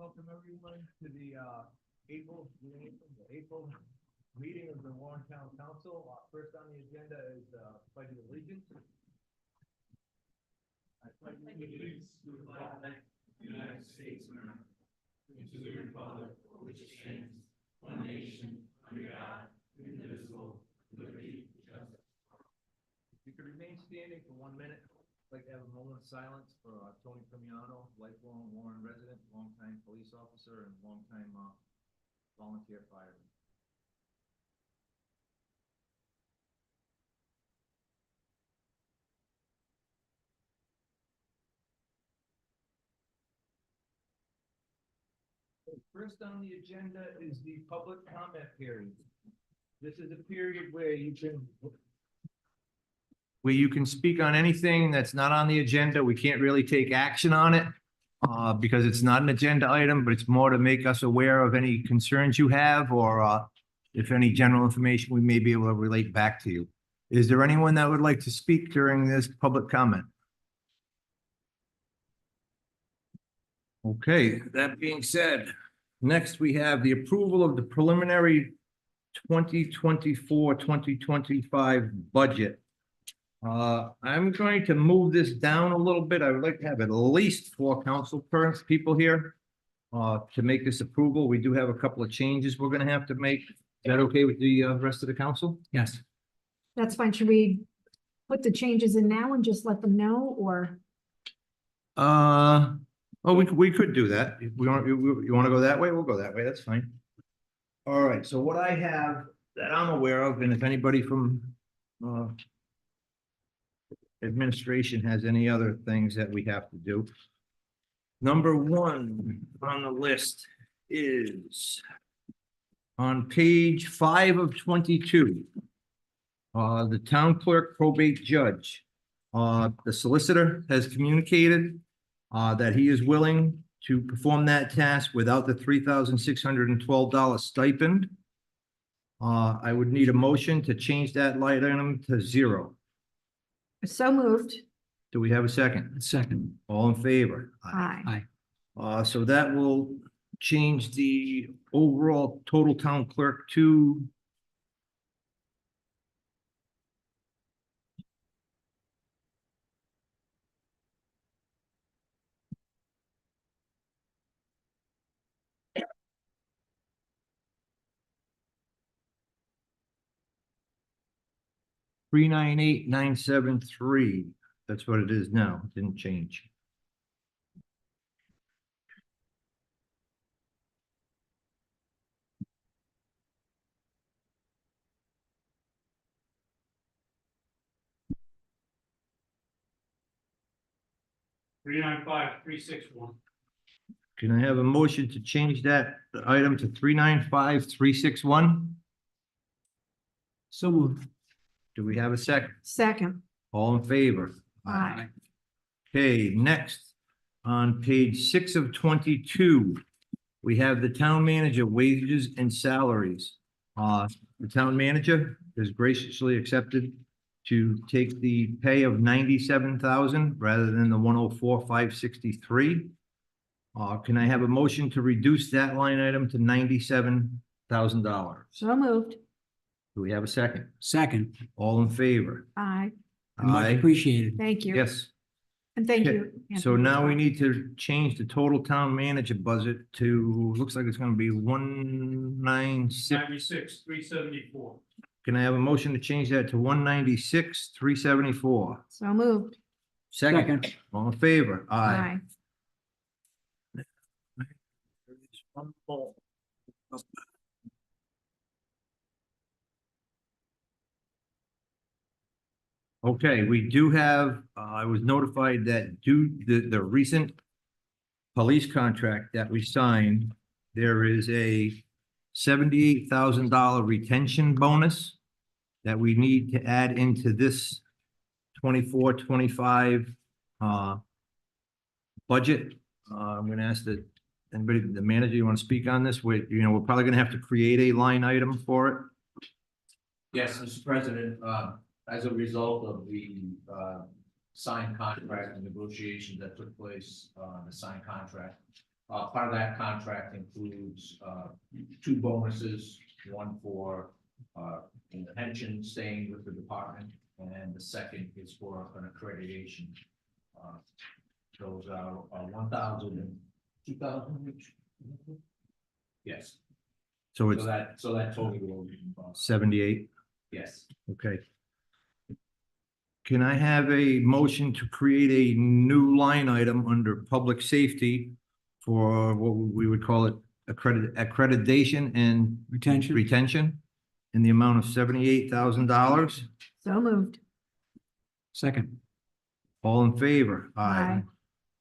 Welcome everyone to the April meeting of the Warren Town Council. First on the agenda is pledge of allegiance. I pledge allegiance to the flag of the United States of America, and to the republic for which it stands, one nation, under God, indivisible, with liberty and justice. If you could remain standing for 1 minute. I'd like to have a moment of silence for Tony Primiano, lifelong Warren resident, longtime police officer, and longtime volunteer fireman. First on the agenda is the public comment period. This is a period where you can speak on anything that's not on the agenda. We can't really take action on it because it's not an agenda item, but it's more to make us aware of any concerns you have or if any general information we may be able to relate back to you. Is there anyone that would like to speak during this public comment? Okay, that being said, next we have the approval of the preliminary 2024-2025 budget. I'm going to move this down a little bit. I would like to have at least 4 council people here to make this approval. We do have a couple of changes we're going to have to make. Is that okay with the rest of the council? Yes. That's fine. Should we put the changes in now and just let them know, or? Oh, we could do that. If we want, you want to go that way? We'll go that way. That's fine. All right. So what I have that I'm aware of, and if anybody from administration has any other things that we have to do. Number 1 on the list is on page 5 of 22. The town clerk probate judge. The solicitor has communicated that he is willing to perform that task without the $3,612 stipend. I would need a motion to change that line item to 0. So moved. Do we have a second? Second. All in favor? Aye. So that will change the overall total town clerk to $398,973. That's what it is now. It didn't change. $395,361. Can I have a motion to change that item to 395,361? So moved. Do we have a second? Second. All in favor? Aye. Okay, next, on page 6 of 22, we have the town manager wages and salaries. The town manager has graciously accepted to take the pay of $97,000 rather than the $104,563. Can I have a motion to reduce that line item to $97,000? So moved. Do we have a second? Second. All in favor? Aye. Much appreciated. Thank you. Yes. And thank Okay, you. So Anthony, as now we well. need to change the total town manager budget to, looks like it's gonna be 196. 96,374. Can I have a motion to change that to 196,374? So moved. Second, all in favor? Aye. Okay, we do have, I was notified that due the recent police contract that we signed, there is a $78,000 retention bonus that we need to add into this 24-25 budget. I'm gonna ask the manager, you want to speak on this? We're probably gonna have to create a line item for it. Yes, Mr. President, as a result of the signed contract and negotiations that took place, the signed contract, part of that contract includes, two bonuses, one for, in the pension staying with the department, and the second is for an accreditation. Uh, Those are 1,000 and 2,000 each. Yes, So it's so that total will, 78, yes. okay. Can I have a motion to create a new line item under public safety for what we would call it accreditation and Retention. retention in the amount of $78,000? So moved. Second. All in favor? Aye.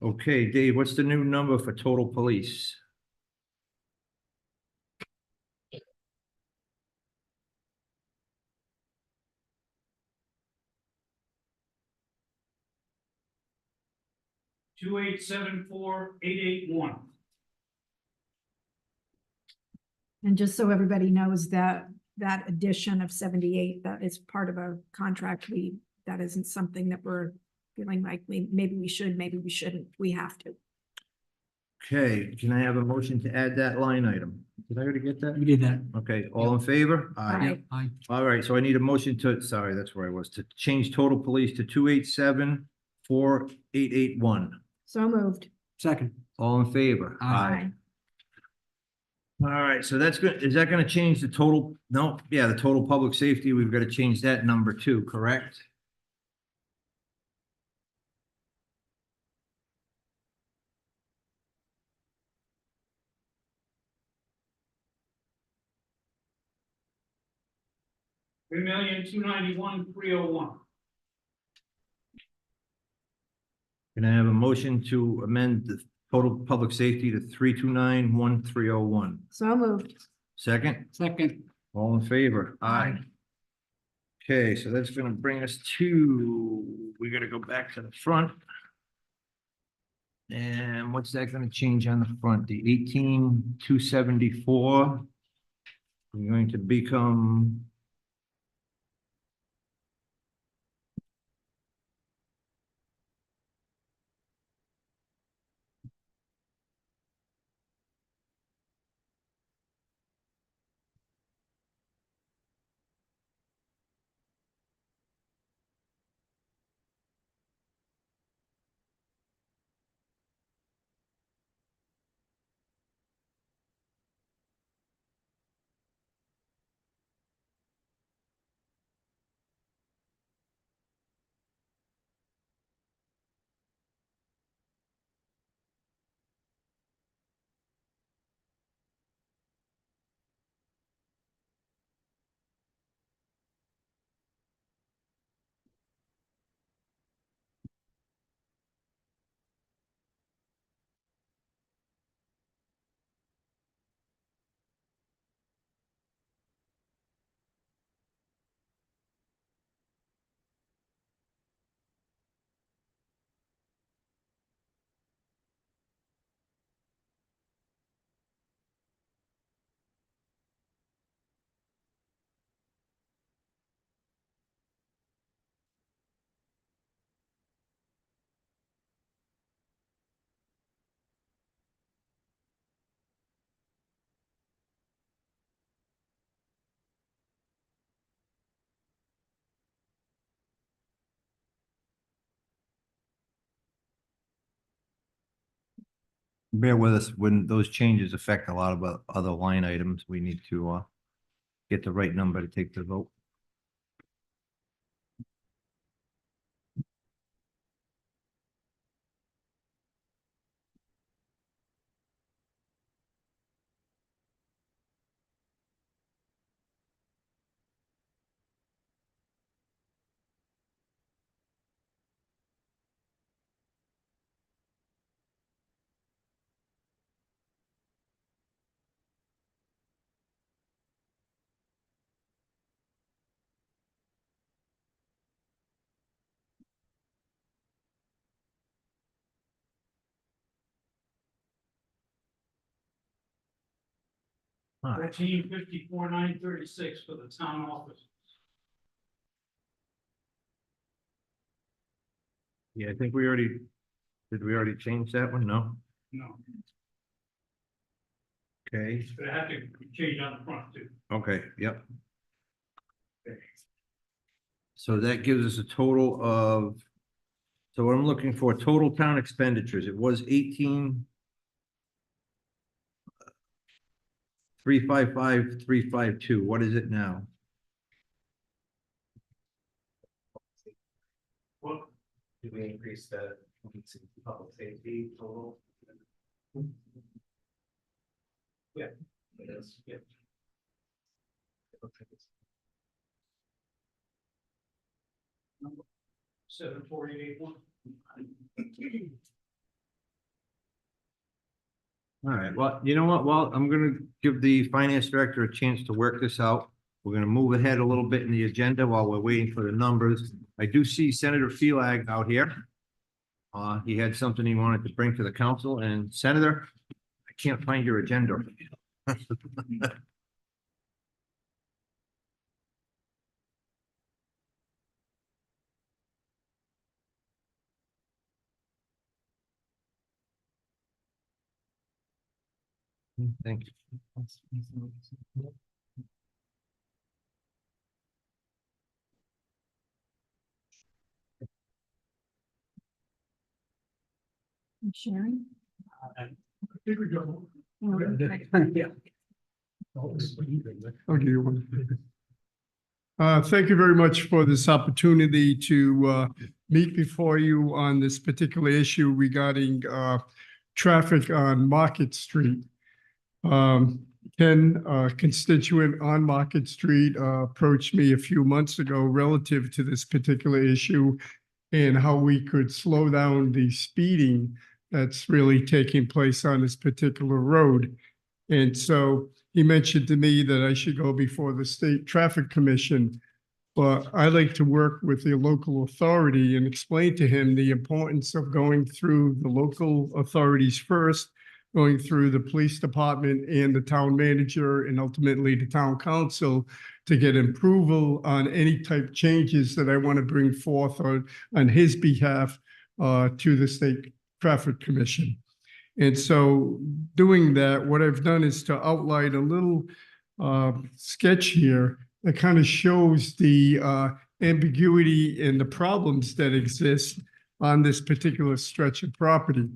Okay, Dave, what's the new number for total police? Two eight seven four eight eight one. And just so everybody knows that that addition of 78, that is part of a contract. That isn't something that we're feeling like maybe we should, maybe we shouldn't. We have to. Okay, can I have a motion to add that line item? Did I already get that? We did that. Okay, all in favor? Aye. Yep, aye. All right, so I need a motion to, sorry, that's where I was, to change total police to 287-4881. So moved. Second. All in favor? Aye. All right, so that's good. Is that gonna change the total? No, yeah, the total public safety, we've got to change that number too, correct? $3,291,301. Can I have a motion to amend the total public safety to 329-1301? So moved. Second, Second. all in favor? Aye. Okay, so that's gonna bring us to, we gotta go back to the front. And what's that gonna change on the front? The 18,274 is going to become bear with us when those changes affect a lot of other line items. We need to get the right number to take the vote. All right. 1454,936 for the town office. Yeah, I think we already, did we already change that one? No? No. Okay, But I have to change on the front too. okay, yep. So that gives us a total of, so what I'm looking for, total town expenditures, it was 18,355,352. What is it now? Well, Do we increase the public safety total? Yeah. It is, yeah. Okay. 74881. All right, well, you know what? Well, I'm gonna give the finance director a chance to work this out. We're gonna move ahead a little bit in the agenda while we're waiting for the numbers. I do see Senator Feelag out here. He had something he wanted to bring to the council, and Senator, I can't find your agenda. Thank you. Sharon? I think we go. Oh, okay. Yeah. I'll give you one. Thank you very much for this opportunity to meet before you on this particular issue regarding traffic on Market Street. Ken, a constituent on Market Street, approached me a few months ago relative to this particular issue and how we could slow down the speeding that's really taking place on this particular road. And so he mentioned to me that I should go before the State Traffic Commission. But I like to work with the local authority and explain to him the importance of going through the local authorities first, going through the police department and the town manager and ultimately the town council to get approval on any type changes that I want to bring forth on his behalf to the State Traffic Commission. And so doing that, what I've done is to outline a little sketch here that kind of shows the ambiguity and the problems that exist on this particular stretch of property.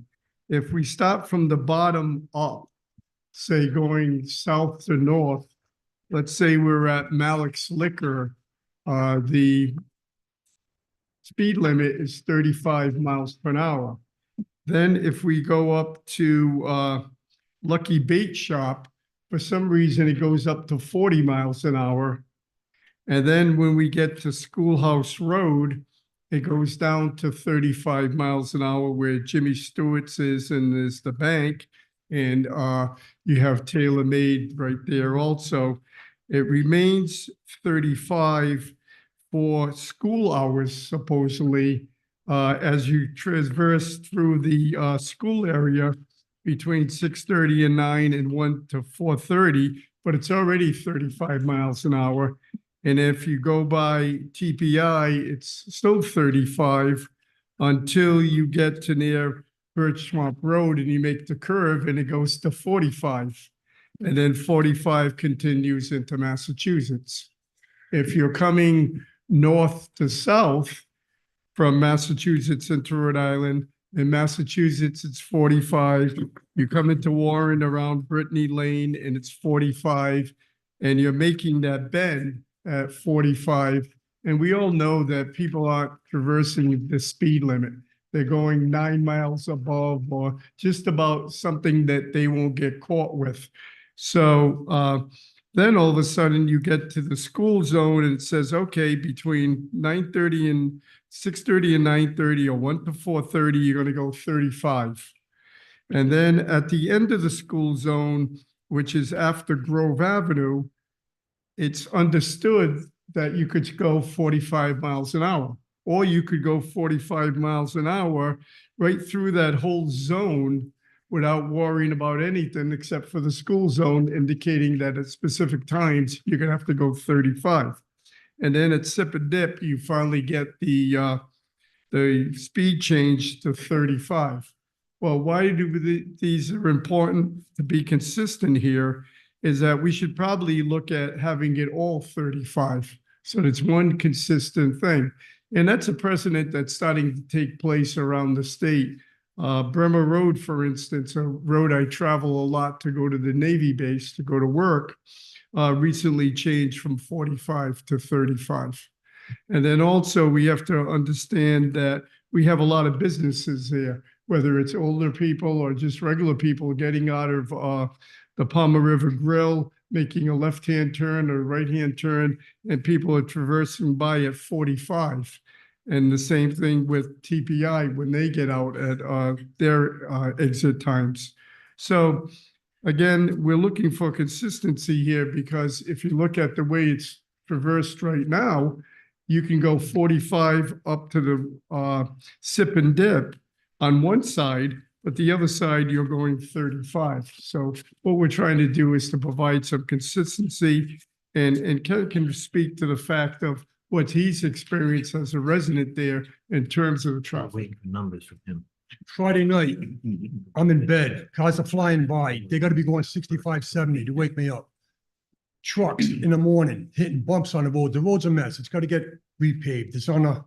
If we start from the bottom up, say going south to north, let's say we're at Malik's Liquor, the speed limit is 35 miles per hour. Then if we go up to Lucky Bait Shop, for some reason it goes up to 40 miles an hour. And then when we get to Schoolhouse Road, it goes down to 35 miles an hour where Jimmy Stewart's is and there's the bank. And you have Tailor Made right there also. It remains 35 for school hours, supposedly, as you traverse through the school area between 6:30 and 9 and 1 to 4:30, but it's already 35 miles an hour. And if you go by TPI, it's still 35 until you get to near Birch Swamp Road and you make the curve and it goes to 45. And then 45 continues into Massachusetts. If you're coming north to south from Massachusetts into Rhode Island, in Massachusetts, it's 45. You come into Warren around Brittany Lane and it's 45. And you're making that bend at 45. And we all know that people aren't traversing the speed limit. They're going 9 miles above or just about something that they won't get caught with. So then all of a sudden you get to the school zone and it says, okay, between 9:30 and 6:30 and 9:30 or 1 to 4:30, you're going to go 35. And then at the end of the school zone, which is after Grove Avenue, it's understood that you could go 45 miles an hour, or you could go 45 miles an hour right through that whole zone without worrying about anything except for the school zone indicating that at specific times, you're gonna have to go 35. And then at Sip and Dip, you finally get the speed change to 35. well, why do these are important to be consistent here is that we should probably look at having it all 35. So it's one consistent thing. And that's a precedent that's starting to take place around the state. Bremer Road, for instance, a road I travel a lot to go to the Navy base to go to work, recently changed from 45 to 35. And then also we have to understand that we have a lot of businesses there, whether it's older people or just regular people getting out of the Palmer River Grill, making a left-hand turn or right-hand turn, and people are traversing by at 45. And the same thing with TPI when they get out at their exit times. So again, we're looking for consistency here because if you look at the way it's traversed right now, you can go 45 up to the sip and dip on one side, but the other side, you're going 35. So what we're trying to do is to provide some consistency, and Ken can speak to the fact of what he's experienced as a resident there in terms of the traffic. Waiting for numbers from him. Friday night, I'm in bed, cars are flying by, they gotta be going 65, 70 to wake me up. Trucks in the morning, hitting bumps on the road's a mess, it's gotta get repaved, it's on a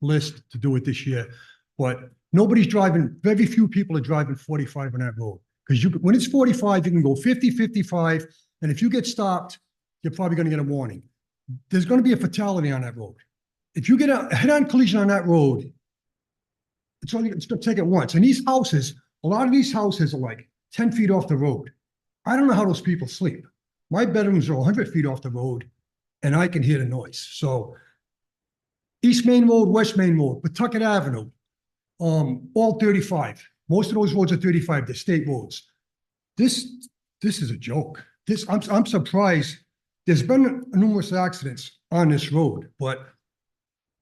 list to do it this year. But nobody's driving, very few people are driving 45 on that road. Because when it's 45, you can go 50, 55, and if you get stopped, you're probably gonna get a warning. There's gonna be a fatality on that road. If you get a head-on collision on that road, it's gonna take it once. And these houses, a lot of these houses are like 10 feet off the road. I don't know how those people sleep. My bedrooms are 100 feet off the road and I can hear the noise. So East Main Road, West Main Road, Pawtucket Avenue, all 35. Most of those roads are 35, they're state roads. This is a joke. I'm surprised. There's been numerous accidents on this road, but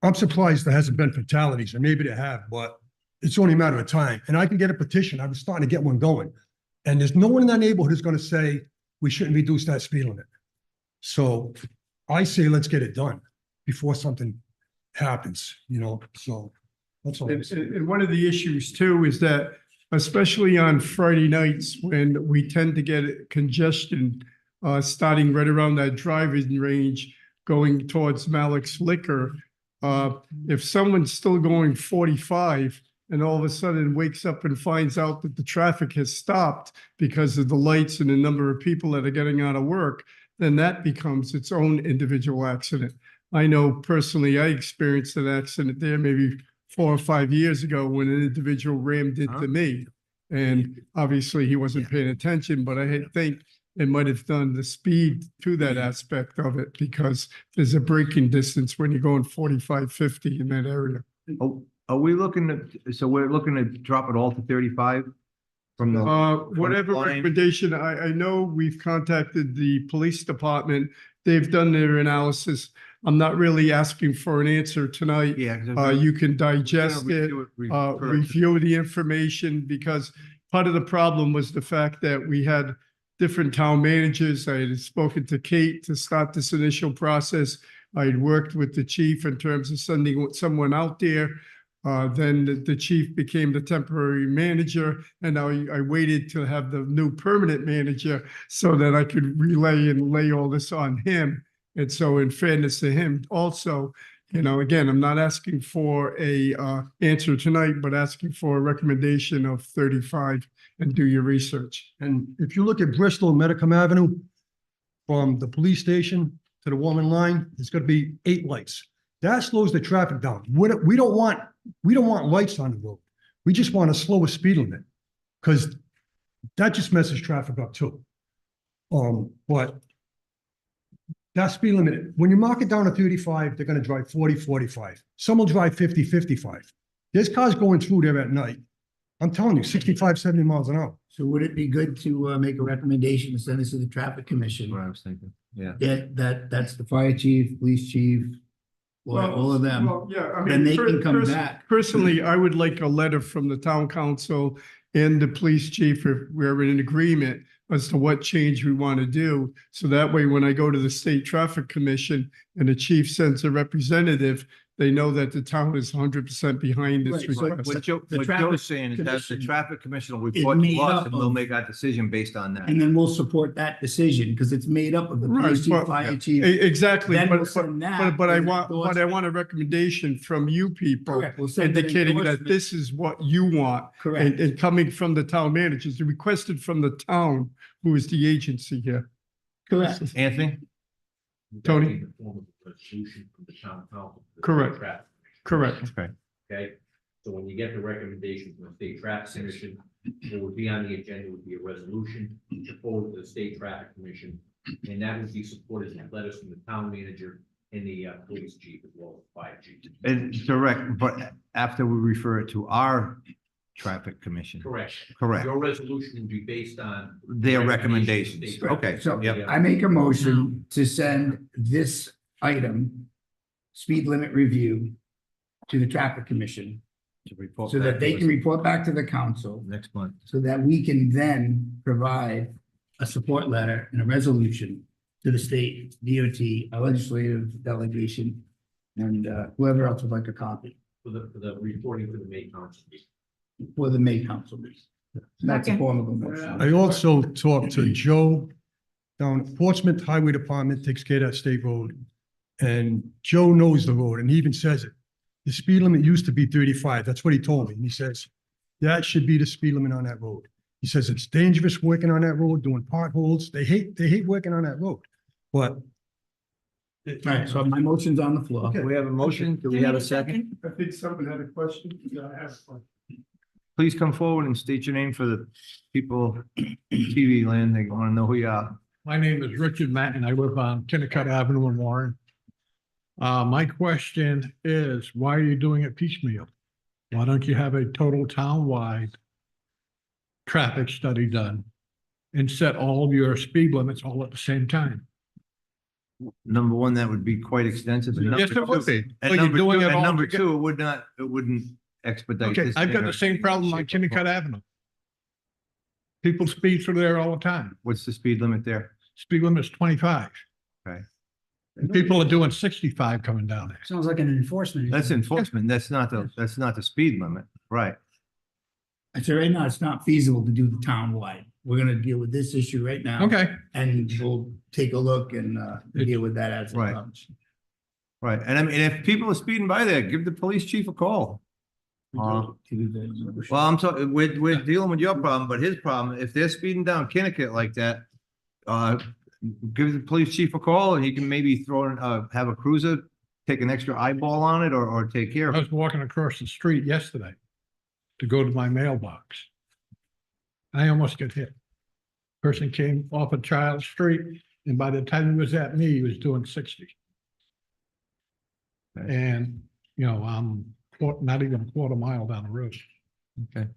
I'm surprised there hasn't been fatalities, or maybe there have, but it's only a matter of time. And I can get a petition. I was starting to get one going. And there's no one in that neighborhood who's going to say we shouldn't reduce that speed limit. So I say let's get it done before something happens, so that's all. And one of the issues too is that, especially on Friday nights when we tend to get congestion, starting right around that driving range, going towards Malik's Liquor, if someone's still going 45 and all of a sudden wakes up and finds out that the traffic has stopped because of the lights and the number of people that are getting out of work, then that becomes its own individual accident. I know personally, I experienced an accident there maybe 4 or 5 years ago when an individual rammed into me. And obviously he wasn't paying attention, but I think it might have done the speed to that aspect of it because there's a braking distance when you're going 45, 50 in that area. Oh, are we looking at, so we're looking to drop it all to 35 from the? Whatever line? recommendation, I know we've contacted the police department. They've done their analysis. I'm not really asking for an answer tonight. Yeah. 'Cause You can digest it, review the information, because part of the problem was the fact that we had different town managers. I had spoken to Kate to start this initial process. I had worked with the chief in terms of sending someone out there. Then the chief became the temporary manager, and now I waited to have the new permanent manager so that I could relay and lay all this on him. And so in fairness to him also, again, I'm not asking for a answer tonight, but asking for a recommendation of 35 and do your research. And if you look at Bristol and Medicum Avenue, from the police station to the Warman line, there's gonna be 8 lights. That slows the traffic down. We don't want lights on the road. We just want a slower speed limit, because that just messes traffic up too. But that speed limit, when you mark it down to 35, they're gonna drive 40, 45. Some will drive 50, 55. There's cars going through there at night. I'm telling you, 65, 70 miles an hour. So would it be good to make a recommendation to send this to the traffic commission? What I was thinking, yeah. That's the fire chief, police chief, all of them. Well, yeah, I Then mean, they can come back. Personally, I would like a letter from the town council and the police chief if we're in agreement as to what change we want to do. So that way, when I go to the state traffic commission and the chief sends a representative, they know that the town is 100% behind this Right, so request. What Joe, The what traffic Joe's saying is that the commission traffic commission will is report to made us up and we'll of- make our decision based on that. And then we'll support that decision because it's made up of the Right, police chief, but- fire chief. Exactly, Then we'll but, send that but I with an want, but I endorsement. want a recommendation from you people Correct. We'll send an indicating that endorsement. this is what you want. Correct. And coming from the town managers, requested from the town, who is the agency here. Correct. Anthony? Tony? In the form of a resolution from the town council. Correct. Traffic. Correct. Okay. Okay, so when you get the recommendation from the state traffic commission, it would be on the agenda, would be a resolution to forward to the state traffic commission. And that would be supported with letters from the town manager and the police chief as well as fire chief. And direct, but after we refer it to our traffic commission. Correct. Correct. Your resolution would be based on. Their recommendations. recommendations. Okay, So yep. I make a motion to send this item, speed limit review, to the traffic commission To report so back that to they us can report back to the council next month. so that we can then provide a support letter and a resolution to the state DOT, our legislative delegation, and whoever else would like a copy For the reporting to the May council. for the May council meeting. That's a Second. form of a motion. I also talked to Joe down at Portsmouth Highway Department, takes care of that state road. And Joe knows the road and he even says it. The speed limit used to be 35. That's what he told me. And he says, that should be the speed limit on that road. He says it's dangerous working on that road, doing potholes. They hate working on that road. But All right, so my motion's on the floor. We have a motion. Do we have a second? I think someone had a question. Yeah, I have a question. Please come forward and state your name for the people in TV land. They want to know who you are. My name is Richard Matt and I live on Kennicott Avenue in Warren. My question is, why are you doing it piecemeal? Why don't you have a total town-wide traffic study done and set all of your speed limits all at the same time? Number one, that would be quite extensive. And Yes, number it would two- be. And Well, you're number doing two, it and all number together. two, it wouldn't expedite Okay, this. I've got in the a- same problem on Kennicott Avenue. People speed through there all the time. What's the speed limit there? Speed limit is 25. Okay. And people are doing 65 coming down there. Sounds like an enforcement. That's enforcement. That's not the speed limit, right? I say right now, it's not feasible to do the town-wide. We're gonna deal with this issue right now. Okay, And we'll take a look and deal with that as it Right. comes. Right. And I mean, if people are speeding by there, give the police chief a call. Well, I'm talking, we're dealing with your problem, but his problem, if they're speeding down Kennicott like that, give the police chief a call and he can maybe throw in, have a cruiser, take an extra eyeball on it or take care of I it. was walking across the street yesterday to go to my mailbox. I almost got hit. Person came off of Child Street, and by the time he was at me, he was doing 60. Okay. And, you know, I'm not even a quarter mile down the road. Okay.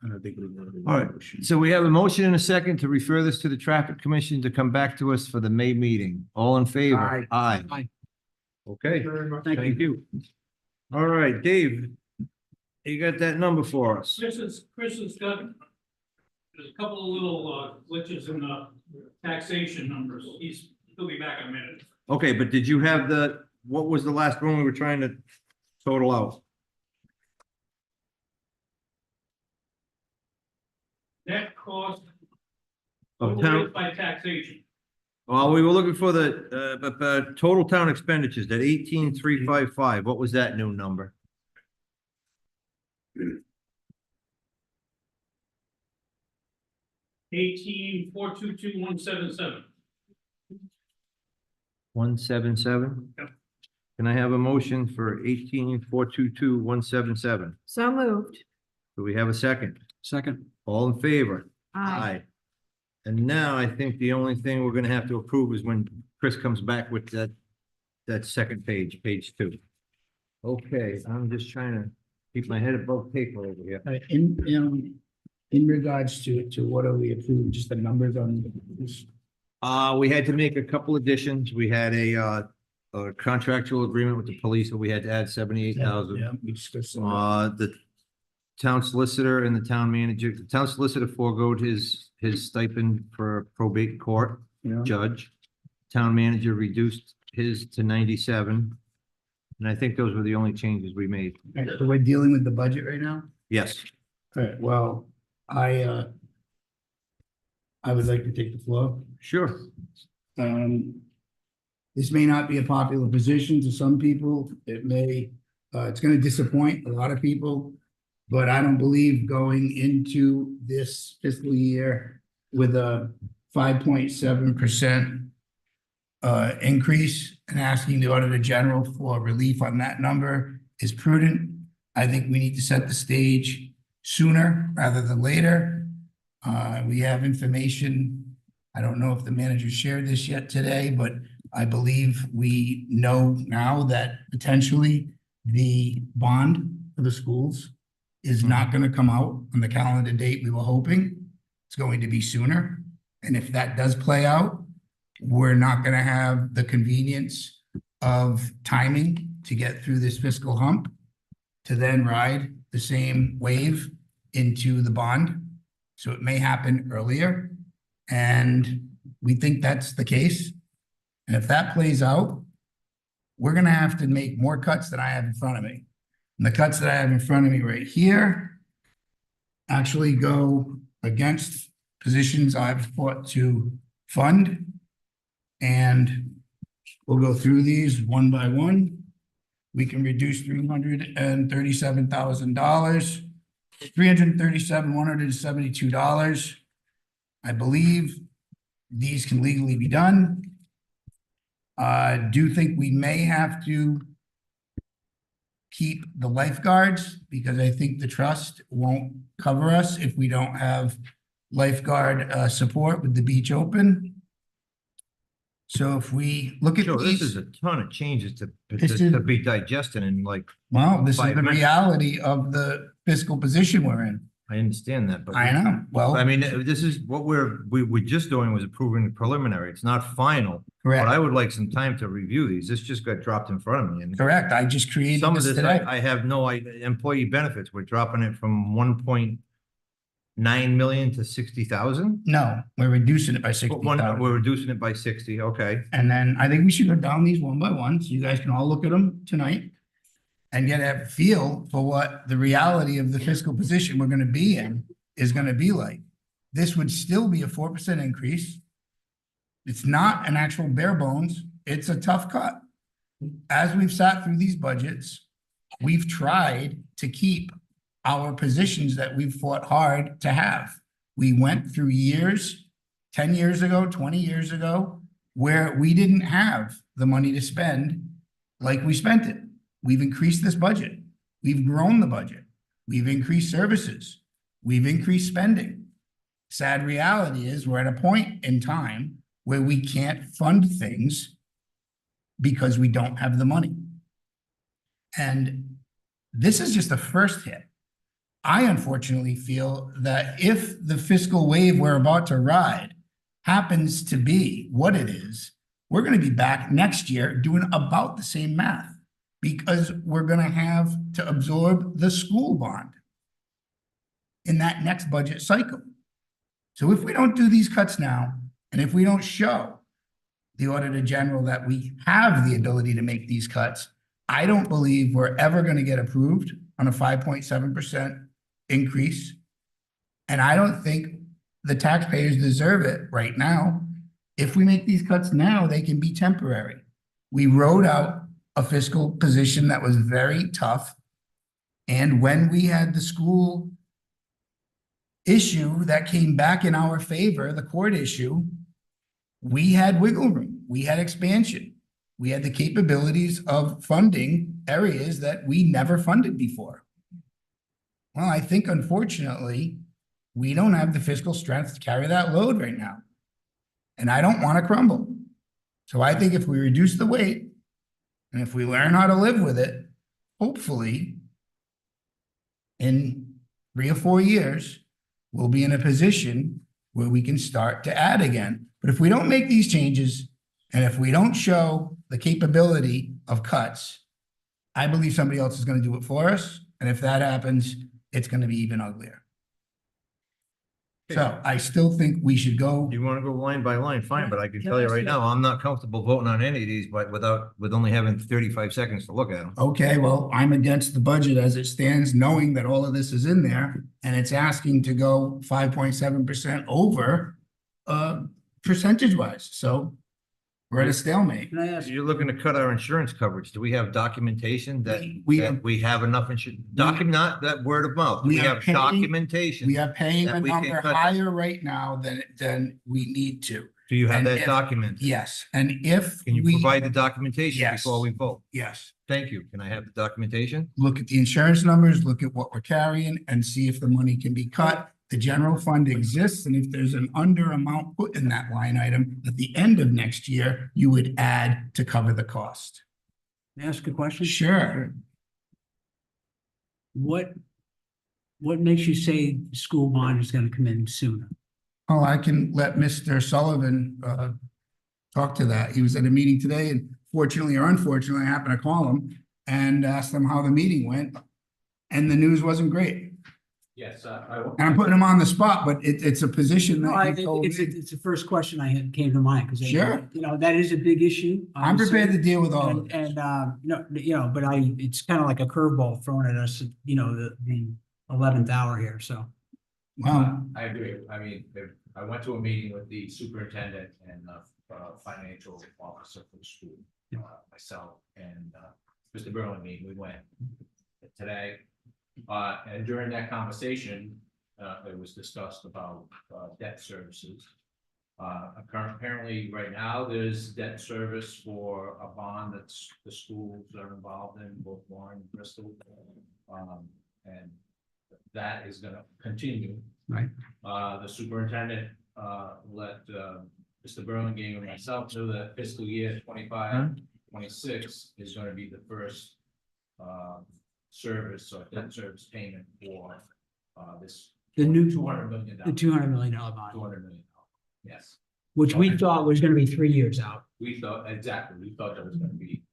I don't think we will. All right. So we have a motion and a second to refer this to the traffic commission to come back to us for the May meeting. All in favor? Aye. Aye. Okay, Very much. thank you. All right, Dave, you got that number for us? Chris has got, there's a couple of little glitches in the taxation numbers. He'll be back in a minute. Okay, but did you have what was the last one we were trying to total out? Net cost Of town, by taxation. well, we were looking for the total town expenditures, that 18,355. What was that new number? $18,422,177. 177? Yep. Can I have a motion for 18,422,177? So moved. Do we have a second? Second. All in favor? Aye. And now I think the only thing we're gonna have to approve is when Chris comes back with that second page, page 2. Okay, I'm just trying to keep my head above paper over here. In regards to what are we approving, just the numbers on this? We had to make a couple additions. We had a contractual agreement with the police, but we had to add 78,000. Yeah, we discussed. some of The town solicitor and the town manager, the town solicitor foregoed his stipend for probate court that, you know. judge. Town manager reduced his to 97. And I think those were the only changes we made. All right, so we're dealing with the budget right now? Yes. All right, well, I would like to take the floor. Sure. This may not be a popular position to some people. It may, it's gonna disappoint a lot of people. But I don't believe going into this fiscal year with a 5.7% increase and asking the Auditor General for relief on that number is prudent. I think we need to set the stage sooner rather than later. We have information. I don't know if the manager shared this yet today, but I believe we know now that potentially the bond for the schools is not going to come out on the calendar date we were hoping. It's going to be sooner. And if that does play out, we're not going to have the convenience of timing to get through this fiscal hump to then ride the same wave into the bond. So it may happen earlier. And we think that's the case. And if that plays out, we're going to have to make more cuts than I have in front of me. And the cuts that I have in front of me right here actually go against positions I've fought to fund. And we'll go through these one by one. We can reduce $337,000, $172. I believe these can legally be done. I do think we may have to keep the lifeguards because I think the trust won't cover us if we don't have lifeguard support with the beach open. So if we look at Sure, this is these, a ton of changes This is- to be digested in like, well, this is 5 the minutes. reality of the fiscal position we're in. I understand that, but. I know, well, I mean, this is what we're just doing was approving the preliminary. It's not final. But correct, I would like some time to review these. This just got dropped in front of me and correct. I just created some of this this, today. I have no idea. Employee benefits, we're dropping it from 1.9 million to 60,000. No, we're reducing it by We're 60,000. reducing it by 60, okay. And then I think we should go down these one by one, so you guys can all look at them tonight. And get a feel for what the reality of the fiscal position we're gonna be in is gonna be like. This would still be a 4% increase. It's not an actual bare bones, it's a tough cut. As we've sat through these budgets, we've tried to keep our positions that we've fought hard to have. We went through years, 10 years ago, 20 years ago, where we didn't have the money to spend like we spent it. We've increased this budget. We've grown the budget. We've increased services. We've increased spending. Sad reality is we're at a point in time where we can't fund things because we don't have the money. And this is just the first hit. I unfortunately feel that if the fiscal wave we're about to ride happens to be what it is, we're going to be back next year doing about the same math because we're going to have to absorb the school bond in that next budget cycle. So if we don't do these cuts now, and if we don't show the Auditor General that we have the ability to make these cuts, I don't believe we're ever going to get approved on a 5.7% increase. And I don't think the taxpayers deserve it right now. If we make these cuts now, they can be temporary. We wrote out a fiscal position that was very tough. And when we had the school issue that came back in our favor, the court issue, we had wiggle room, we had expansion, we had the capabilities of funding areas that we never funded before. Well, I think unfortunately, we don't have the fiscal strength to carry that load right now. And I don't want to crumble. So I think if we reduce the weight and if we learn how to live with it, hopefully in 3 or 4 years, we'll be in a position where we can start to add again. But if we don't make these changes and if we don't show the capability of cuts, I believe somebody else is going to do it for us. And if that happens, it's going to be even uglier. So I still think we should go, You wanna go line by line, fine, but I can tell you right now, I'm not comfortable voting on any of these, but with only having 35 seconds to look at them. okay, well, I'm against the budget as it stands, knowing that all of this is in there, and it's asking to go 5.7% over, percentage wise, so we're at a stalemate. Can I ask, You're looking to cut our insurance coverage. Do we have documentation that, We that we have enough insurance? Not that word of mouth. We We are have paying- documentation. We are paying that a we can number cut- higher right now than we need to. Do you have and that if- document? Yes, and if Can you we, provide the documentation Yes. before we vote? yes, Thank you. Can I have the documentation? look at the insurance numbers, look at what we're carrying and see if the money can be cut. The general fund exists, and if there's an under amount put in that line item, at the end of next year, you would add to cover the cost. can I ask a question? Sure. What makes you say the school bond is gonna come in sooner? Oh, I can let Mr. Sullivan, talk to that. He was at a meeting today, and fortunately or unfortunately, I happened to call him and asked him how the meeting went. And the news wasn't great. Yes, And I'm putting him on the spot, but it's a position No, that he told me. it's the first question I had came to mind, because. Sure. You know, that is a big issue. I'm prepared to deal with all of And, it. no, you know, but it's kind of like a curveball thrown at us, you know, the 11th hour here, so. Wow. I agree. I mean, I went to a meeting with the superintendent and financial officer for the school, myself and Mr. Burlingame, we went today. And during that conversation, it was discussed about debt services. Apparently, right now, there's debt service for a bond that's the schools are involved in, both Warren and Bristol. And that is gonna continue. Right. The superintendent, let, Mr. Burlingame and myself know that fiscal year 25-26 is gonna be the first, service or debt service payment for, this. The new, $200 million. the $200 million bond, $200 million, yes. which we thought was gonna be 3 years out, We thought, exactly, we thought that was gonna be,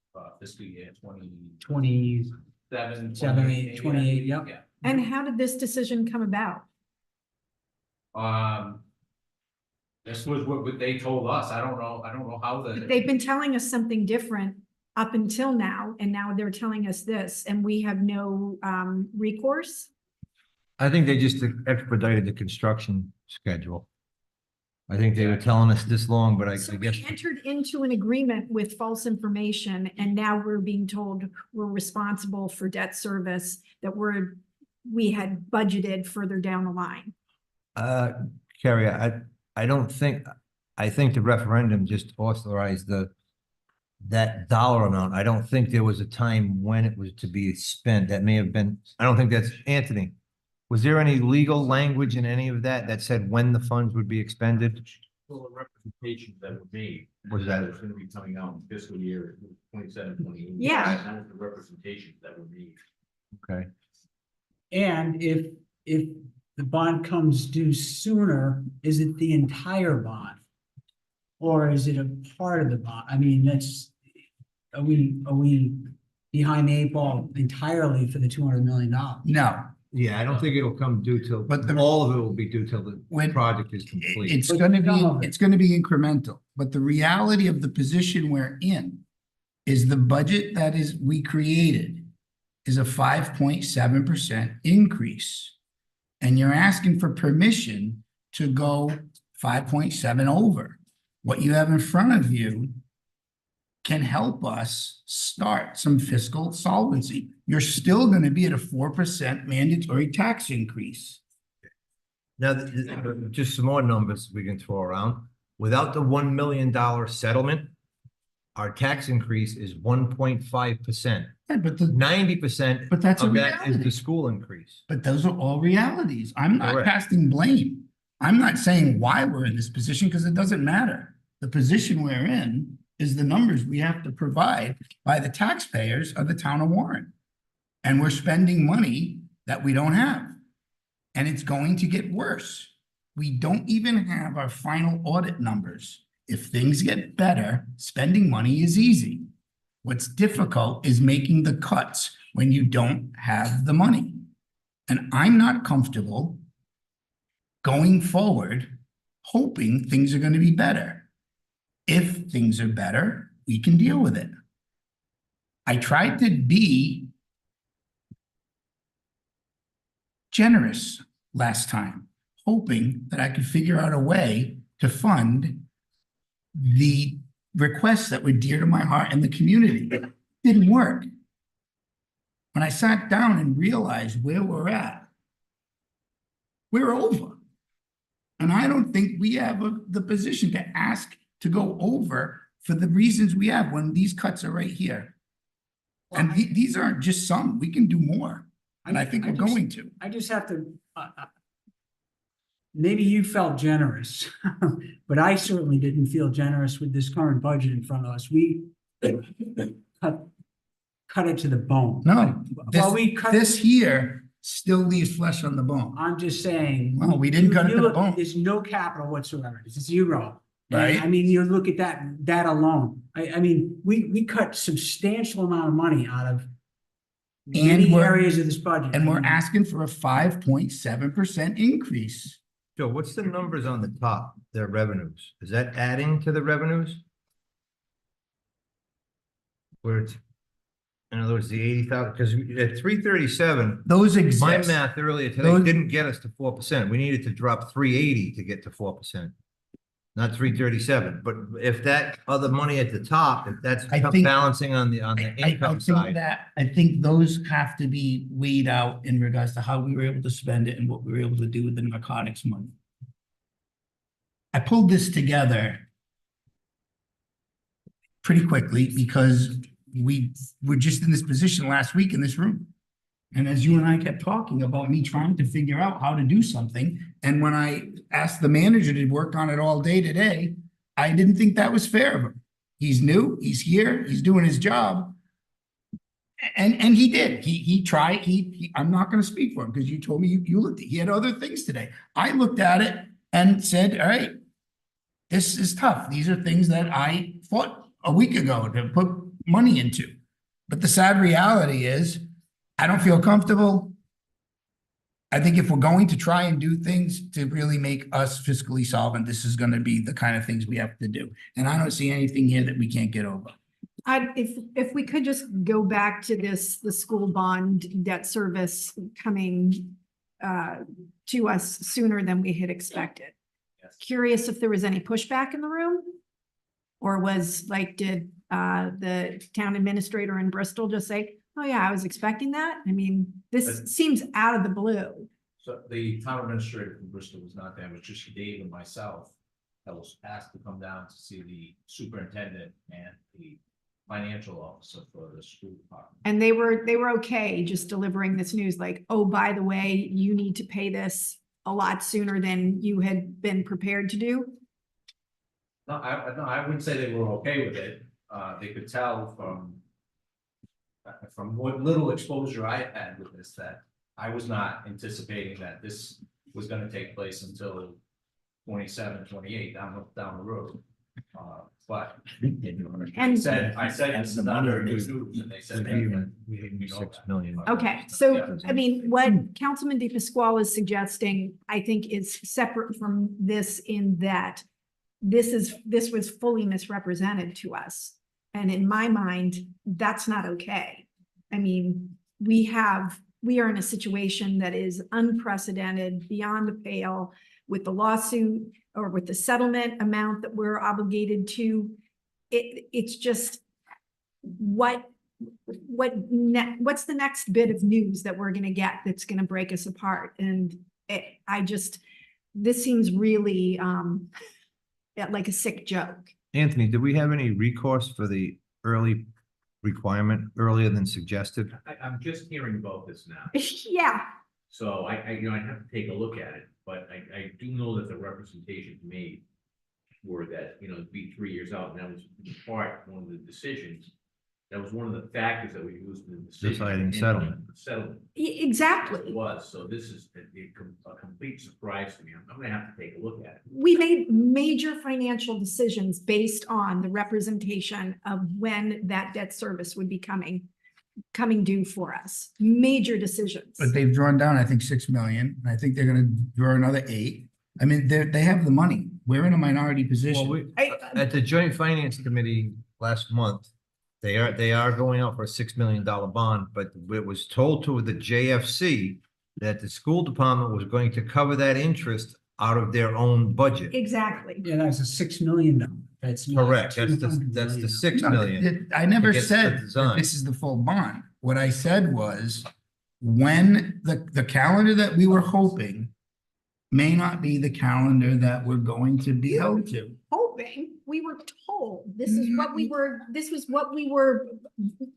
fiscal year 27, 28, 28, yep. Yeah. And how did this decision come about? This was what they told us. I don't know how They've been telling us something different up until now, and now they're telling us this, and we have no recourse. I think they just expedited the construction schedule. I think they were telling us this long, but I So guess. we entered into an agreement with false information, and now we're being told we're responsible for debt service that we had budgeted further down the line. Carrie, I don't think, I think the referendum just authorized that dollar amount. I don't think there was a time when it was to be spent. That may have been, I don't think that's, Anthony. Was there any legal language in any of that that said when the funds would be expended? Well, the representations that were made. Was that- It's gonna be coming out in fiscal year 27, 28. Yeah. That was the representations that were made. Okay. And if the bond comes due sooner, is it the entire bond? Or is it a part of the bond? I mean, are we behind the 8 ball entirely for the $200 million? No, Yeah, I don't think it'll come due till, But all of it will be due till the When- project is complete. it's But gonna some of be, it. it's gonna be incremental, but the reality of the position we're in is the budget that we created is a 5.7% increase. And you're asking for permission to go 5.7 over. What you have in front of you can help us start some fiscal solvency. You're still gonna be at a 4% mandatory tax increase. Now, just some more numbers we can throw around. Without the $1 million settlement, our tax increase is 1.5%. Yeah, but 90% But that's a of that is reality. the school increase. But those are all realities. I'm not Correct. casting blame. I'm not saying why we're in this position because it doesn't matter. The position we're in is the numbers we have to provide by the taxpayers of the town of Warren. And we're spending money that we don't have. And it's going to get worse. We don't even have our final audit numbers. If things get better, spending money is easy. What's difficult is making the cuts when you don't have the money. And I'm not comfortable going forward, hoping things are gonna be better. If things are better, we can deal with it. I tried to be generous last time, hoping that I could figure out a way to fund the requests that were dear to my heart in the community. It didn't work. When I sat down and realized where we're at, we're over. And I don't think we have the position to ask to go over for the reasons we have when these cuts are right here. And these aren't just some, we can do more. And I think we're going to. I just have to, maybe you felt generous, but I certainly didn't feel generous with this current budget in front of us. We cut it to the bone. No, Well, we cut. this here still leaves flesh on the bone. I'm just saying. Well, we didn't cut it to the look- bone. There's no capital whatsoever. It's zero. And, Right. I mean, you look at that alone. I mean, we cut substantial amount of money out of many we're- areas of this budget. And I we're mean, asking for a 5.7% increase. Joe, what's the numbers on the top, their revenues? Is that adding to the revenues? Where it's, in other words, the 80,000, because at 337, Those my exist. math earlier today Those- didn't get us to 4%. We needed to drop 380 to get to 4%. Not 337, but if that other money at the top, if that's I think- balancing on the I income think side. that, I think those have to be weighed out in regards to how we were able to spend it and what we were able to do with the narcotics money. I pulled this together pretty quickly because we were just in this position last week in this room. And as you and I kept talking about me trying to figure out how to do something, and when I asked the manager to work on it all day today, I didn't think that was fair of him. He's new, he's here, he's doing his job. And he did, he tried, I'm not gonna speak for him, because you told me you looked, he had other things today. I looked at it and said, all right, this is tough. These are things that I fought a week ago to put money into. But the sad reality is, I don't feel comfortable. I think if we're going to try and do things to really make us fiscally solvent, this is gonna be the kind of things we have to do. And I don't see anything here that we can't get over. If we could just go back to this, the school bond debt service coming to us sooner than we had expected. Curious if there was any pushback in the room? Or was like, did the town administrator in Bristol just say, oh yeah, I was expecting that? I mean, this seems out of the blue. So the town administrator from Bristol was not there, it was just Dave and myself that was asked to come down to see the superintendent and the financial officer for the school department. And they were okay just delivering this news like, oh, by the way, you need to pay this a lot sooner than you had been prepared to do? No, I wouldn't say they were okay with it. They could tell from what little exposure I had with this, that I was not anticipating that this was gonna take place until 27, 28 down the road. But I said this is under news, and they said. we know 6 that. million. Okay, so, I mean, what Councilman De Pasquale is suggesting, I think is separate from this in that this was fully misrepresented to us. And in my mind, that's not okay. I mean, we are in a situation that is unprecedented, beyond the pale, with the lawsuit or with the settlement amount that we're obligated to. It's just, what's the next bit of news that we're gonna get that's gonna break us apart? And this seems really like a sick joke. Anthony, did we have any recourse for the early requirement earlier than suggested? I'm just hearing about this now, Yeah, so I have to take a look at it, but I do know that the representations made were that, it'd be 3 years out, and that was one of the decisions. That was one of the factors that we used in the decision. Deciding settlement. Settlement. exactly. It was, so this is a complete surprise to me. I'm gonna have to take a look at it. We made major financial decisions based on the representation of when that debt service would be coming due for us. Major decisions. But they've drawn down, I think, 6 million, and I think they're gonna draw another 8. I mean, they have the money. We're in a minority Well, position. at the joint finance committee last month, they are going out for a $6 million bond, but it was told to the JFC that the school department was going to cover that interest out of their own budget. Exactly. Yeah, that's a $6 million. That's not Correct, that's the 200 million. 6 No, million. I never against the said that design. this is the full bond. What I said was, when the calendar that we were hoping may not be the calendar that we're going to be held to. Hoping, we were told, this is what we were, this was what we were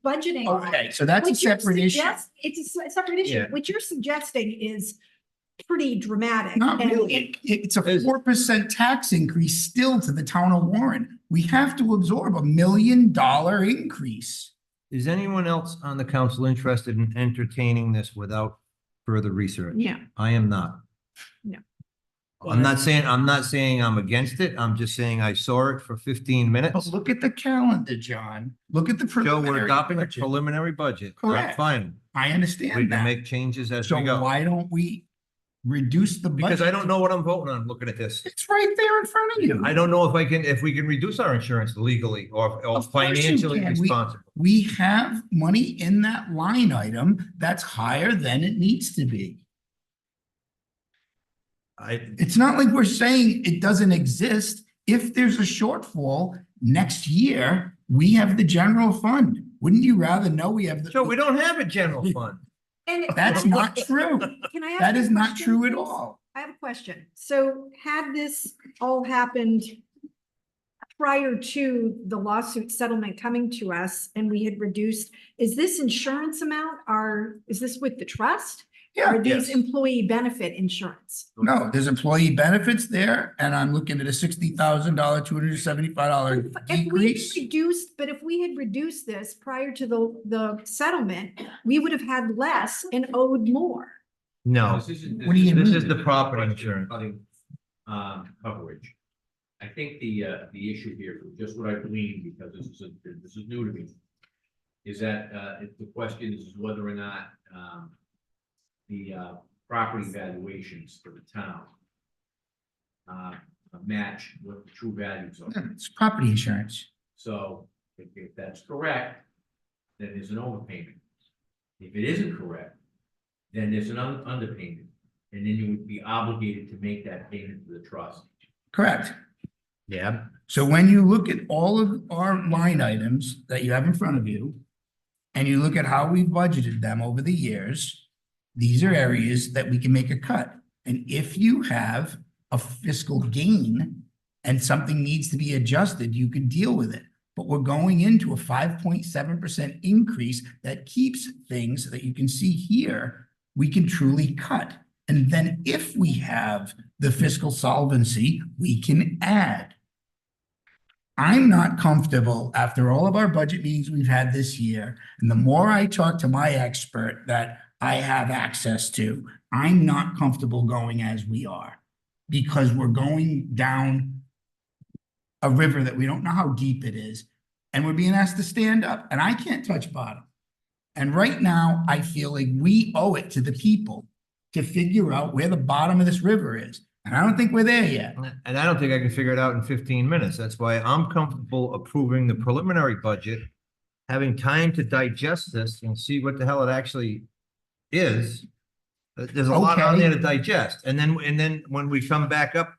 budgeting. on. Okay, so that's a What you're separate issue. It's a separate issue. Yeah. What you're suggesting is pretty dramatic. Not and really. It's a 4% tax increase still to the town of Warren. We have to absorb $1 million increase. Is anyone else on the council interested in entertaining this without further research? Yeah. I am not. No. I'm not saying I'm against it. I'm just saying I saw it for 15 But minutes. look at the calendar, John. Look at the Joe, we're preliminary adopting a budget. preliminary budget. Not Correct. Final. I We understand can that. make changes as So we go. why don't we reduce the budget? Because I don't know what I'm voting on looking at this. It's right there in front of you. I don't know if we can reduce our insurance legally or Of course you financially can. responsible. We have money in that line item that's higher than it needs to be. It's not like we're saying it doesn't exist. If there's a shortfall next year, we have the general fund. Wouldn't you rather know we have Joe, we the? don't have a general fund. And That's not true. Can I ask That you a is not question, true at please? all. I have a question. So had this all happened prior to the lawsuit settlement coming to us and we had reduced, is this insurance amount, is this with the trust? Yeah, Are these yes. employee benefit insurance? No, there's employee benefits there, and I'm looking at a $60,000, $275 If we had decrease. reduced, but if we had reduced this prior to the settlement, we would have had less and owed more. No, This isn't- What do you this mean? is the property question insurance. regarding, coverage. I think the issue here, from just what I gleaned, because this is new to me, is that, if the question is whether or not, the property valuations for the town match what the true values are. It's property insurance. So if that's correct, then there's an overpayment. If it isn't correct, then there's an underpayment, and then you would be obligated to make that payment to the trust. Correct. Yeah. So when you look at all of our line items that you have in front of you, and you look at how we budgeted them over the years, these are areas that we can make a cut. And if you have a fiscal gain and something needs to be adjusted, you can deal with it. But we're going into a 5.7% increase that keeps things that you can see here, we can truly cut. And then if we have the fiscal solvency, we can add. I'm not comfortable after all of our budget meetings we've had this year, and the more I talk to my expert that I have access to, I'm not comfortable going as we are. Because we're going down a river that we don't know how deep it is, and we're being asked to stand up, and I can't touch bottom. And right now, I feel like we owe it to the people to figure out where the bottom of this river is. And I don't think we're there yet. And I don't think I can figure it out in 15 minutes. That's why I'm comfortable approving the preliminary budget, having time to digest this and see what the hell it actually is. There's a lot on there to digest. And then when we come back up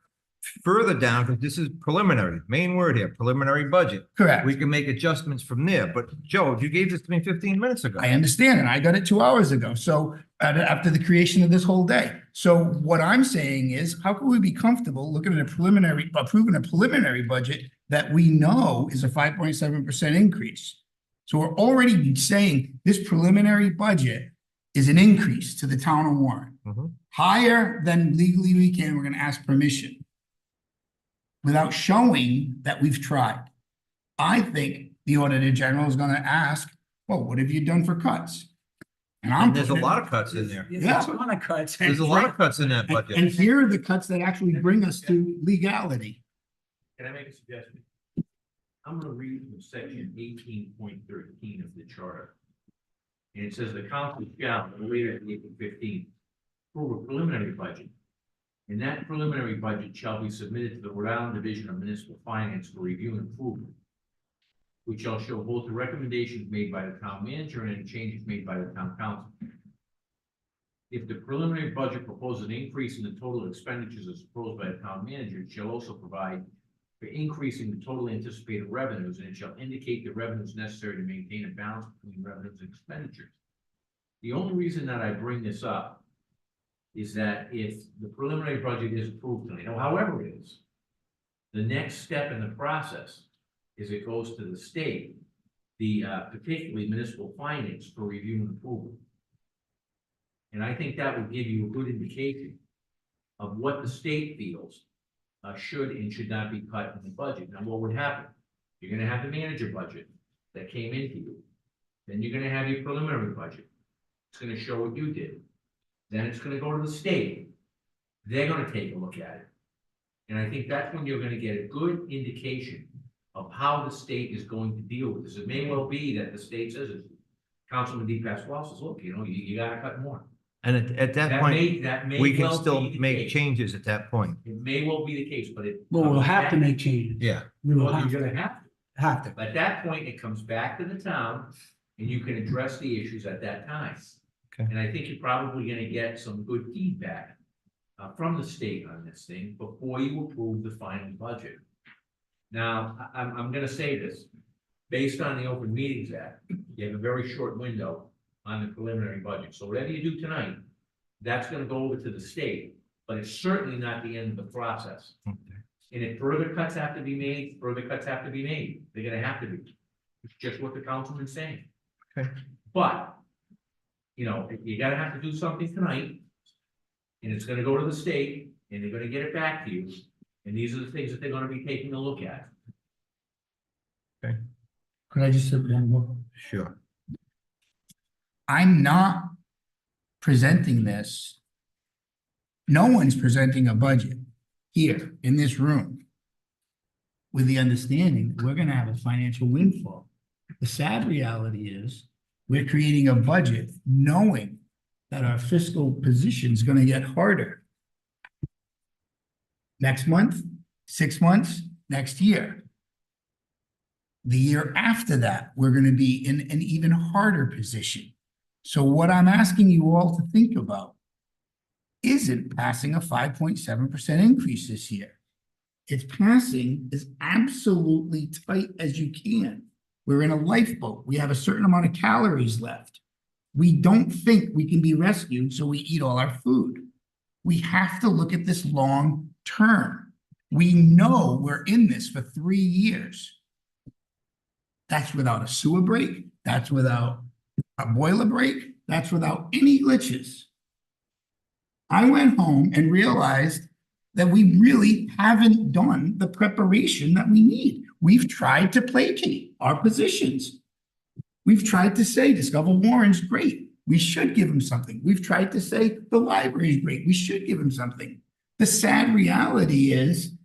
further down, because this is preliminary, main word here, preliminary budget. Correct. We can make adjustments from there. But Joe, you gave this to me 15 minutes ago. I understand, and I got it 2 hours ago, so after the creation of this whole day. So what I'm saying is, how can we be comfortable looking at approving a preliminary budget that we know is a 5.7% increase? So we're already saying this preliminary budget is an increase to the town of Warren. Mhm. Higher than legally we can, we're gonna ask permission. Without showing that we've tried. I think the Auditor General is gonna ask, well, what have you done for cuts? And there's a lot of cuts in there. There's a ton of cuts. There's a lot of cuts in that And budget. here are the cuts that actually bring us to legality. Can I make a suggestion? I'm gonna read from section 18.13 of the charter. And it says the council shall, no later than April 15th, approve a preliminary budget And that preliminary budget shall be submitted to the Rhode Island Division of Municipal Finance for review and approval, which shall show both the recommendations made by the town manager and any changes made by the town council. If the preliminary budget proposes an increase in the total expenditures as proposed by the town manager, it shall also provide for increasing the total anticipated revenues, and it shall indicate the revenues necessary to maintain a balance between revenues and expenditures. The only reason that I bring this up is that if the preliminary budget is approved tonight, or however it is, the next step in the process is it goes to the state, particularly municipal finance, for review and approval. And I think that would give you a good indication of what the state feels should and should not be cut in the budget. Now, what would happen? You're gonna have the manager budget that came into you. Then you're gonna have your preliminary budget. It's gonna show what you did. Then it's gonna go to the state. They're gonna take a look at it. And I think that's when you're gonna get a good indication of how the state is going to deal with this. It may well be that the state says, Councilman DePasquale says, look, you gotta cut more. And at that point, That may we can well still be the make case. changes at that point. It may well be the case, but it. Well, we'll comes have to back- make changes. Yeah. We will Well, have you're to, gonna have to. have to. At that point, it comes back to the town and you can address the issues at that time. Okay. And I think you're probably gonna get some good feedback from the state on this thing before you approve the final budget. Now, I'm gonna say this, based on the Open Meetings Act, you have a very short window on the preliminary budget. So whatever you do tonight, that's gonna go over to the state, but it's certainly not the end of the process. Okay. And if further cuts have to be made, further cuts have to be made. They're gonna have to be. It's just what the councilman's saying. Okay. But, you gotta have to do something tonight. And it's gonna go to the state, and they're gonna get it back to you. And these are the things that they're gonna be taking a look at. Could I just say one more? Sure. I'm not presenting this. No one's presenting a budget here in this room with the understanding that we're gonna have a financial windfall. The sad reality is we're creating a budget knowing that our fiscal position is gonna get harder. Next month, 6 months, next year. The year after that, we're gonna be in an even harder position. So what I'm asking you all to think about isn't passing a 5.7% increase this year. It's passing as absolutely tight as you can. We're in a lifeboat. We have a certain amount of calories left. We don't think we can be rescued, so we eat all our food. We have to look at this long term. We know we're in this for 3 years. That's without a sewer break. That's without a boiler break. That's without any glitches. I went home and realized that we really haven't done the preparation that we need. We've tried to placate our positions. We've tried to say Discover Warren's great. We should give him something. We've tried to say the library's great. We should give him something. The sad reality is,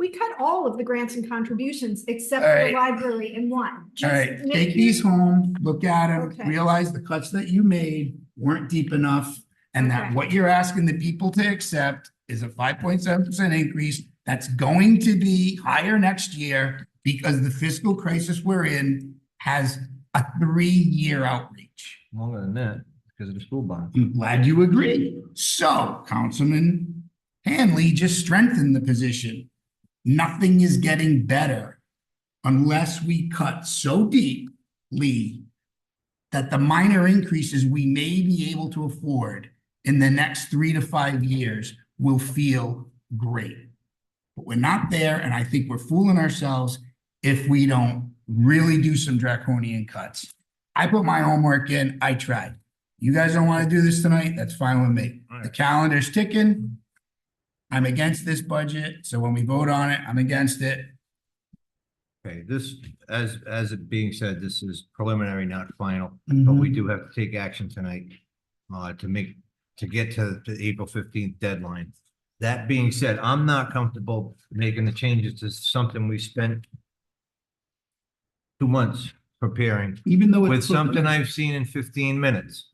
We cut all of the grants and contributions except All for the right. library and one. all Just right, make take these you- home, look at them, Okay. realize the cuts that you made weren't deep enough. And that Okay. what you're asking the people to accept is a 5.7% increase that's going to be higher next year because the fiscal crisis we're in has a 3-year outreach. Longer than that, because of the school bond. I'm glad you agree. So Councilman Hanley just strengthened the position. Nothing is getting better unless we cut so deeply that the minor increases we may be able to afford in the next 3 to 5 years will feel great. But we're not there, and I think we're fooling ourselves if we don't really do some draconian cuts. I put my homework in, I tried. You guys don't want to do this tonight, that's fine with me. The calendar's ticking. I'm against this budget, so when we vote on it, I'm against it. Okay, this, as it being said, this is preliminary, not final, but we do have to take action tonight to get to the April 15th deadline. That being said, I'm not comfortable making the changes to something we spent 2 months preparing Even though with it's. something I've seen in 15 minutes.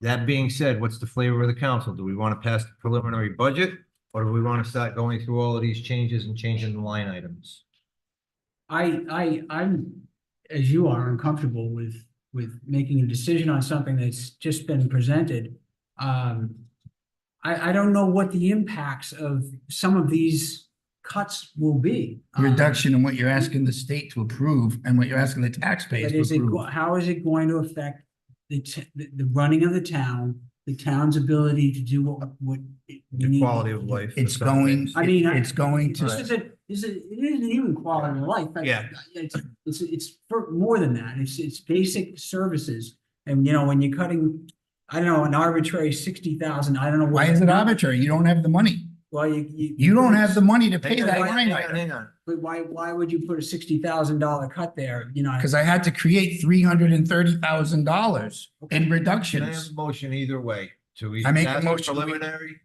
That being said, what's the flavor of the council? Do we want to pass the preliminary budget? Or do we want to start going through all of these changes and changing the line items? I'm, as you are, uncomfortable with making a decision on something that's just been presented. I don't know what the impacts of some of these cuts will be. Reduction in what you're asking the state to approve and what you're asking the taxpayers But to is it, approve. how is it going to affect the running of the town's ability to do what we The need? quality of life. for It's some going, things. I mean, it's going This to, it isn't even quality of life. Yeah. It's for more than that. It's basic services. And you know, when you're cutting, I don't know, an arbitrary 60,000, I don't know. why is it arbitrary? You don't have the money. Well, You don't have the money to pay Hang on, that hang on, line hang on, item. hang on. But why would you put a $60,000 cut there, you know? Because I had to create $330,000 in Can I have reductions. a motion either way? To I either make a pass the motion we- preliminary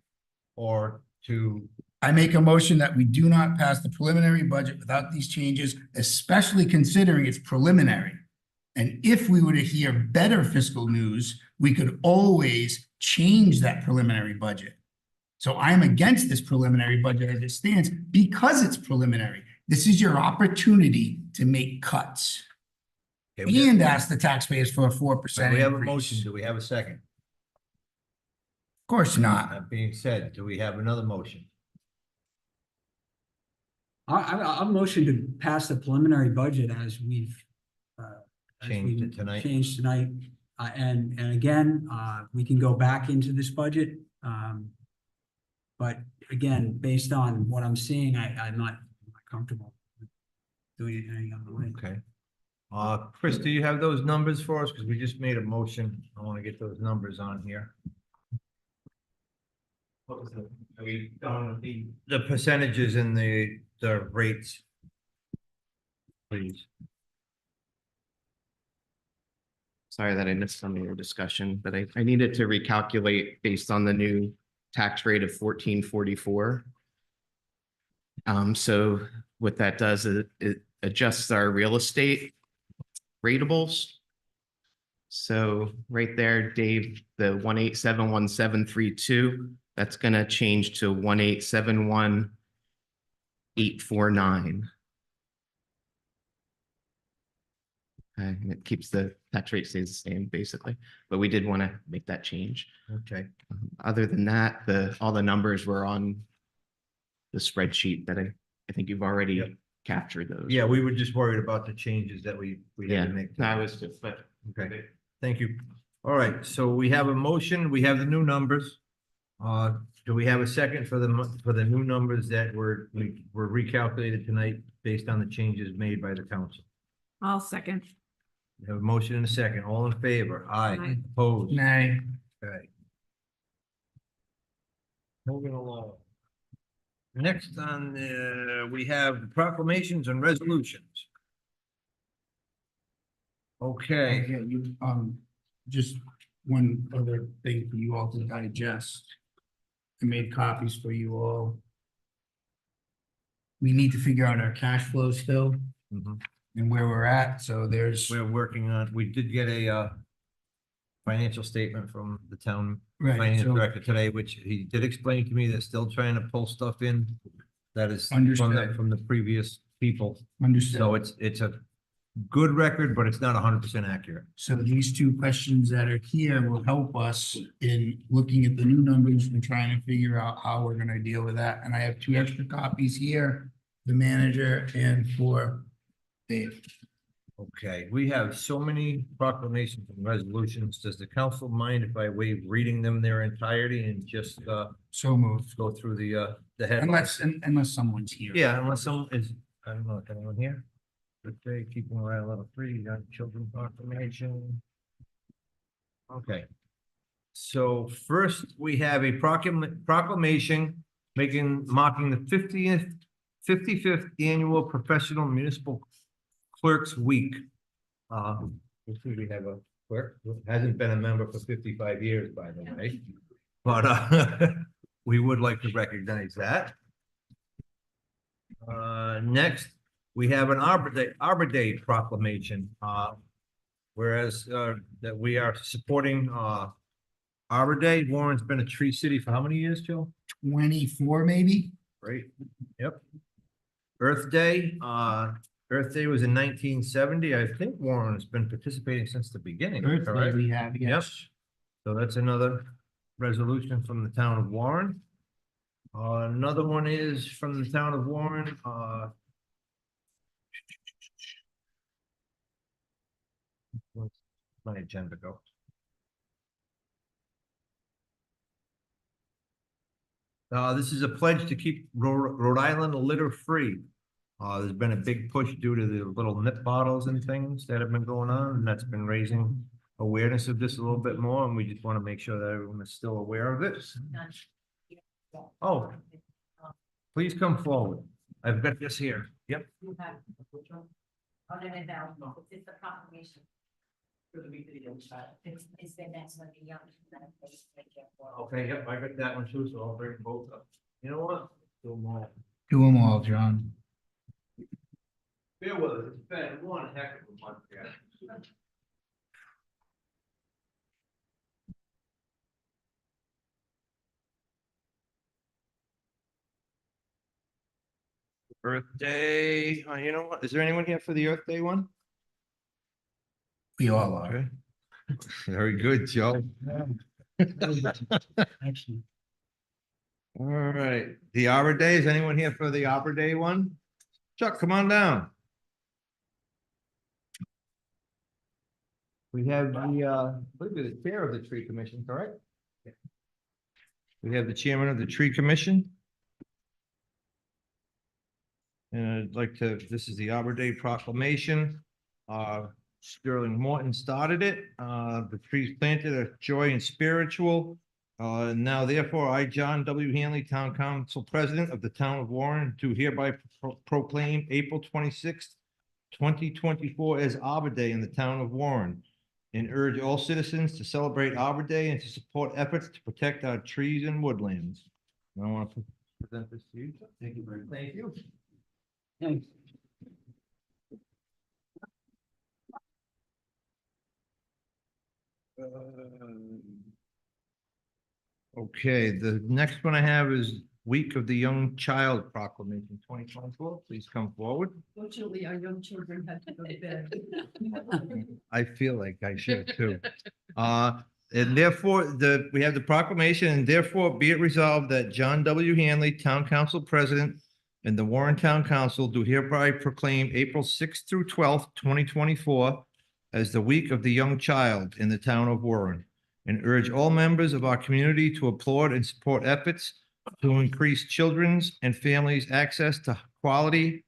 or to, I make a motion that we do not pass the preliminary budget without these changes, especially considering it's preliminary. And if we were to hear better fiscal news, we could always change that preliminary budget. So I'm against this preliminary budget as it stands because it's preliminary. This is your opportunity to make cuts okay, we and have- ask the taxpayers for a 4% we have a increase. motion. Do we have a second? Of course not. That being said, do we have another motion? I'm motion to pass the preliminary budget as we've Changed it tonight. Changed tonight. And again, we can go back into this budget. But again, based on what I'm seeing, I'm not comfortable with doing it any other way. Okay. Chris, do you have those numbers for us? Because we just made a motion. I want to get those numbers on here. What was the, are we done with the? The percentages and the rates. Please. Sorry that I missed some of your discussion, but I needed to recalculate based on the new tax rate of 1444. So what that does is it adjusts our real estate ratables. So right there, Dave, the 1871732, that's gonna change to 1871849. And it keeps the tax rate stays the same basically, but we did want to make that change. Okay. Other than that, all the numbers were on the spreadsheet that I think you've already Yep. captured those. Yeah, we were just worried about the changes that we had Yeah, to make. that was just, but Okay, thank you. All right, so we have a motion, we have the new numbers. Do we have a second for the new numbers that were recalculated tonight based on the changes made by the council? I'll second. We have a motion and a second. All in favor? Aye. Aye. Opposed? Nay. Okay. Moving along. Next on, we have proclamations and resolutions. Okay, Yeah, you, just one other thing for you all to digest. I made copies for you all. We need to figure out our cash flow still mhm. and where we're at, so there's, We're working on, we did get a financial statement from the town right, finance so, director today, which he did explain to me, they're still trying to pull stuff in that is Understood. from the previous people. understood. So it's a good record, but it's not 100% accurate. So these two questions that are here will help us in looking at the new numbers and trying to figure out how we're gonna deal with that. And I have two extra copies here, the manager and for Dave. Okay, we have so many proclamations and resolutions. Does the council mind if I waive reading them their entirety and just So moved. go through the headlines? Unless someone's here. Yeah, unless someone is, I don't know, if anyone here? Okay, keeping around level 3, young children proclamation. Okay. So first, we have a proclamation marking the 55th annual Professional Municipal Clerks Week. Let's see, we have a clerk who hasn't been a member for 55 years, by the way. But we would like to recognize that. Next, we have an Arbor Day proclamation, whereas that we are supporting Arbor Day, Warren's been a tree city for how many years, Joe? 24 maybe? Right, yep. Earth Day, Earth Day was in 1970. I think Warren's been participating since the beginning, Earth Day correct? we have, Yep. yes. So that's another resolution from the town of Warren. Another one is from the town of Warren, where's my agenda go? This is a pledge to keep Rhode Island litter-free. There's been a big push due to the little nip bottles and things that have been going on, and that's been raising awareness of this a little bit more, and we just want to make sure that everyone is still aware of it. Oh, please come forward. I've got this here. Yep. Other than that, it's the proclamation. It's the next one, the young. Okay, yep, I got that one too, so I'll bring both up. You know what? Do them all. Do them all, John. Bear with us, it's been one heck of a month, yeah. Earth Day, you know what, is there anyone here for the Earth Day one? We all are. Okay. Very good, Joe. Actually, All right, the Arbor Day, is anyone here for the Arbor Day one? Chuck, come on down. We have the, I believe you're the chair of the tree commission, correct? We have the chairman of the tree commission. And I'd like to, this is the Arbor Day proclamation. Sterling Morton started it. The trees planted are joy and spiritual. Now therefore, I, John W. Hanley, Town Council President of the Town of Warren, do hereby proclaim April 26th, 2024 as Arbor Day in the Town of Warren, and urge all citizens to celebrate Arbor Day and to support efforts to protect our trees and woodlands. I want to present this to you. Thank you very much. Thank you. thanks. Okay, the next one I have is Week of the Young Child Proclamation 2024. Please come forward. Fortunately, our young children had to go to bed. I feel like I should too. And therefore, we have the proclamation, and therefore be it resolved that John W. Hanley, Town Council President, and the Warren Town Council do hereby proclaim April 6th through 12th, 2024 as the Week of the Young Child in the Town of Warren, and urge all members of our community to applaud and support efforts to increase children's and families' access to quality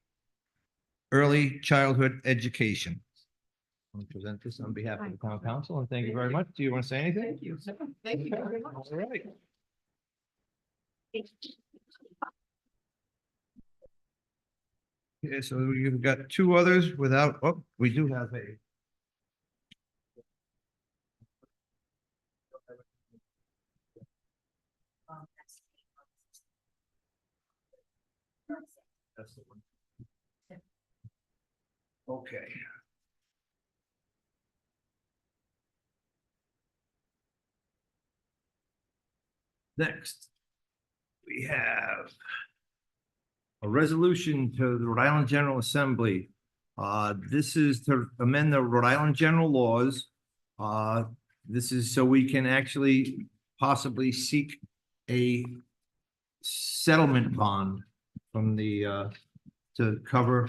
early childhood education. I'll present this on behalf of the town council, and thank you very much. Do you want to say anything? Thank you. Thank you very much. All right. Okay, so we've got two others without, oh, we do have a. That's the one. Okay. Next, we have a resolution to the Rhode Island General Assembly. This is to amend the Rhode Island general laws. This is so we can actually possibly seek a settlement bond from the, to cover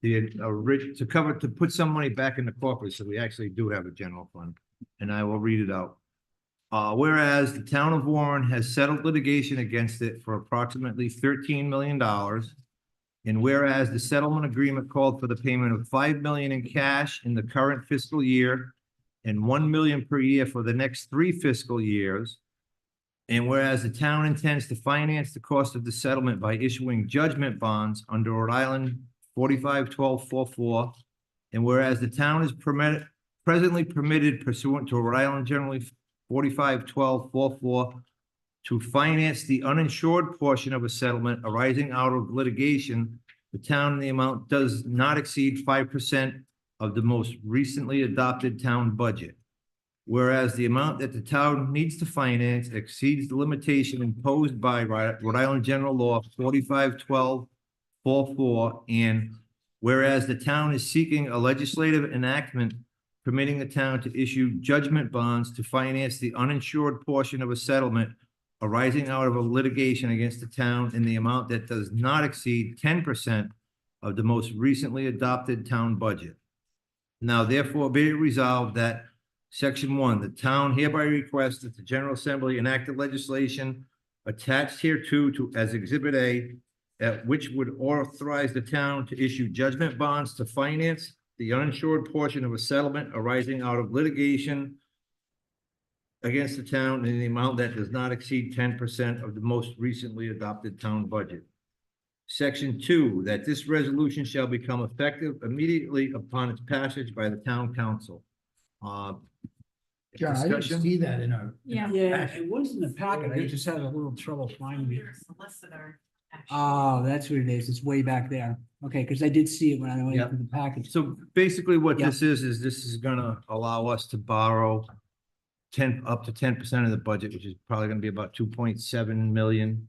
the, to put some money back in the corpus, so we actually do have a general fund, and I will read it out. Whereas the town of Warren has settled litigation against it for approximately $13 million. And whereas the settlement agreement called for the payment of $5 million in cash in the current fiscal year and $1 million per year for the next 3 fiscal years. And whereas the town intends to finance the cost of the settlement by issuing judgment bonds under Rhode Island 45-1244. And whereas the town is presently permitted pursuant to Rhode Island generally 45-1244 to finance the uninsured portion of a settlement arising out of litigation, the town in the amount does not exceed 5% of the most recently adopted town budget. whereas the amount that the town needs to finance exceeds the limitation imposed by Rhode Island General Law 451244, and whereas the town is seeking a legislative enactment permitting the town to issue judgment bonds to finance the uninsured portion of a settlement arising out of a litigation against the town in the amount that does not exceed 10% of the most recently adopted town budget. Now therefore be it resolved that Section 1, the town hereby requests that the General Assembly enact the legislation attached hereto as Exhibit A, which would authorize the town to issue judgment bonds to finance the uninsured portion of a settlement arising out of litigation against the town in the amount that does not exceed 10% of the most recently adopted town budget. Section 2, that this resolution shall become effective immediately upon its passage by the town council. John, I didn't Discussion? see that in our. Yeah. Yeah, it was in the packet. I just had a little trouble finding it. Your solicitor. actually. Oh, that's what it is. It's way back there. Okay, because I did see it when I went Yeah. into the package. So basically what Yeah. this is this is gonna allow us to borrow up to 10% of the budget, which is probably gonna be about 2.7 million.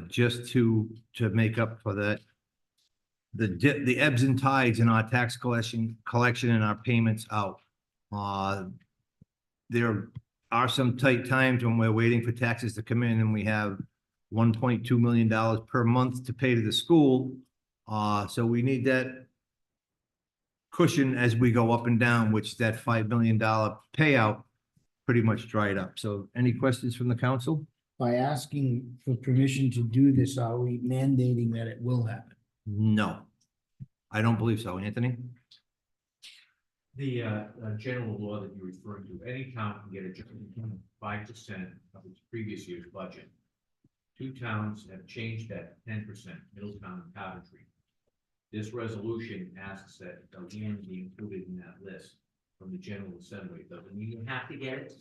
Just to make up for the ebbs and tides in our tax collection and our payments out. There are some tight times when we're waiting for taxes to come in and we have $1.2 million per month to pay to the school. So we need that cushion as we go up and down, which that $5 million payout pretty much dried up. So any questions from the council? By asking for permission to do this, are we mandating that it will happen? No, I don't believe so. Anthony? The general law that you're referring to, any town can get a judgment of 5% of its previous year's budget. Two towns have changed that 10%, Middletown and Coventry. This resolution asks that the land be included in that list from the General Assembly. It doesn't mean you have to get it,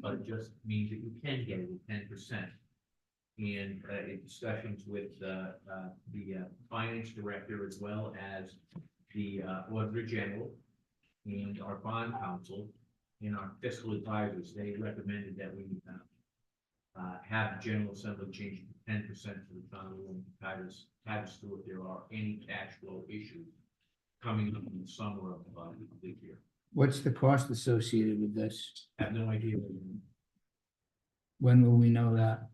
but it just means that you can get it at 10%. And in discussions with the finance director as well as the auditor general and our bond counsel and our fiscal advisors, they recommended that we have the General Assembly change to 10% for the town and tide us through if there are any cash flow issues coming up in the summer of the year. What's the cost associated with this? I have no idea. When will we know that?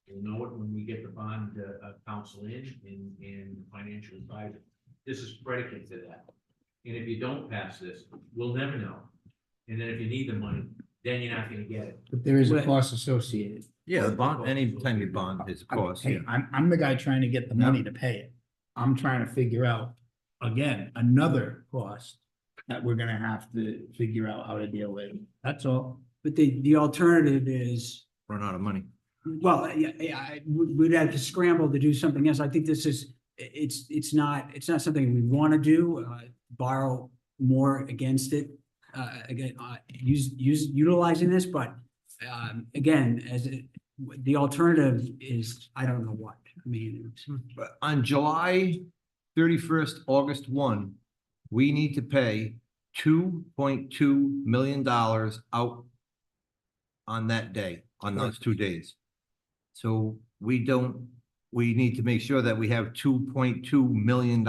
We'll know it when we get the bond counsel in the financial advisor. This is predicate to that. And if you don't pass this, we'll never know. And then if you need the money, then you're not gonna get it. But there is a Right. cost associated. Yeah, the bond, anytime you bond is a cost, yeah. Hey, I'm the guy trying to get the money to pay it. I'm trying to figure out, again, another cost that we're gonna have to figure out how to deal with. That's all. But the alternative is, Run out of money. well, we'd have to scramble to do something else. I think this is, it's not something we want to do, borrow more against it. Again, utilizing this, but, again, the alternative is, I don't know what. I mean, But on July 31st, August 1, we need to pay $2.2 million out on that day, on those 2 days. So we need to make sure that we have $2.2 million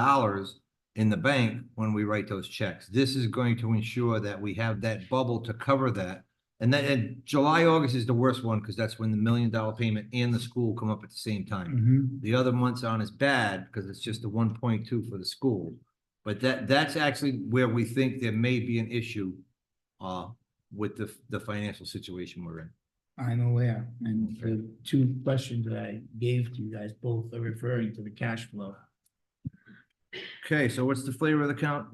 in the bank when we write those checks. This is going to ensure that we have that bubble to cover that. And July, August is the worst one because that's when the $1 million payment and the school come up at the same time. The other months aren't as bad because it's just the 1.2 for the school. But that's actually where we think there may be an issue with the financial situation we're in. I'm aware, and the two questions that I gave to you guys both are referring to the cash flow. Okay, so what's the flavor of the count?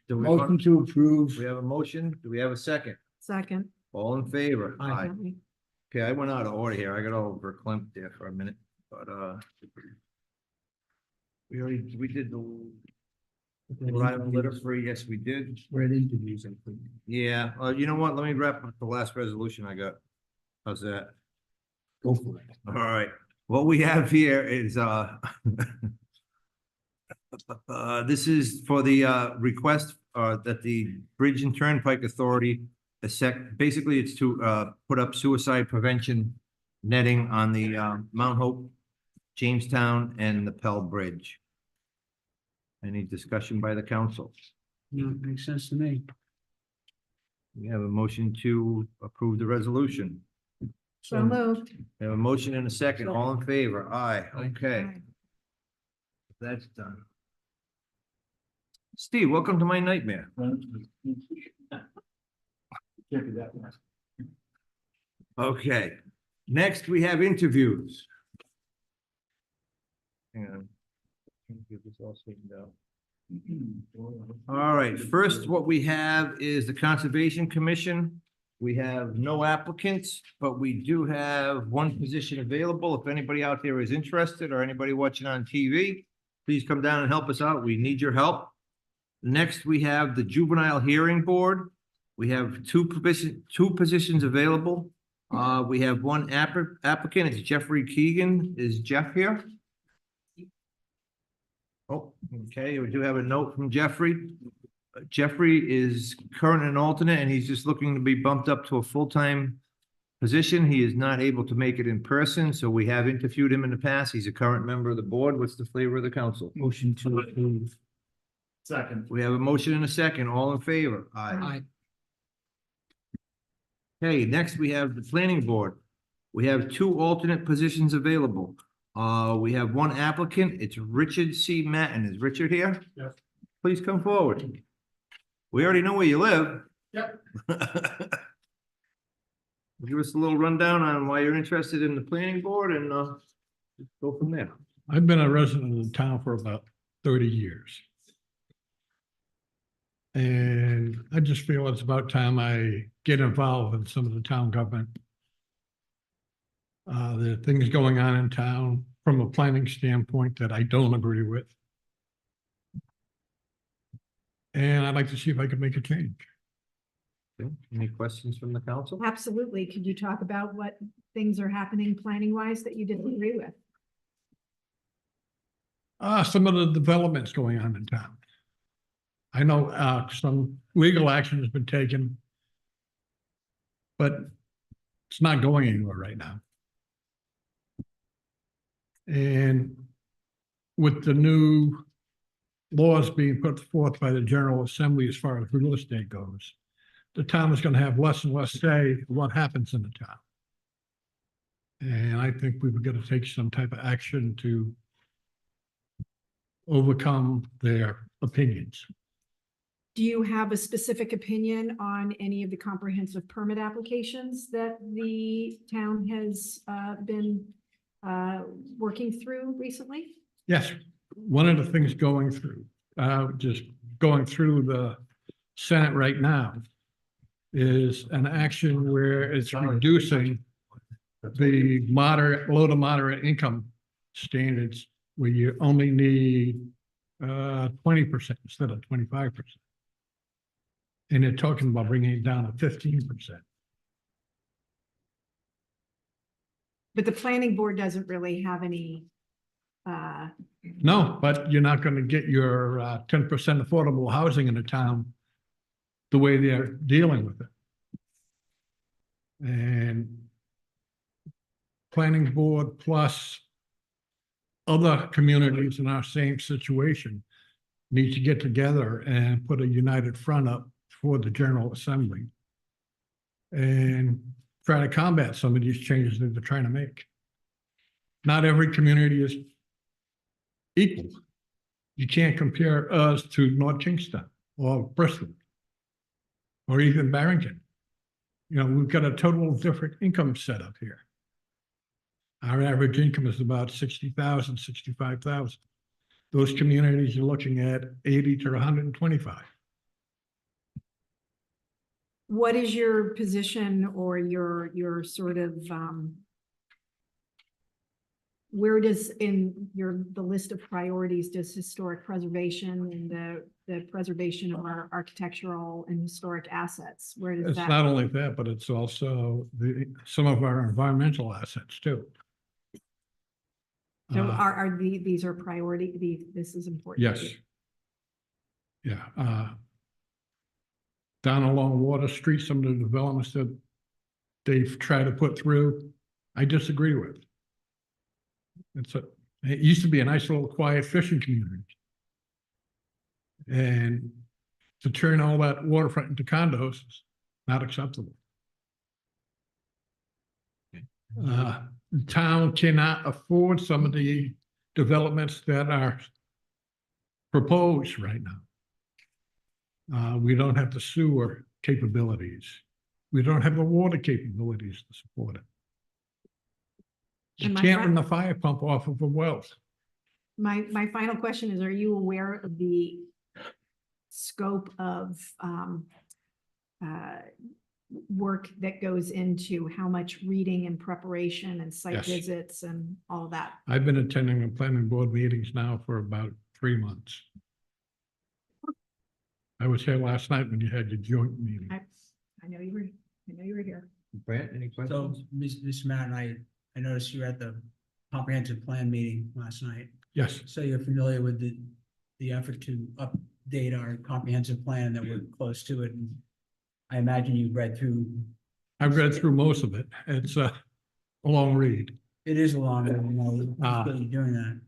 Do we Motion to approve. we have a motion? Do we have a second? Second. All in favor? Aye. Okay, I went out of order here. I got all verklempt there for a minute, but we did the Rhode Island litter free. Yes, we did. We're at interviews, I think. Yeah, you know what? Let me wrap up the last resolution I got. How's that? Go for it. All right, what we have here is, this is for the, request, that the Bridge and Turnpike Authority basically it's to, put up suicide prevention netting on the, Mount Hope, Jamestown and the Pell Bridge. Any discussion by the council? No, it makes sense to me. We have a motion to approve the resolution. So moved. We have a motion and a second. All in favor? Aye. Okay, Aye. that's done. Steve, welcome to my nightmare. Okay, next we have interviews. Hang on. Get this all straightened out. All right, first, what we have is the Conservation Commission. We have no applicants, but we do have one position available. If anybody out there is interested or anybody watching on TV, please come down and help us out. We need your help. Next, we have the Juvenile Hearing Board. We have two positions available. We have one applicant, it's Jeffrey Keegan. Is Jeff here? Oh, okay, we do have a note from Jeffrey. Jeffrey is current and alternate, and he's just looking to be bumped up to a full-time position. He is not able to make it in person, so we have interviewed him in the past. He's a current member of the board. What's the flavor of the council? Motion to approve. Second. We have a motion and a second. All in favor? Aye. Okay, next we have the planning board. We have two alternate positions available. We have one applicant. It's Richard C. Matten. Is Richard here? Yes. Please come forward. We already know where you live. Yep. Give us a little rundown on why you're interested in the planning board and, go from there. I've been a resident of the town for about 30 years. And I just feel it's about time I get involved in some of the town government. There are things going on in town from a planning standpoint that I don't agree with. And I'd like to see if I can make a change. Okay, any questions from the council? Absolutely. Could you talk about what things are happening planning wise that you didn't agree with? Some of the developments going on in town. I know, some legal action has been taken, but it's not going anywhere right now. And with the new laws being put forth by the General Assembly as far as real estate goes, the town is going to have less and less say in what happens in the town. And I think we've got to take some type of action to overcome their opinions. Do you have a specific opinion on any of the comprehensive permit applications that the town has been working through recently? Yes, one of the things going through the Senate right now is an action where it's reducing the low to moderate income standards where you only need 20% instead of 25%. And they're talking about bringing it down to 15%. But the planning board doesn't really have any. No, but you're not going to get your 10% affordable housing in the town the way they're dealing with it. And planning board plus other communities in our same situation need to get together and put a united front up for the General Assembly and try to combat some of these changes that they're trying to make. Not every community is equal. You can't compare us to North Kingston or Bristol or even Barrington. You know, we've got a total different income setup here. Our average income is about 60,000, 65,000. Those communities are looking at 80 to 125. What is your position or your sort of, where does the list of priorities does historic preservation and the preservation of our architectural and historic assets, where does It's that? not only that, but it's also some of our environmental assets too. So these are priority, this is important. Yes. Yeah. down along Water Street, some of the developments that they've tried to put through, I disagree with. It used to be a nice little quiet fishing community. And to turn all that waterfront into condos is not acceptable. The town cannot afford some of the developments that are proposed right now. We don't have the sewer capabilities. We don't have the water capabilities to support it. You And my can't fi- run the fire pump off of a well. My final question is, are you aware of the scope of work that goes into how much reading and preparation and site Yes. visits and all that? I've been attending the planning board meetings now for about 3 months. I was here last night when you had your joint meeting. I know you were here. Brent, any So, questions? Mr. Matt, and I noticed you were at the comprehensive plan meeting last night. Yes, So you're familiar with the effort to update our comprehensive plan, that we're close to it. And I imagine you've read through, I've read through most of it. It's a long read. it is a long, Ah. you're doing that.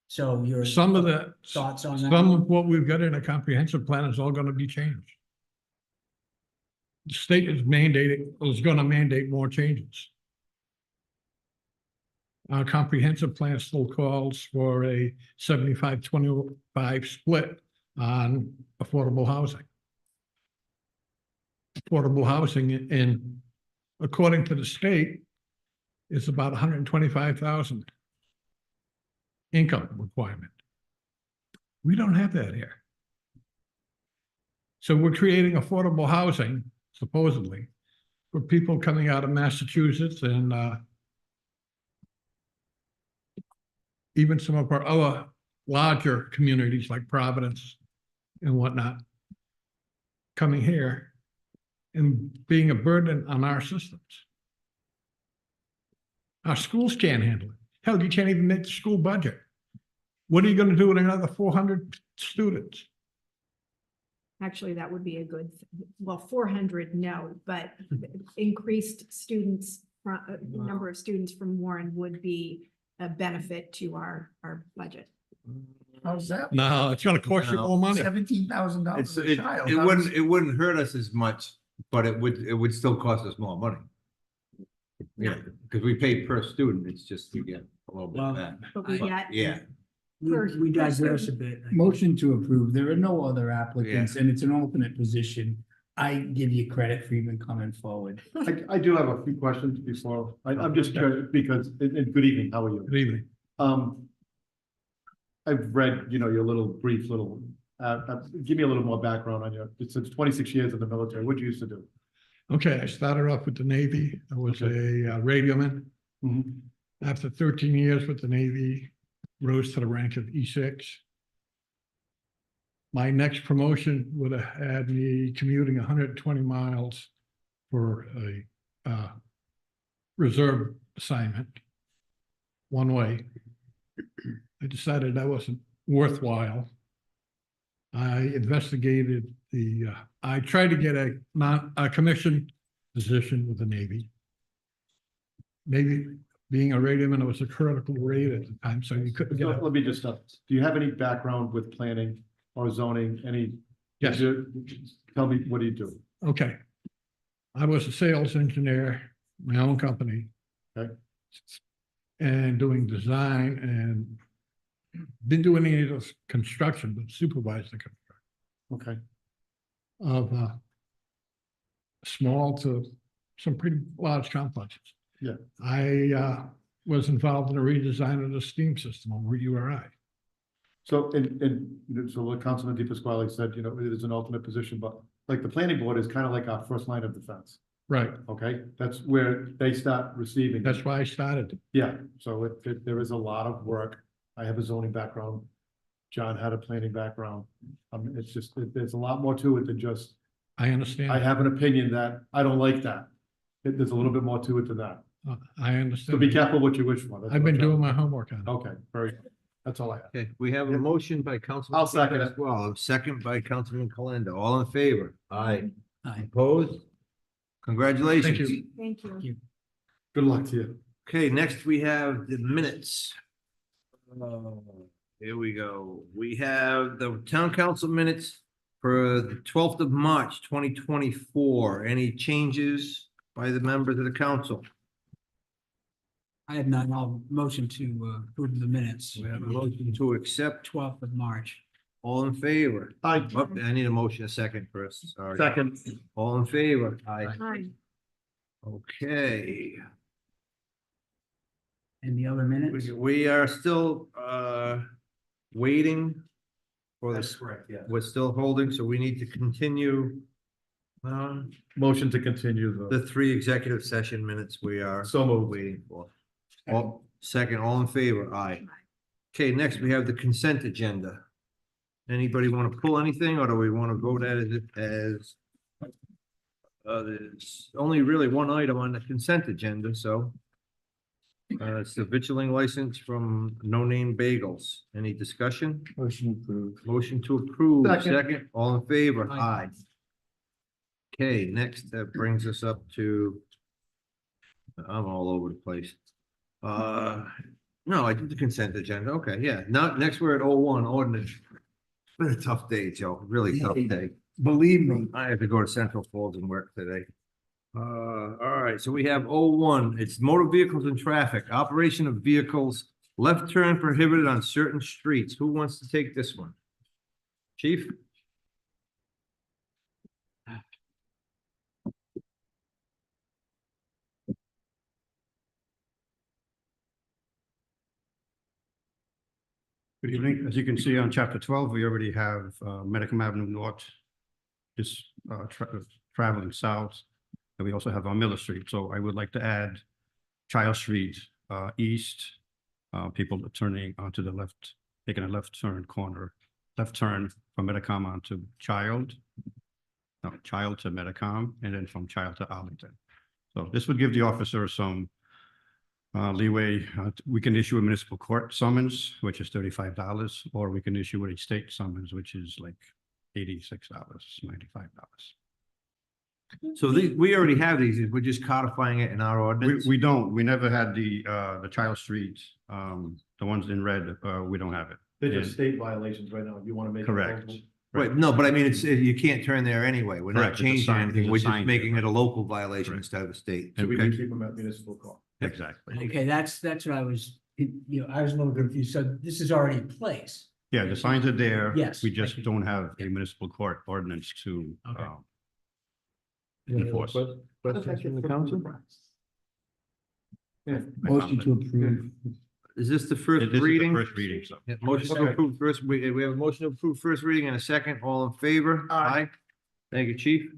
So your Some of the, thoughts on that? some of what we've got in a comprehensive plan is all gonna be changed. The state is gonna mandate more changes. Our comprehensive plan still calls for a 75-25 split on affordable housing. Affordable housing according to the state, is about 125,000 income requirement. We don't have that here. So we're creating affordable housing, supposedly, for people coming out of Massachusetts and even some of our other larger communities like Providence and whatnot, coming here and being a burden on our systems. Our schools can't handle it. Hell, you can't even make the school budget. What are you gonna do with another 400 students? Actually, that would be a good, well, 400, no, but increased students, number of students from Warren would be a benefit to our budget. How's that? No, it's gonna cost you more money. $17,000 a child. It wouldn't hurt us as much, but it would still cost us more money. Yeah, because we pay per student, it's just you get a little bit of that. But we But, got. yeah. We digress a bit. Motion to approve. There are no other applicants and it's an alternate position. I give you credit for even coming forward. I do have a few questions before, I'm just curious because, and good evening, how are you? Good evening. I've read, your brief little, give me a little more background on it's 26 years in the military, what you used to do? Okay, I started off with the Navy. I was a radioman. Mhm. After 13 years with the Navy, rose to the rank of E6. My next promotion would have had me commuting 120 miles for a reserve assignment, one way. I decided that wasn't worthwhile. I investigated I tried to get a commissioned position with the Navy. Maybe being a radioman, it was a critical rate at the time, so you couldn't get So a. let me just, do you have any background with planning or zoning, Yes. Tell me, what do you do? Okay. I was a sales engineer, my own company. Okay. And doing design and didn't do any of this construction, but supervised the construction Okay, of small to some pretty large complexes. Yeah. I was involved in a redesign of the steam system over at URI. so, so what Councilman Di Pasquale said, it is an alternate position, but like the planning board is kind of like our first line of defense, Right. okay? That's where they start receiving. That's why I started. Yeah, so there is a lot of work. I have a zoning background. John had a planning background. It's just, there's a lot more to it than just, I understand. I have an opinion that I don't like that. There's a little bit more to it than that. I So understand. be careful what you wish for. That's I've what been I'm trying- doing my homework on it. Okay, very good. That's all I have. Okay, we have a motion by Councilman. I'll second Peters it. as well, a second by Councilman Kalenda. All in favor? Aye. Aye. Opposed? Congratulations. Thank you. Thank you. Good luck to you. Okay, next we have the minutes. Here we go. We have the town council minutes for the 12th of March, 2024. Any changes by the members of the council? I have none. I'll motion to approve the minutes. We have a motion to accept. 12th of March. All in favor? Aye. Oh, I need a motion, a second first, sorry. Second. All in favor? Aye. Hi. Okay, And the other minutes? we are still waiting for That's this. correct, yeah. We're still holding, so we need to continue Motion to continue the 3 executive session minutes we are So moved. waiting for. All, second, all in favor? Aye. Okay, next we have the consent agenda. Anybody want to pull anything, or do we want to vote at it as there's only really one item on the consent agenda, so it's the vitrilling license from No Name Bagels. Any discussion? Motion approved. Motion to approve, Second. second, all in favor? Aye. Aye. Okay, next, that brings us up to, I'm all over the place. No, I did the consent agenda, okay, yeah, now, next we're at 01, ordinance. It's been a tough day, Joe, really tough day. Believe me. I have to go to Central Falls and work today. All right, so we have 01. It's motor vehicles and traffic, operation of vehicles, left turn prohibited on certain streets. Who wants to take this one? Chief? Good evening. As you can see on chapter 12, we already have Medicum Avenue North, just traveling south. And we also have on Miller Street. So I would like to add Child Street east, people turning onto the left, taking a left turn from Medicom onto Child. No, Child to Medicom, and then from Child to Arlington. So this would give the officer some leeway. We can issue a municipal court summons, which is $35, or we can issue a state summons, which is like $86, $95. So these, we already have these, we're just codifying it in our ordinance? We don't, we never had the Child Street, the ones in red, we don't have it. They're just state violations right now. If you want to make. it Correct. local. Right, no, but I mean, it's, you can't turn there anyway. We're not Correct, it's a changing sign- anything. it's a We're just sign making it a difference. local violation Correct. instead of a state. So we Okay. can keep them at municipal court. Exactly. Okay, that's what I was, I was a little confused. So this is already in place. Yeah, the signs are there. Yes, We thank just you. don't have a municipal court ordinance to Okay. enforce. Questions from the council? Motion to approve. Is this the first This is the reading? first reading, so. Yeah, motion to approve first, we have a motion to approve first reading and a second, all in favor? Aye. Thank you, chief.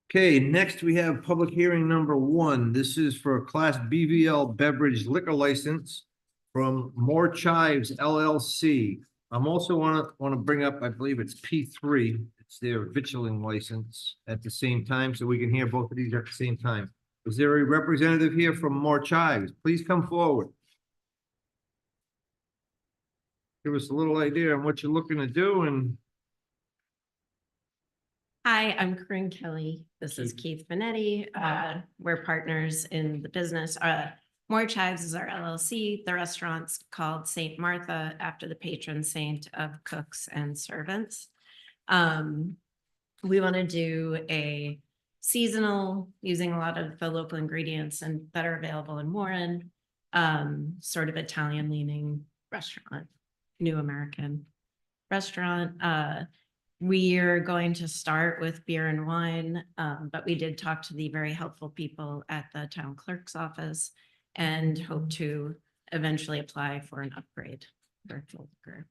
Okay, next we have public hearing number 1. This is for a Class BVL beverage liquor license from More Chives LLC. I'm also want to bring up, I believe it's P3. It's their vitrilling license at the same time, so we can hear both of these at the same time. Is there a representative here from More Chives? Please come forward. Give us a little idea on what you're looking to do and Hi, I'm Corinne Kelly. This is Keith Benetti. We're partners in the business. More Chives is our LLC. The restaurant's called Saint Martha after the patron saint of cooks and servants. We want to do a seasonal, using a lot of the local ingredients and that are available in Warren, sort of Italian leaning restaurant, new American restaurant. We are going to start with beer and wine, but we did talk to the very helpful people at the town clerk's office and hope to eventually apply for an upgrade for full liquor.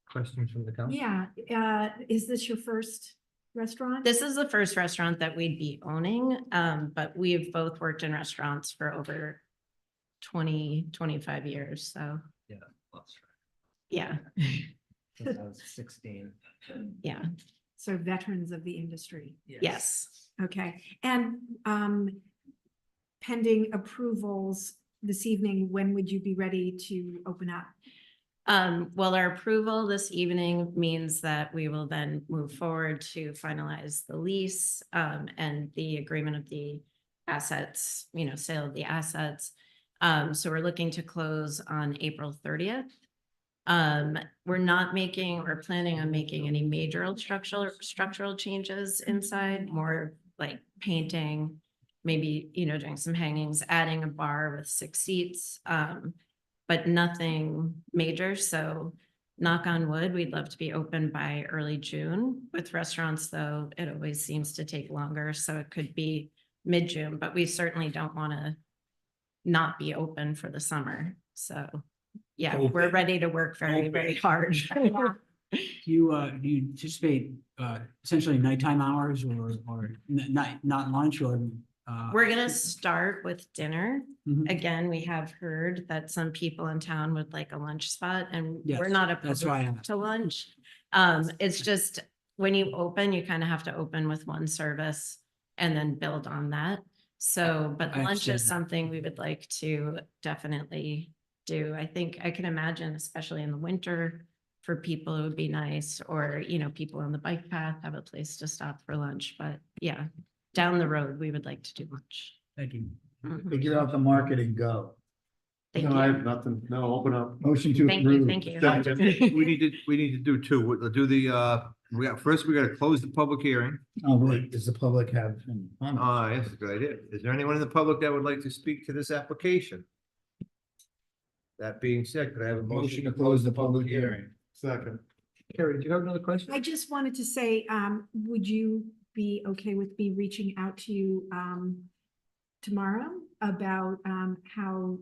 questions from the council? Yeah, is this your first restaurant? This is the first restaurant that we'd be owning, but we've both worked in restaurants for over 25 years, so. Yeah, that's Yeah, right. 16. yeah, So veterans of the industry. yes. Okay, and pending approvals this evening, when would you be ready to open up? Well, our approval this evening means that we will then move forward to finalize the lease, and the agreement of the assets, sale of the assets. So we're looking to close on April 30th. We're not making or planning on making any major structural changes inside, more like painting, maybe, doing some hangings, adding a bar with 6 seats. But nothing major. So knock on wood, we'd love to be open by early June. With restaurants, though, it always seems to take longer. So it could be mid-June, but we certainly don't want to not be open for the summer. So yeah, we're ready to work very, very hard. Do you anticipate, essentially nighttime hours or not lunch or? We're gonna start with dinner. Mhm. Again, we have heard that some people in town would like a lunch spot and Yes, we're not that's why I opposed asked. to lunch. It's just, when you open, you kind of have to open with one service and then build on that. So, but I lunch understand is that. something we would like to definitely do. I think I can imagine, especially in the winter, for people, it would be nice, or, people on the bike path have a place to stop for lunch, but yeah, down the road, we would like to do lunch. Thank you. Mhm. Get off the market and go. Thank No, I you. have nothing. No, open up. Motion to Thank you, approve. thank you. We need to do two. We'll do the, first we gotta close the public hearing. Oh, wait, does the public have? Yes, a good idea. Is there anyone in the public that would like to speak to this application? That being said, could I have a Motion to close the public hearing. Second. Carrie, did you have another question? I just wanted to say, would you be okay with me reaching out to you tomorrow about how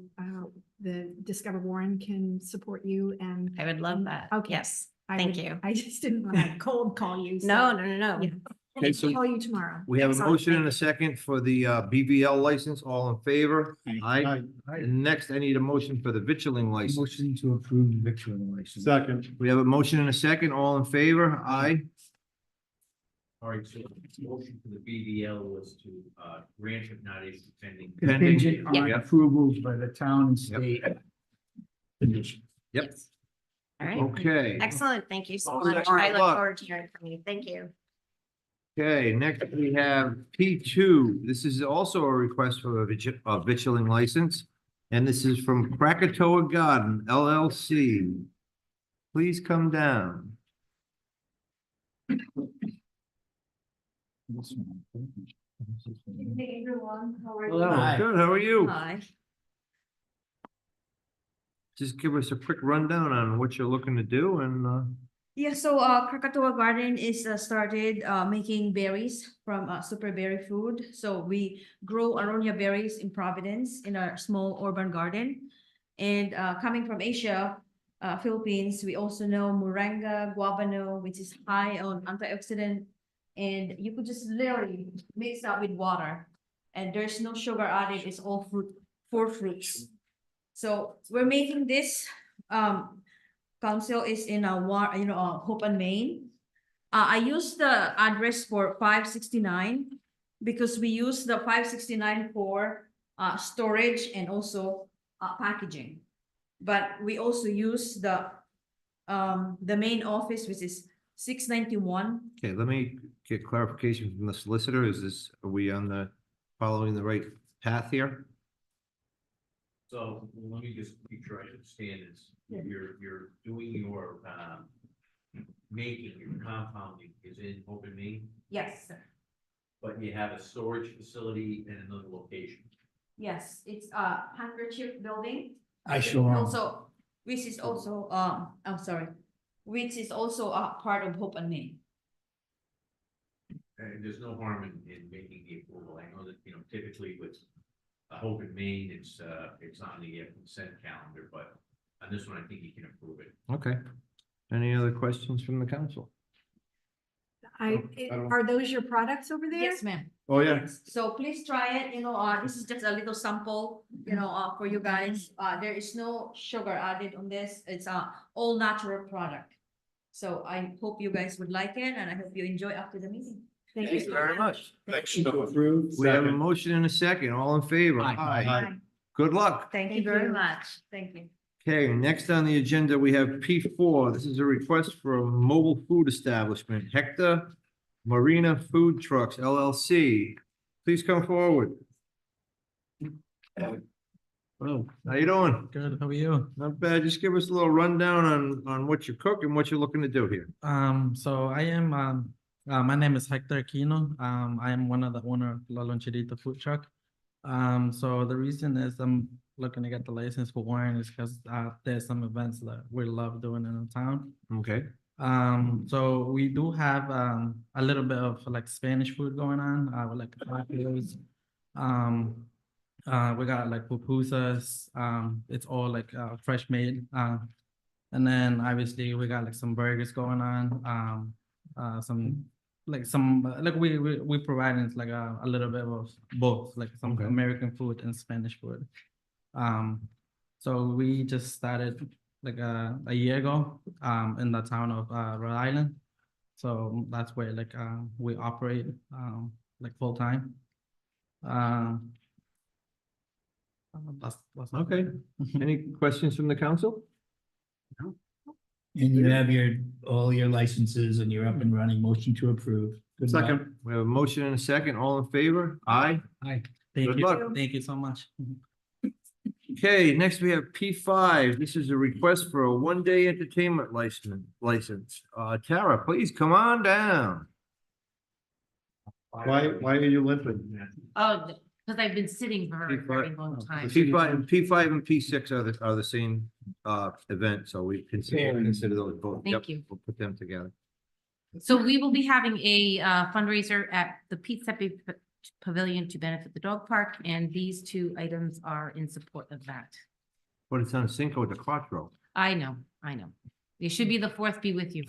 the Discover Warren can support you and? I would love that. Okay. Yes, I thank would- you. I just didn't want to cold call you. so- No, no, no, no. Yeah. Okay, I'll so call you tomorrow. we have a Excellent. motion and a second for the BVL license. All in favor? Aye. Aye. And next, I need a motion for the vitrilling license. Motion to approve the victualling license. Second. We have a motion and a second. All in favor? Aye. All right, so the motion for the BVL was to, grant if not issue pending. Contingent on Yep. approvals by the town and Yep. state. Yep. All right. Okay. Excellent. Thank you so Well, much. thanks I a look lot. forward to hearing from you. Thank you. Okay, next we have P2. This is also a request for a vitrilling license. And this is from Krakatoa Garden LLC. Please come down. everyone, how are Hello. Hi. Good, how are you? Hi. Just give us a quick rundown on what you're looking to do and, Yeah, so Krakatoa Garden is started making berries from super berry food. So we grow aronia berries in Providence in a small urban garden. And coming from Asia, Philippines, we also know moringa, guabano, which is high on antioxidant. And you could just literally mix that with water. And there's no sugar added, it's all four fruits. So we're making this, council is in Hope and Maine. I use the address for 569 because we use the 569 for storage and also packaging. But we also use the main office, which is 691. okay, let me get clarification from the solicitor. Are we following the right path here? So let me just make sure I understand this. Yeah. You're doing your, making, your compounding is in Open Maine, Yes, sir. but you have a storage facility in another location. Yes, it's a handkerchief building. I sure am. Also, which is also, I'm sorry, which is also a part of Hope and Maine. And there's no harm in making the approval. I know that, typically with Hope in Maine, it's on the consent calendar, but on this one, I think you can approve it. Okay. Any other questions from the council? Are those your products over there? Yes, ma'am. Oh, yeah. So please try it, this is just a little sample, for you guys. There is no sugar added on this. It's a all natural product. So I hope you guys would like it and I hope you enjoy after the meeting. Thank Thank you very much. Motion to approve. We have a motion and a second. All in favor? Aye. Bye. Good luck. Thank you very much. Thank you. Okay, next on the agenda, we have P4. This is a request for a mobile food establishment, Hector Marina Food Trucks LLC. Please come forward. Well, how you doing? Good, how are you? Not bad. Just give us a little rundown on what you cook and what you're looking to do here. So I am, my name is Hector Aquino. I am one of the owner of La Loncherita Food Truck. So the reason is I'm looking to get the license for Warren is because, there's some events that we love doing in the town. Okay. So we do have, a little bit of like Spanish food going on, with like tacos. We got like pupusas, it's all like, fresh made. And then obviously we got like some burgers going on, some like we providing like a little bit of both, like some Okay. American food and Spanish food. So we just started like a year ago, in the town of Rhode Island. So that's where like we operate like full time. That's Okay. Any questions from the council? And you have all your licenses and you're up and running, motion to approve. Good luck. Second. We have a motion and a second. All in favor? Aye. Thank Good you. luck. Thank you so much. Okay, next we have P5. This is a request for a one-day entertainment license. Tara, please come on down. Why are you limping? Oh, because I've been sitting for a very P5 long time. P5 and P6 are the same event, so we consider those both. Thank Yep, you. We'll put them together. So we will be having a fundraiser at the Pete Seppi Pavilion to benefit the dog park, and these two items are in support of that. But it's on Cinco de Quattro. I know. It should be the fourth be with you.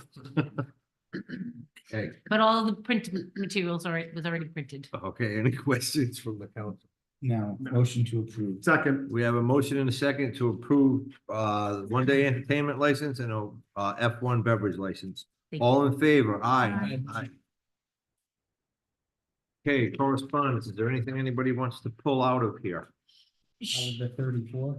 Okay, But all the print materials was already printed. okay, any questions from the council? No, motion to approve. Second. We have a motion and a second to approve one-day entertainment license and a F1 beverage license. Thank you. All in favor? Aye. Aye. Okay, correspondence. Is there anything anybody wants to pull out of here? The 34.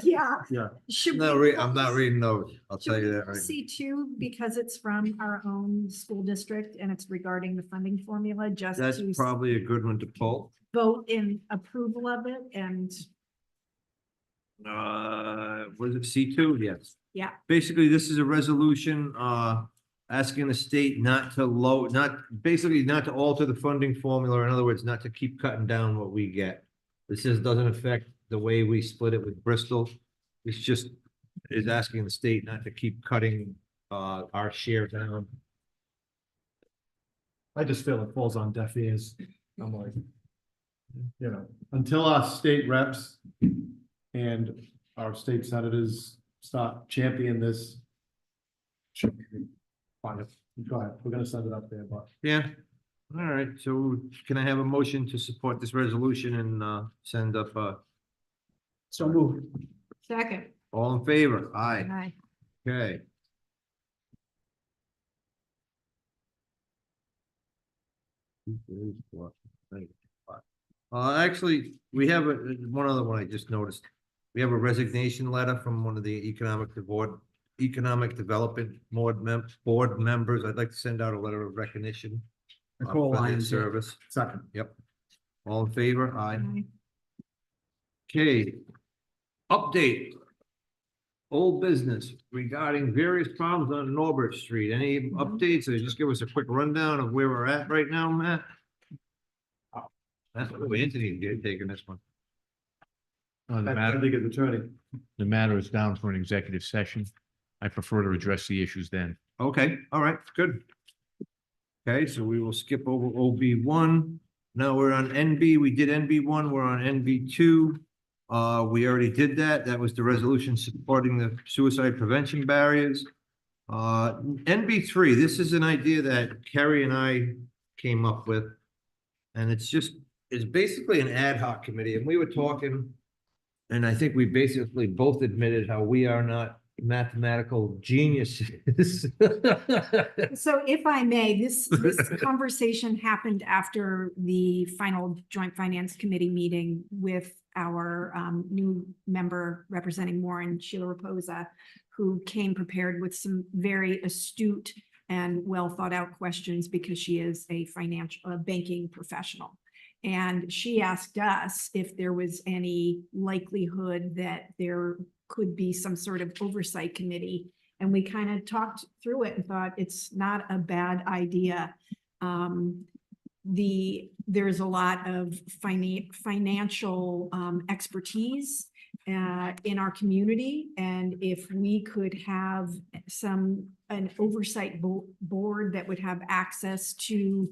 Yeah. Yeah. Should No, we I'm not reading those. I'll tell you that right. C2, because it's from our own school district and it's regarding the funding formula, just That's to probably a good one to pull. vote in approval of it and, Was it C2? Yes. yeah. Basically, this is a resolution, asking the state not to not to alter the funding formula. In other words, not to keep cutting down what we get. This doesn't affect the way we split it with Bristol. It's just is asking the state not to keep cutting, our share down. I just feel it falls on deaf ears. I'm like, until our state reps and our state senators start championing this. Fine, go ahead, we're gonna send it up there, but. Yeah. All right. So can I have a motion to support this resolution and, send up, So moved. Second. all in favor? Aye. Aye. Okay. Actually, we have one other one I just noticed. We have a resignation letter from one of the economic development board members. I'd like to send out a letter of recognition. Nicole for their Lyons, yeah. service. Second. Yep. All in favor? Aye. Aye. Okay. Update. Old business regarding various problems on Norbert Street. Any updates or just give us a quick rundown of where we're at right now, Matt? That's what Anthony did taking this one. I think it's attorney. The matter is down for an executive session. I prefer to address the issues then. Okay, all right, good. Okay, so we will skip over OB1. Now we're on NB. We did NB1, we're on NB2. We already did that. That was the resolution supporting the suicide prevention barriers. NB3, this is an idea that Kerry and I came up with. And it's basically an ad hoc committee, and we were talking, and I think we basically both admitted how we are not mathematical geniuses. So if I may, this conversation happened after the final Joint Finance Committee meeting with our new member representing Warren, Sheila Raposa, who came prepared with some very astute and well thought out questions because she is a banking professional. And she asked us if there was any likelihood that there could be some sort of oversight committee. And we kind of talked through it and thought it's not a bad idea. There's a lot of financial expertise in our community. And if we could have an oversight board that would have access to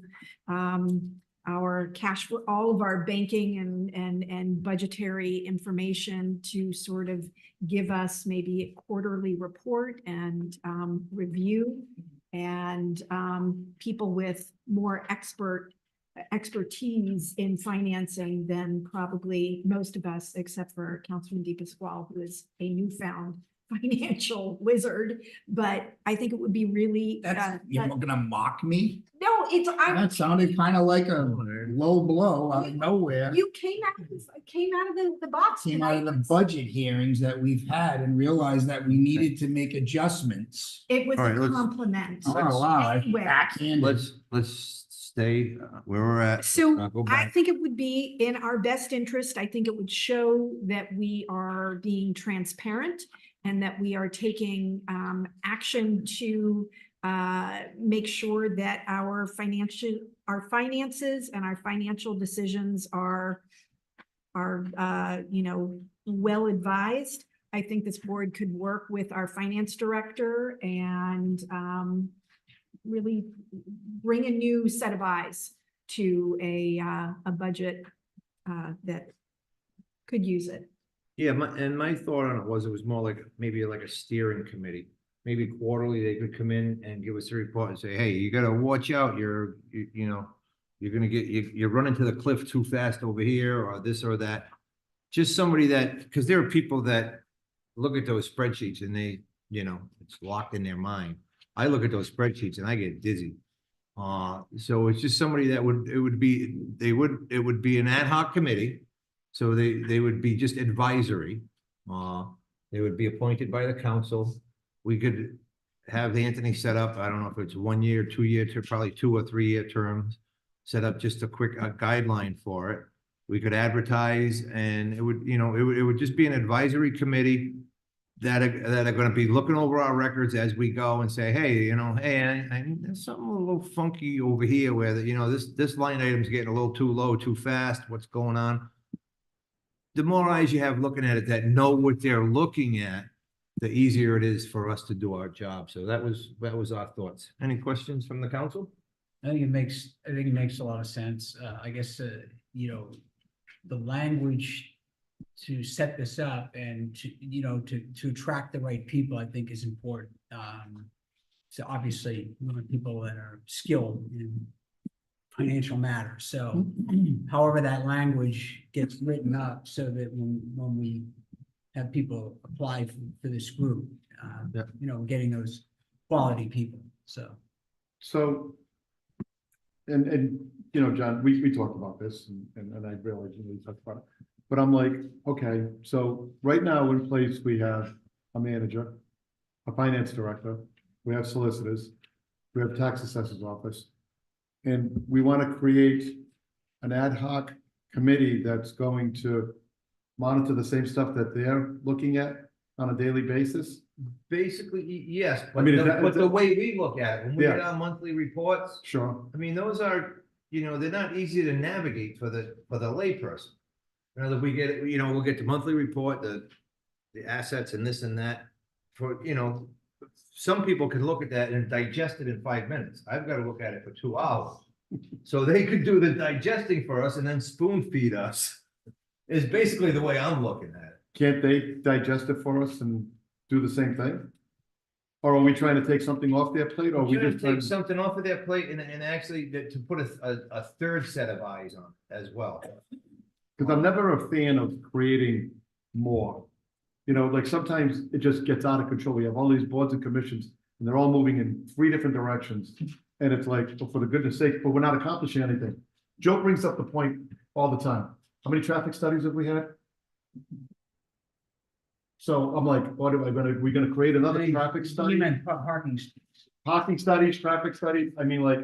our cash flow, all of our banking and budgetary information to sort of give us maybe a quarterly report and review, and people with more expertise in financing than probably most of us, except for Councilman DePasquale, who is a newfound financial wizard. But I think it would be really You're gonna mock me? no, That sounded kind of like a low blow out of nowhere. you came out of the box. Came out of the budget hearings that we've had and realized that we needed to make adjustments. It was All right, a let's- compliment. Oh, wow, Anyway. backhanded. Let's stay where we're at. So Let's not go I back. think it would be in our best interest. I think it would show that we are being transparent and that we are taking action to make sure that our finances and our financial decisions are well advised. I think this board could work with our finance director and really bring a new set of eyes to a budget that could use it. Yeah, my thought on it was more like, maybe like a steering committee. Maybe quarterly, they could come in and give us a report and say, hey, you gotta watch out, you're gonna you're running to the cliff too fast over here, or this or that. Just somebody that, because there are people that look at those spreadsheets and they, it's locked in their mind. I look at those spreadsheets and I get dizzy. So it's just somebody that it would be an ad hoc committee. So they would be just advisory. They would be appointed by the council. We could have Anthony set up, I don't know if it's 1 year, 2 year, probably 2 or 3 year terms, set up just a quick guideline for it. We could advertise, and it would just be an advisory committee that are gonna be looking over our records as we go and say, hey, there's something a little funky over here where this line item's getting a little too low, too fast, what's going on? The more eyes you have looking at it that know what they're looking at, the easier it is for us to do our job. So that was our thoughts. Any questions from the council? I think it makes a lot of sense. I guess, the language to set this up and to attract the right people, I think is important. So obviously, we want people that are skilled in financial matters. So however that language gets written up so that when we have people apply for this group, getting those quality people, so. And John, we talked about this and I realized we talked about it. But I'm like, okay, so right now in place, we have a manager, a finance director, we have solicitors, we have tax assessor's office. And we want to create an ad hoc committee that's going to monitor the same stuff that they're looking at on a daily basis. Basically, yes, I mean, but the way we look at it, when we Yeah. get our monthly reports, Sure. I mean, those are, they're not easy to navigate for the layperson. We get, we'll get the monthly report, the assets and this and that. Some people can look at that and digest it in 5 minutes. I've got to look at it for 2 hours. So they could do the digesting for us and then spoon feed us. Is basically the way I'm looking at it. Can't they digest it for us and do the same thing? Or are we trying to take something off their plate, or are we We're just trying to trying take something off of their plate and actually to put a third set of eyes on it as well. Because I'm never a fan of creating more. You know, like sometimes it just gets out of control. We have all these boards and commissions and they're all moving in 3 different directions. And it's like, oh, for the goodness sake, but we're not accomplishing anything. Joe brings up the point all the time. How many traffic studies have we had? So I'm like, what are we gonna create another traffic You study? meant parking. Parking studies, traffic studies, I mean, like,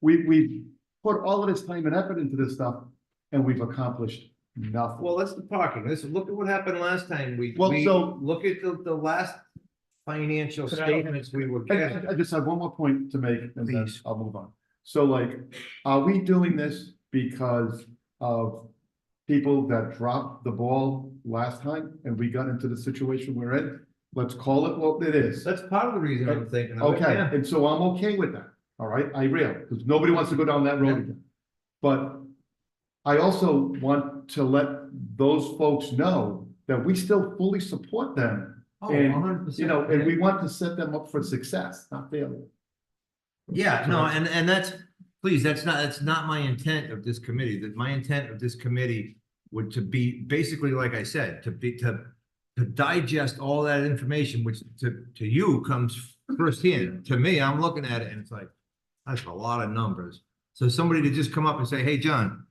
we put all of this time and effort into this stuff, and we've accomplished nothing. Well, that's the parking. Listen, look at what happened last time. Well, We so- look at the last financial Could I- statements we were getting. I just have one more point to make, and then Please. I'll move on. So like, are we doing this because of people that dropped the ball last time, and we got into the situation we're in? Let's call it what it is. That's part of the reason I'm thinking of it. Okay, yeah. and so I'm okay with that, all right, I realize, because nobody wants to go down that road again. But I also want to let those folks know that we still fully support them. Oh, And, 100%. you know, and we want to set them up for success, not failure. Yeah, no, and that's, please, that's not my intent of this committee, that my intent of this committee would to be, basically, like I said, to digest all that information, which to you comes firsthand. To me, I'm looking at it and it's like, that's a lot of numbers. So somebody to just come up and say, hey, John,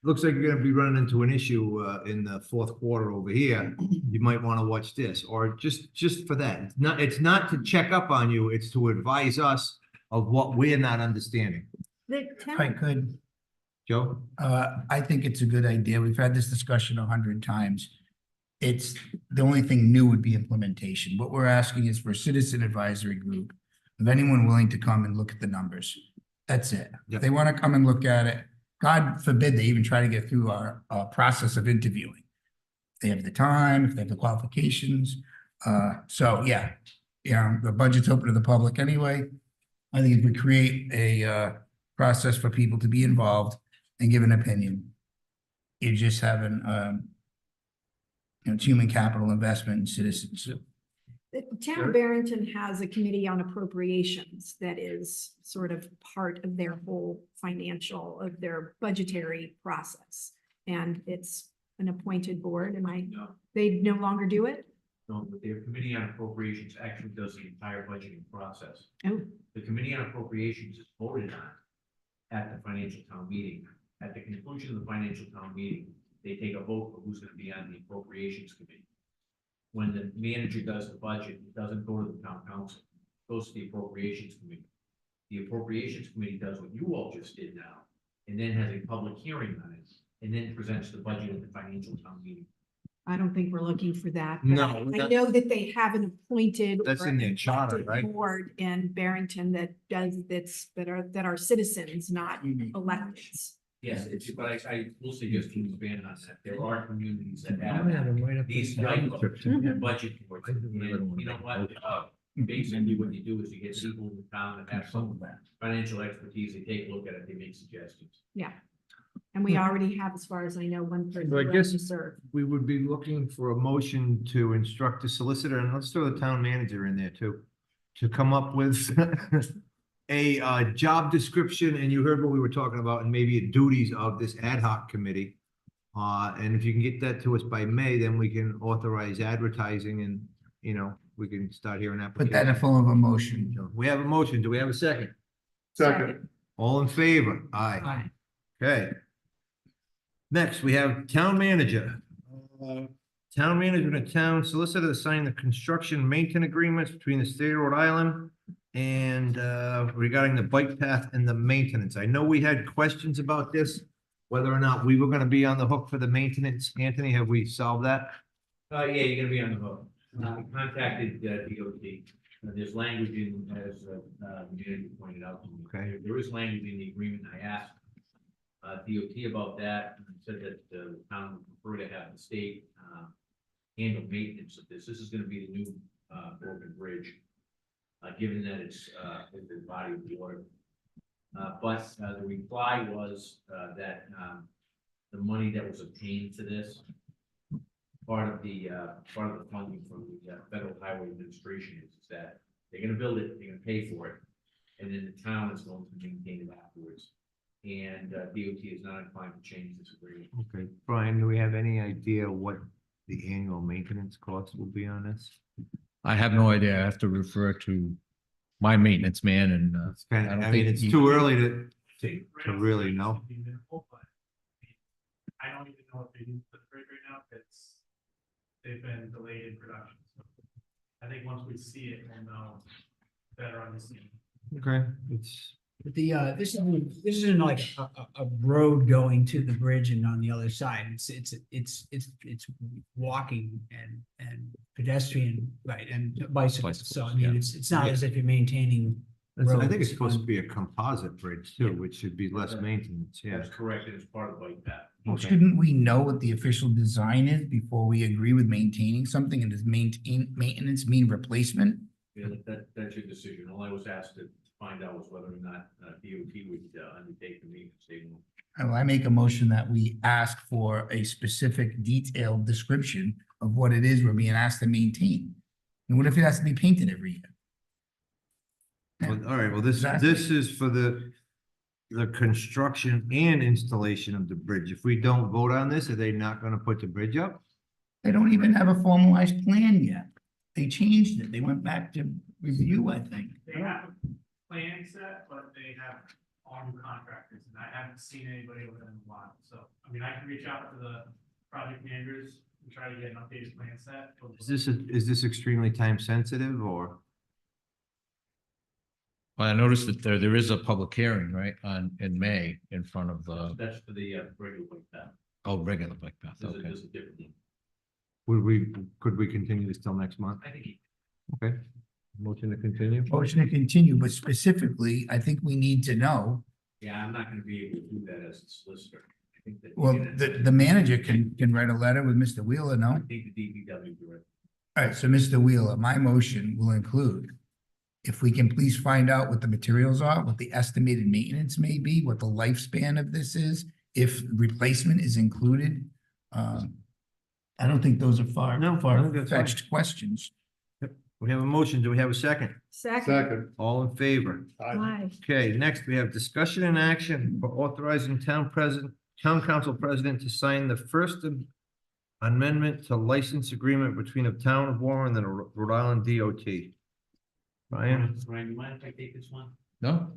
looks like you're gonna be running into an issue in the fourth quarter over here. You might want to watch this, or just for that. It's not to check up on you, it's to advise us of what we're not understanding. The If I town, could, Joe? I think it's a good idea. We've had this discussion 100 times. It's, the only thing new would be implementation. What we're asking is for a citizen advisory group of anyone willing to come and look at the numbers. That's it. Yep. If they want to come and look at it, God forbid they even try to get through our process of interviewing. If they have the time, if they have the qualifications. So yeah, the budget's open to the public anyway. I think if we create a process for people to be involved and give an opinion, you're just having it's human capital investment in citizens. the town of Barrington has a committee on appropriations that is sort of part of their whole financial, of their budgetary process. And it's an appointed board, No, they no longer do it? no, but their committee on appropriations actually does the entire budgeting process. Oh, The committee on appropriations is voted on at the financial town meeting. At the conclusion of the financial town meeting, they take a vote for who's gonna be on the appropriations committee. When the manager does the budget, it doesn't go to the town council, it goes to the appropriations committee. The appropriations committee does what you all just did now, and then has a public hearing on it, and then presents the budget at the financial town meeting. I don't think we're looking for that. but No, I that- know that they have an appointed. That's or in their charter, elected right? Board in Barrington that that are citizens, not electeds. Yes, but I will say just to expand on that, there are communities that have these type of budget boards. And you know what, basically what you do is you get people in the town that have some financial expertise, they take a look at it, they make suggestions. Yeah. And we already have, as far as I know, one person So I willing to guess- serve. We would be looking for a motion to instruct the solicitor, and let's throw the town manager in there too, to come up with a job description, and you heard what we were talking about, and maybe duties of this ad hoc committee. And if you can get that to us by May, then we can authorize advertising and, we can start hearing Put that in a applications. form of a motion. We have a motion. Do we have a second? Second. All in favor? Aye. Okay. Next, we have town manager. Town manager and town solicitor to sign the construction maintenance agreements between the state of Rhode Island and regarding the bike path and the maintenance. I know we had questions about this, whether or not we were gonna be on the hook for the maintenance. Anthony, have we solved that? Yeah, you're gonna be on the hook. We contacted DOT. There's language in, as Jim pointed out to me. Okay. There is language in the agreement. I asked DOT about that, and said that the town would prefer to have the state handle maintenance of this. This is gonna be the new broken bridge, given that it's in the body of the water. But the reply was that the money that was obtained to this, part of the funding from the Federal Highway Administration is that they're gonna build it, they're gonna pay for it, and then the town is going to maintain it afterwards. And DOT is not inclined to change this agreement. Okay, Brian, do we have any idea what the annual maintenance cost will be on this? I have no idea. I have to refer to my maintenance man and, It's kind I of, don't I mean, think it's you- too early to really know. I don't even know if they use the bridge right now, because they've been delayed in production. So I think once we see it, we'll know better on the scene. Okay, it's, This isn't like a road going to the bridge and on the other side. It's walking and pedestrian, right, and bicycles. So I Bicycles, yeah. mean, it's not as if you're maintaining. I think it's roads supposed to on- be a composite bridge too, which should be less maintenance, yeah. That's correct, and it's part of the bike path. Well, shouldn't we know what the official design is before we agree with maintaining something? And does maintenance mean replacement? Yeah, that's your decision. All I was asked to find out was whether or not DOT would undertake the maintenance. They won't. I make a motion that we ask for a specific detailed description of what it is we're being asked to maintain. And what if it has to be painted every year? Well, all right, well, this Exactly. is for the construction and installation of the bridge. If we don't vote on this, are they not gonna put the bridge up? They don't even have a formalized plan yet. They changed it. They went back to review, I think. They have a plan set, but they have all new contractors, and I haven't seen anybody with them in a while. So, I mean, I can reach out to the project managers and try to get an updated plan set. Is this extremely time sensitive or? well, I noticed that there is a public hearing, right, in May in front of That's for the regular bike path. regular bike path, This is okay. this is a different one. Could we continue this till next month? I think Okay. Motion to continue? Motion to continue, but specifically, I think we need to know, yeah, I'm not gonna be able to do that as a solicitor. I think that. well, the manager can write a letter with Mr. Wheeler, no? I think the DPW director. All right, so Mr. Wheeler, my motion will include, if we can please find out what the materials are, what the estimated maintenance may be, what the lifespan of this is, if replacement is included. I don't think those are No, I think that's fine. fetched questions. We have a motion. Do we have a second? Second, All in favor? why? Okay, next we have discussion and action for authorizing town council president to sign the first amendment to license agreement between the town of Warren and the Rhode Island DOT. Ryan? Ryan, you mind if I take this one? No?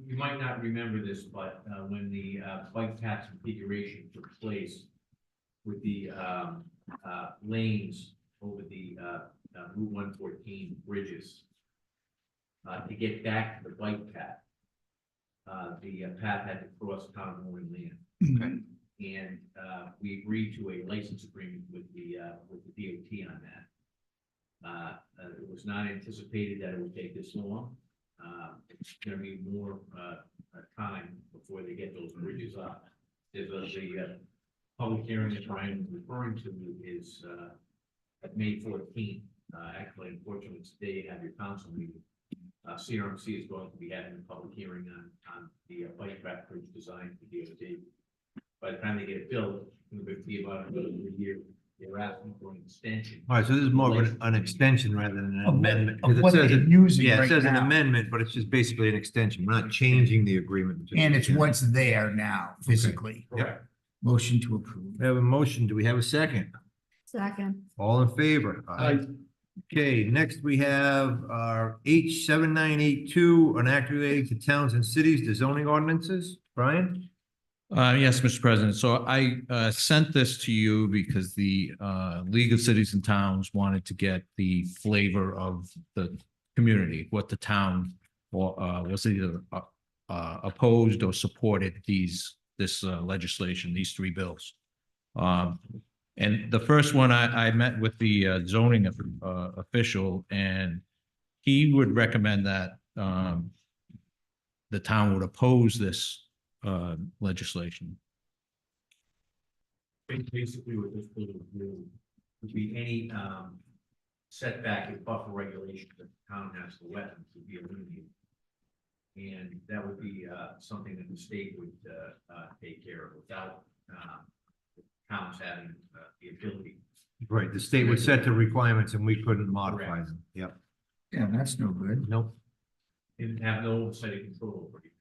You might not remember this, but when the bike path configuration took place with the lanes over the Route 114 bridges, to get back to the bike path, the path had to cross town of Warren land. And we agreed to a license agreement with the DOT on that. It was not anticipated that it would take this long. It's gonna be more time before they get those bridges up. There's the public hearing that Brian was referring to is at May 14th. Actually, unfortunately, today you have your council meeting. CRMC is going to be having a public hearing on the bike path bridge design for DOT. By the time they get it built, it's going to be about another year. They're asking for an extension. All right, so this is more of an extension rather than an Of what- amendment. of 'cause it what says they're it- using Yeah, it right says an now. amendment, but it's just basically an extension. We're not changing the agreement. And it's what's there now physically. Yep. Motion to approve. We have a motion. Do we have a second? Second, All in favor? Okay, next we have our H 7982, an act relating to towns and cities, the zoning ordinances. Brian? Yes, Mr. President. So I sent this to you because the League of Cities and Towns wanted to get the flavor of the community, what the town was either opposed or supported this legislation, these three bills. And the first one, I met with the zoning official, and he would recommend that the town would oppose this legislation. Basically, what this bill would do would be any setback and buffer regulation that the town has for wetlands would be eliminated. And that would be something that the state would take care of without towns having the ability. Right, the state would set the requirements and we couldn't modify them. Yep. Yeah, that's no good. Nope. And have no oversight and control over it.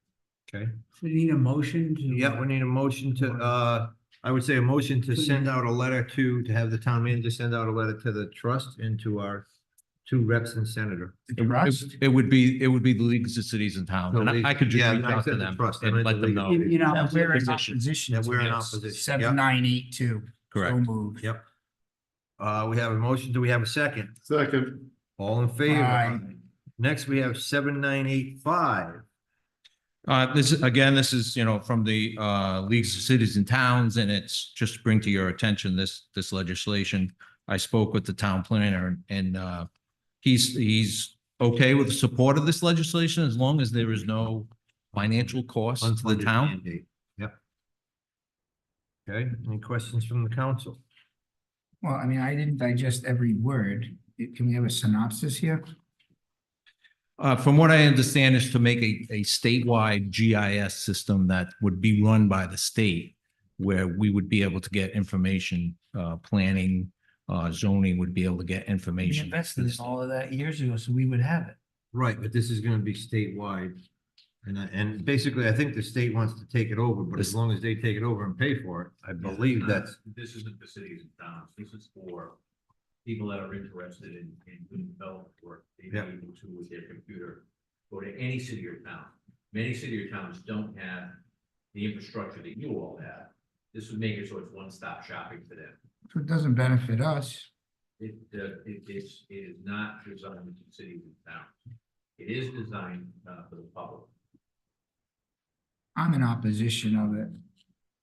Okay. We need a motion to. Yeah, we need a motion to I would say a motion to send out a letter to have the town manager send out a letter to the trust and to our two reps and senator. It would be the leagues of cities and towns, and I could just Yeah, reach I out said to the them trust, I and meant let the them league. know. You know, we're in Position. opposition. Yeah, we're in to opposition. Yep. 7982. Correct. So moved. Yep. We have a motion. Do we have a second? Second. All in favor? Aye. Next, we have 7985. This is, from the leagues of cities and towns, and it's just to bring to your attention this legislation. I spoke with the town planner and he's okay with the support of this legislation as long as there is no financial cost to the Unfunded town. mandate. Yep. Okay, any questions from the council? Well, I mean, I didn't digest every word. Can we have a synopsis here? From what I understand is to make a statewide GIS system that would be run by the state, where we would be able to get information, planning, zoning would be able to get We information. invested in all of that years ago, so we would have it. Right, but this is gonna be statewide. And basically, I think the state wants to take it over, but as long as they take it over and pay for it, I believe that's. This isn't for cities and towns, this is for people that are interested in doing development work. They may Yeah. be able to, with their computer, go to any city or town. Many city or towns don't have the infrastructure that you all have. This would make it so it's one-stop shopping for them. So it doesn't benefit us. It is not designed for cities and towns. It is designed, for the public. I'm in opposition of it.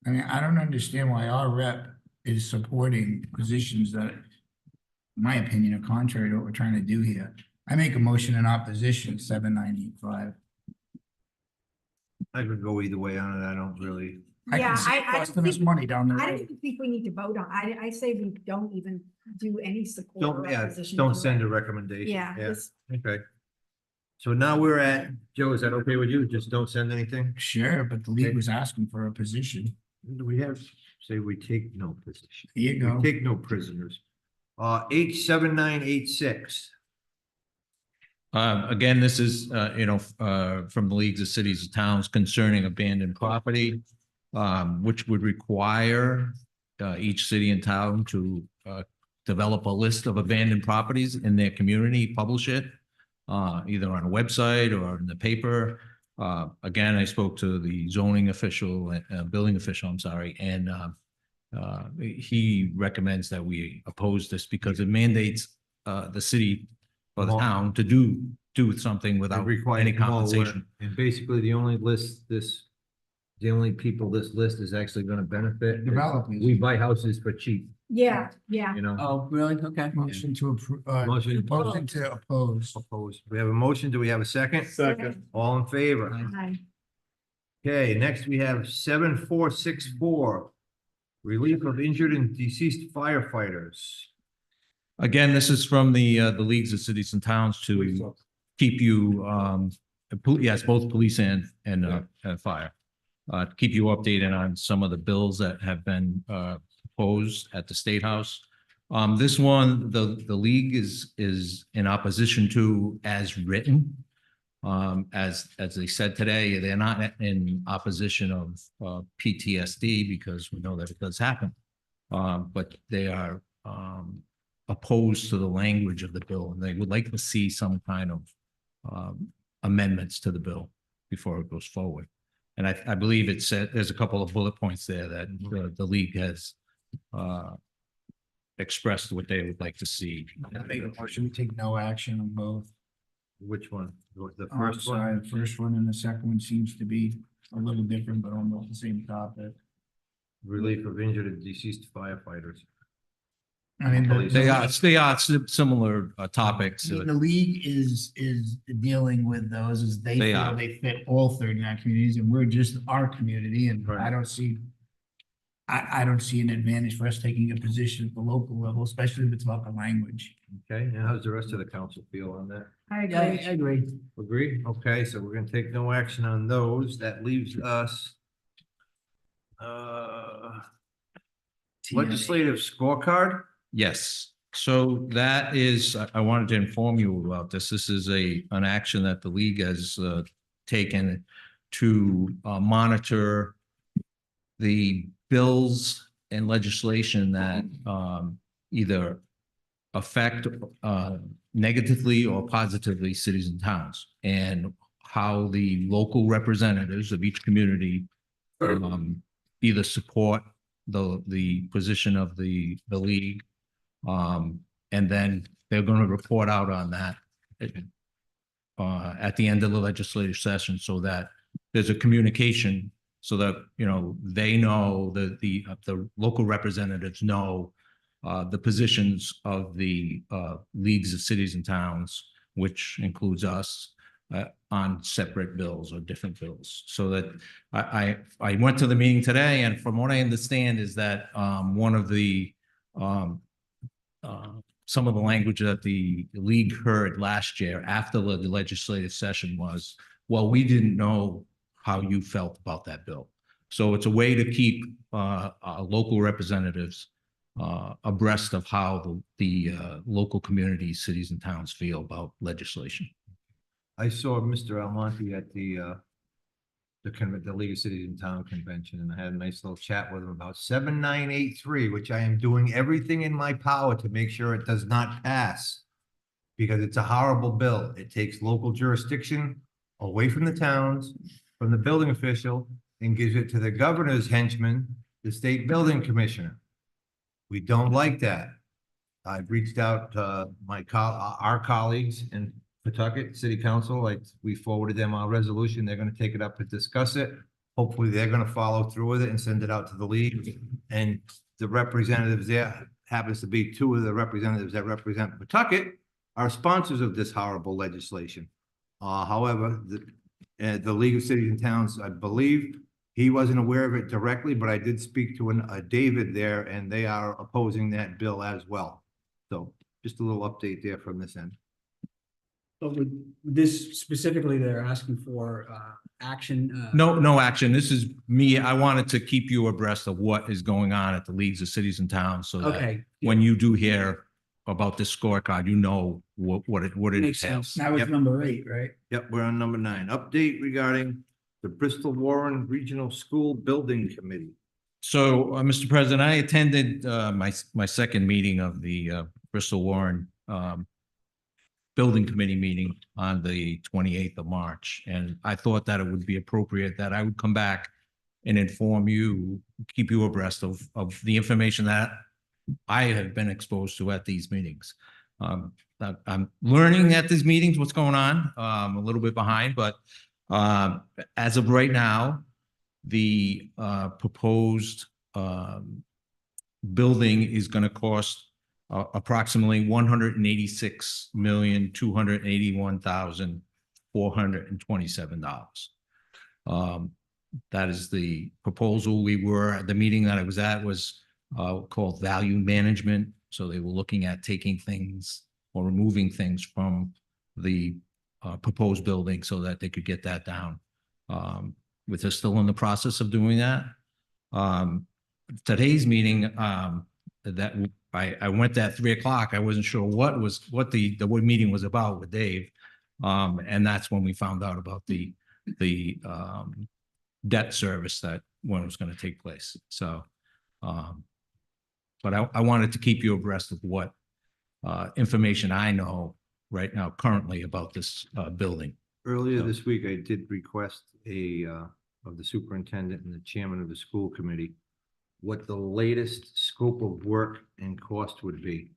I mean, I don't understand why our rep is supporting positions that, in my opinion, are contrary to what we're trying to do here. I make a motion in opposition, 7985. I could go either way on it. I don't really. I Yeah, can see I it don't costing us think- money down the I road. don't think we need to vote on, I say we don't even do any support or Don't, opposition. don't to send it. a recommendation. Yeah, this- Okay. So now we're at, Joe, is that okay with you? Just don't send anything? Sure, but the league was asking for a position. Do we have, say we take no position? Here you go. We take no prisoners. H7986. Again, this is, from the leagues of cities and towns concerning abandoned property, which would require each city and town to develop a list of abandoned properties in their community, publish it, either on a website or in the paper. Again, I spoke to the zoning official, building official, I'm sorry, and he recommends that we oppose this because it mandates the city or the town to do something without any compensation. And basically, the only people this list is actually gonna benefit. Developers. We buy houses for cheap, Yeah, yeah. you know? Oh, really? Okay. Motion to approve, Motion. motion to oppose. Opposed. We have a motion. Do we have a second? Second. All in favor? Aye. Okay, next we have 7464. Relief of injured and deceased firefighters. Again, this is from the leagues of cities and towns to keep you, yes, both police and fire. Keep you updated on some of the bills that have been proposed at the State House. This one, the league is in opposition to as written. As they said today, they're not in opposition of PTSD because we know that it does happen. But they are opposed to the language of the bill, and they would like to see some kind of amendments to the bill before it goes forward. And I believe it said, there's a couple of bullet points there that the league has expressed what they would like to see. I make a motion, we take no action on both. Which one? The I'm first sorry, one? the first one and the second one seems to be a little different, but almost the same topic. Relief of injured and deceased firefighters. I mean, They are similar topics. I mean, the league is dealing with those as they They feel are. they fit all 39 communities, and we're just our community, and Right. I don't see. I don't see an advantage for us taking a position at the local level, especially if it's about the language. Okay, and how does the rest of the council feel on that? I Yeah, I agree. agree. Agree? Okay, so we're gonna take no action on those. That leaves us. Legislative scorecard? Yes, so that is, I wanted to inform you about this. This is an action that the league has taken to monitor the bills and legislation that either affect negatively or positively cities and towns, and how the local representatives of each community either support the position of the league, and then they're going to report out on that at the end of the legislative session, so that there's a communication, so that, you know, they know, the local representatives know the positions of the leagues of cities and towns, which includes us, on separate bills or different bills. So that I went to the meeting today, and from what I understand is that one of the some of the language that the league heard last year after the legislative session was, well, we didn't know how you felt about that bill. So it's a way to keep local representatives abreast of how the local communities, cities and towns feel about legislation. I saw Mr. Almonte at the League of Cities and Town Convention, and I had a nice little chat with him about 7983, which I am doing everything in my power to make sure it does not pass, because it's a horrible bill. It takes local jurisdiction away from the towns, from the building official, and gives it to the governor's henchman, the state building commissioner. We don't like that. I've reached out to our colleagues in Pawtucket City Council. We forwarded them our resolution. They're gonna take it up and discuss it. Hopefully, they're gonna follow through with it and send it out to the league. And the representatives there, happens to be two of the representatives that represent Pawtucket, are sponsors of this horrible legislation. However, the League of Cities and Towns, I believe, he wasn't aware of it directly, but I did speak to a David there, and they are opposing that bill as well. So just a little update there from this end. But with this specifically, they're asking for action. No action. This is me. I wanted to keep you abreast of what is going on at the leagues of cities and towns, so that Okay. when you do hear about this scorecard, you know what it Makes entails. sense. That was Yep. number 8, right? Yep, we're on number 9. Update regarding the Bristol Warren Regional School Building Committee. So, Mr. President, I attended my second meeting of the Bristol Warren Building Committee meeting on the 28th of March. And I thought that it would be appropriate that I would come back and inform you, keep you abreast of the information that I have been exposed to at these meetings. I'm learning at these meetings what's going on. I'm a little bit behind, but as of right now, the proposed building is going to cost approximately $186,281,427. That is the proposal. The meeting that I was at was called value management. So they were looking at taking things or removing things from the proposed building so that they could get that down. They're still in the process of doing that. Today's meeting, that I went at 3 o'clock. I wasn't sure what the meeting was about with Dave. And that's when we found out about the debt service when it was going to take place. So, but I wanted to keep you abreast of what information I know right now currently about this building. Earlier this week, I did request of the superintendent and the chairman of the school committee, what the latest scope of work and cost would be.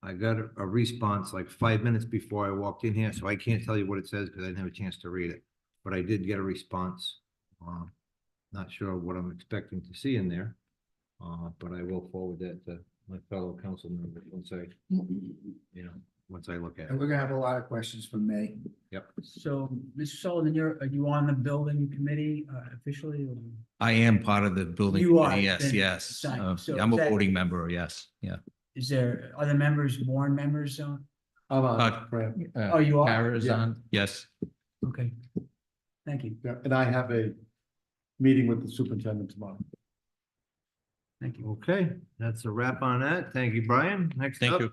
I got a response like 5 minutes before I walked in here, so I can't tell you what it says because I didn't have a chance to read it. But I did get a response. Not sure what I'm expecting to see in there, but I will forward that to my fellow council members once I look at And it. we're gonna have a lot of questions from May. Yep. So, Mr. Sullivan, are you on the building committee officially? Or? I am part of the building. You are, committee, Yes, then, yes. so I'm a is that- voting member. Yes, yeah. Is there other members, board members on? I'm Uh, Brad. Oh, you are? Kara is Yeah. on. Yes. Okay. Thank you. Yeah, and I have a meeting with the superintendent tomorrow. Thank you. Okay, that's a wrap on that. Thank you, Brian. Next Thank up, you.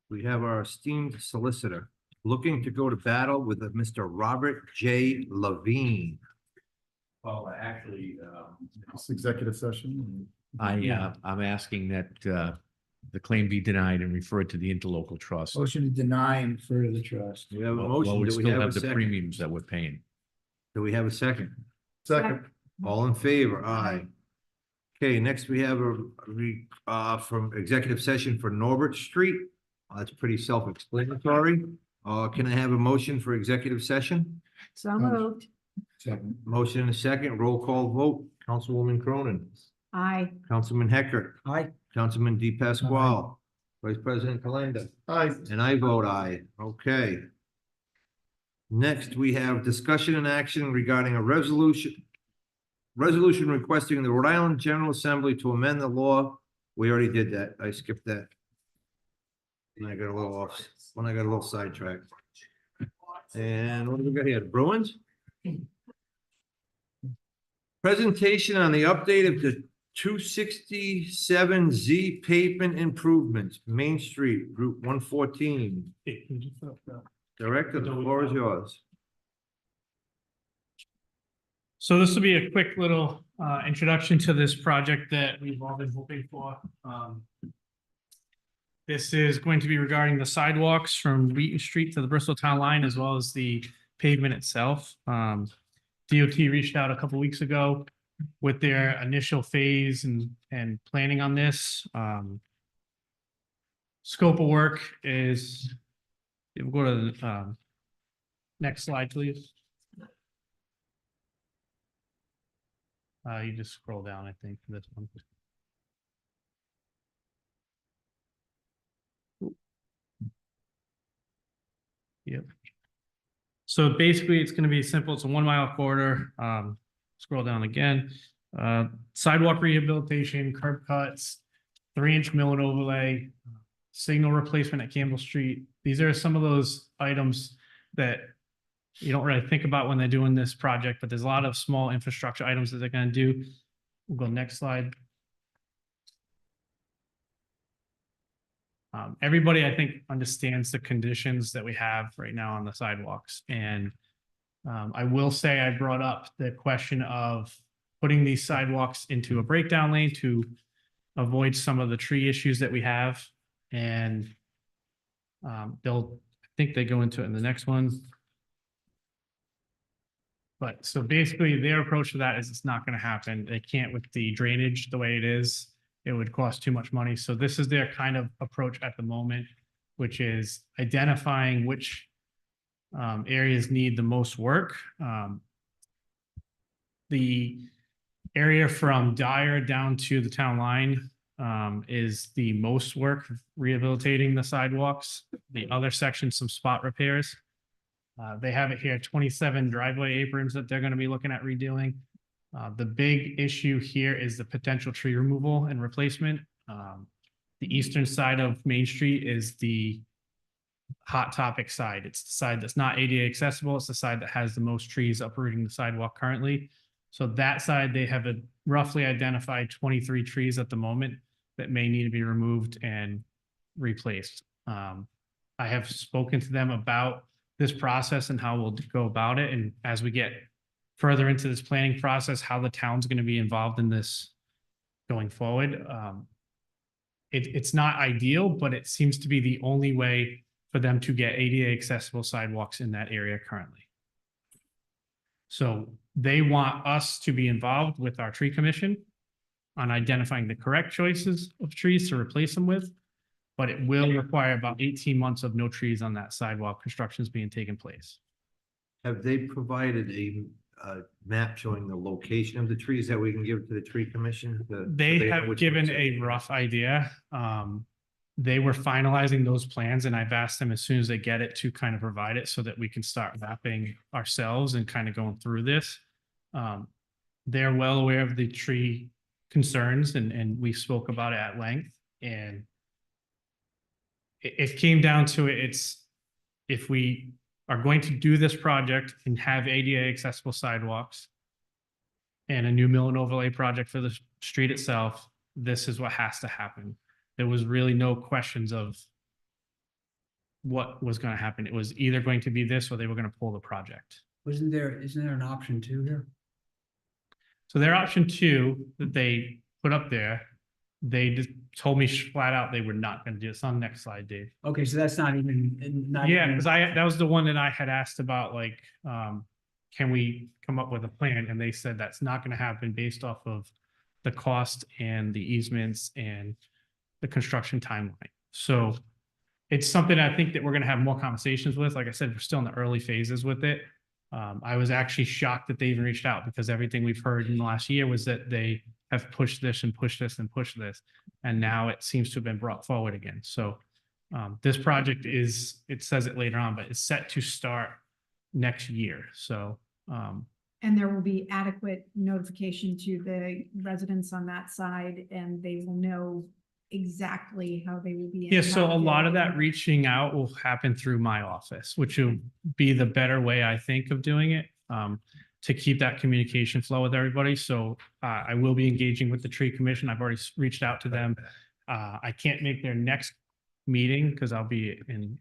we have our esteemed solicitor looking to go to battle with Mr. Robert J. Levine. Well, actually, It's executive session. I'm asking that, the claim be denied and referred to the interlocal trust. Motion to deny and refer to the trust. We have a Well, motion. we Do we still have a have the second? premiums that we're paying. Do we have a second? Second. All in favor? Aye. Okay, next we have from executive session for Norbert Street. That's pretty self-explanatory. Can I have a motion for executive session? So moved. Second. Motion and a second, roll call vote. Councilwoman Cronin, Aye. Councilman Heckert, Aye. Councilman D. Pasquale, Vice President Kalenda. Aye. And I vote aye. Okay. Next, we have discussion and action regarding a resolution requesting the Rhode Island General Assembly to amend the law. We already did that. I skipped that. And I got a little off, when I got a little sidetracked. And what do we got here? Bruins? Presentation on the update of the 267Z pavement improvements, Main Street, Route 114. Director, the floor is yours. So this will be a quick little introduction to this project that we've all been hoping for. This is going to be regarding the sidewalks from Wheaton Street to the Bristol Town Line, as well as the pavement itself. DOT reached out a couple weeks ago with their initial phase and planning on this. Scope of work is, we'll go to the next slide, please. You just scroll down, I think, for this one. Yep. So basically, it's going to be simple. It's a 1 mile corridor. Scroll down again. Sidewalk rehabilitation, curb cuts, 3-inch mill and overlay, signal replacement at Campbell Street. These are some of those items that you don't really think about when they're doing this project, but there's a lot of small infrastructure items that they're going to do. We'll go next slide. Everybody, I think, understands the conditions that we have right now on the sidewalks. And I will say I brought up the question of putting these sidewalks into a breakdown lane to avoid some of the tree issues that we have. And I think they go into it in the next one. But so basically their approach to that is it's not going to happen. They can't with the drainage the way it is. It would cost too much money. So this is their kind of approach at the moment, which is identifying which areas need the most work. The area from Dyer down to the town line is the most work rehabilitating the sidewalks. The other section, some spot repairs. They have it here, 27 driveway aprons that they're going to be looking at redoing. The big issue here is the potential tree removal and replacement. The eastern side of Main Street is the hot topic side. It's the side that's not ADA accessible. It's the side that has the most trees uprooting the sidewalk currently. So that side, they have roughly identified 23 trees at the moment that may need to be removed and replaced. I have spoken to them about this process and how we'll go about it. And as we get further into this planning process, how the town's going to be involved in this going forward. It's not ideal, but it seems to be the only way for them to get ADA accessible sidewalks in that area currently. So they want us to be involved with our tree commission on identifying the correct choices of trees to replace them with, but it will require about 18 months of no trees on that sidewalk constructions being taken place. Have they provided a map showing the location of the trees that we can give to the tree commission? They know have which given ones a rough idea. They were finalizing those plans and I've asked them as soon as they get it to kind of provide it so that we can start mapping ourselves and kind of going through this. They're well aware of the tree concerns and we spoke about it at length, and it came down to it. It's if we are going to do this project and have ADA accessible sidewalks and a new mill and overlay project for the street itself, this is what has to happen. There was really no questions of what was going to happen. It was either going to be this or they were going to pull the project. Isn't there an option 2 here? So their option two that they put up there, they just told me flat out they were not gonna do this. On the next slide, Dave. Okay, so that's not even, not Yeah, even- because that was the one that I had asked about, like, can we come up with a plan? And they said that's not gonna happen based off of the cost and the easements and the construction timeline. So it's something I think that we're gonna have more conversations with. Like I said, we're still in the early phases with it. I was actually shocked that they even reached out because everything we've heard in the last year was that they have pushed this and pushed this and pushed this. And now it seems to have been brought forward again. So this project is, it says it later on, but it's set to start next year. So And there will be adequate notification to the residents on that side, and they will know exactly how they will be. yeah, so a lot of that impacted. reaching out will happen through my office, which will be the better way, I think, of doing it. To keep that communication flow with everybody. So I will be engaging with the tree commission. I've already reached out to them. I can't make their next meeting because I'll be in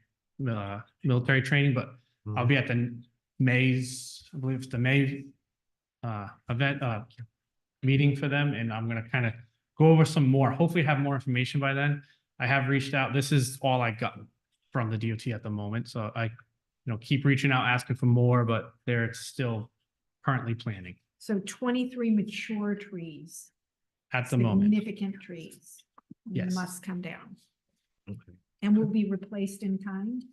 military training, but I'll be at the May's, I believe it's the May event, meeting for them. And I'm going to kind of go over some more, hopefully have more information by then. I have reached out. This is all I got from the DOT at the moment. So I, keep reaching out, asking for more, but they're still currently planning So 23 mature trees. at the moment. Significant trees. Yes. Must come down. Okay. And will be replaced in kind.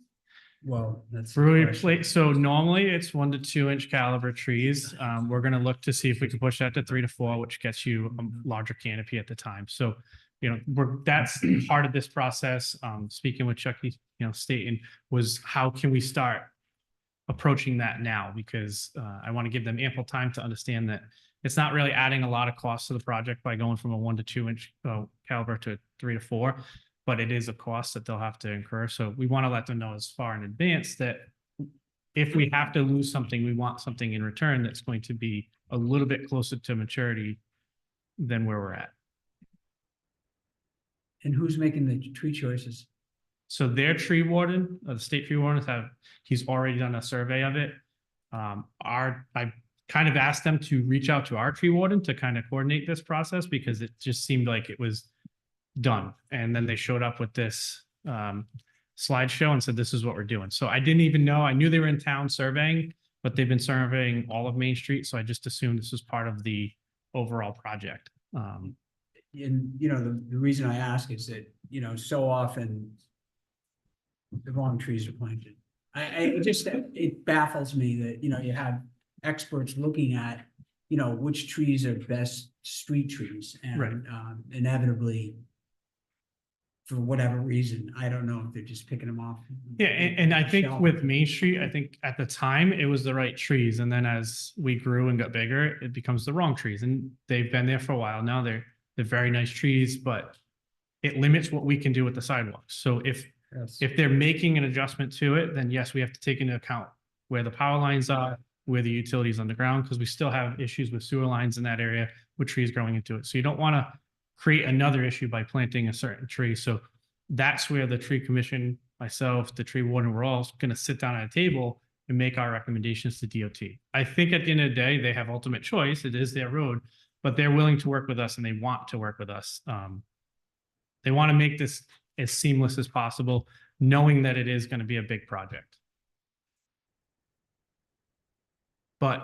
Well, that's. the Really question. so normally it's 1 to 2 inch caliber trees. We're gonna look to see if we can push that to 3 to 4, which gets you a larger canopy at the time. So, that's part of this process. Speaking with Chucky, Staten, was how can we start approaching that now? Because I want to give them ample time to understand that it's not really adding a lot of cost to the project by going from a 1 to 2 inch caliber to 3 to 4. But it is a cost that they'll have to incur. So we want to let them know as far in advance that if we have to lose something, we want something in return that's going to be a little bit closer to maturity than where we're at. And who's making the tree choices? So their tree warden, the state tree wardens he's already done a survey of it. I kind of asked them to reach out to our tree warden to kind of coordinate this process because it just seemed like it was done. And then they showed up with this slideshow and said, this is what we're doing. So I didn't even know, I knew they were in town surveying, but they've been surveying all of Main Street. So I just assumed this was part of the overall project. And, the reason I ask is that, so often the wrong trees are planted. It baffles me that, you have experts looking at, which trees are best street trees and, inevitably, for whatever reason, I don't know if they're just picking them off. Yeah, and I think shelf. with Main Street, I think at the time it was the right trees. And then as we grew and got bigger, it becomes the wrong trees. And they've been there for a while now. They're very nice trees, but it limits what we can do with the sidewalks. So if they're making an adjustment to it, then yes, we have to take into account where the power lines are, where the utilities underground, because we still have issues with sewer lines in that area with trees growing into it. So you don't want to create another issue by planting a certain tree. So that's where the tree commission, myself, the tree warden, we're all going to sit down at a table and make our recommendations to DOT. I think at the end of the day, they have ultimate choice. It is their road, but they're willing to work with us and they want to work with us. They want to make this as seamless as possible, knowing that it is going to be a big project. But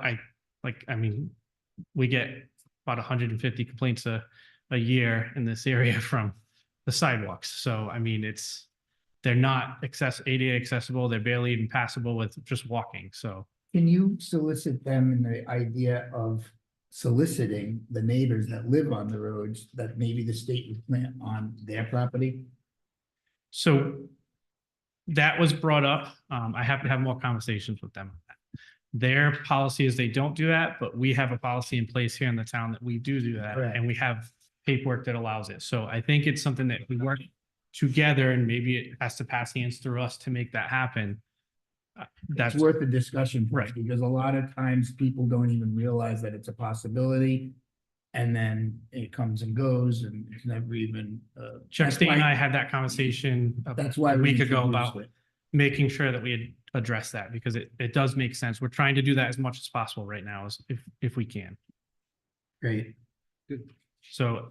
we get about 150 complaints a year in this area from the sidewalks. So, they're not ADA accessible. They're barely even passable with just walking. So Can you solicit them in the idea of soliciting the neighbors that live on the roads that maybe the state would plant on their property? So that was brought up. I have to have more conversations with them. Their policy is they don't do that, but we have a policy in place here in the town that we do that. Correct. And we have paperwork that allows it. So I think it's something that we work together and maybe it has to pass hands through us to make that happen. That's worth a discussion. Right. Because a lot of times people don't even realize that it's a possibility. And then it comes and goes and it's never even. Chuck that's State and why- I had that conversation That's why a we week ago introduced about it. making sure that we had addressed that because it does make sense. We're trying to do that as much as possible right now if we can. Great. So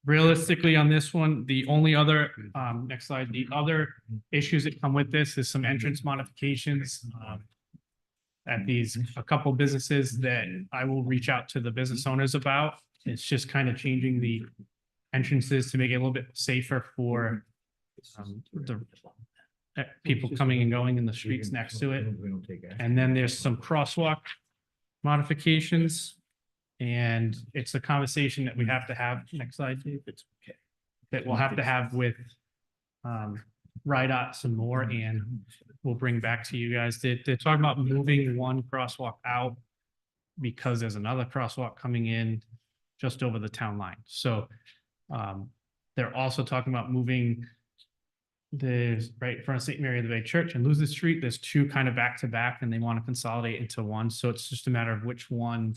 realistically on this one, the only other, next slide, the other issues that come with this is some entrance modifications. At these, a couple businesses that I will reach out to the business owners about. It's just kind of changing the entrances to make it a little bit safer for the people coming and going in the streets next to it. And then there's some crosswalk modifications. And it's a conversation that we have to have, next slide, Dave, that we'll have to have with RIDOT some more, and we'll bring back to you guys. They're talking about moving one crosswalk out because there's another crosswalk coming in just over the town line. So they're also talking about moving right in front of St. Mary of the Bay Church and Luther Street. There's two kind of back to back, and they want to consolidate into one. So it's just a matter of which one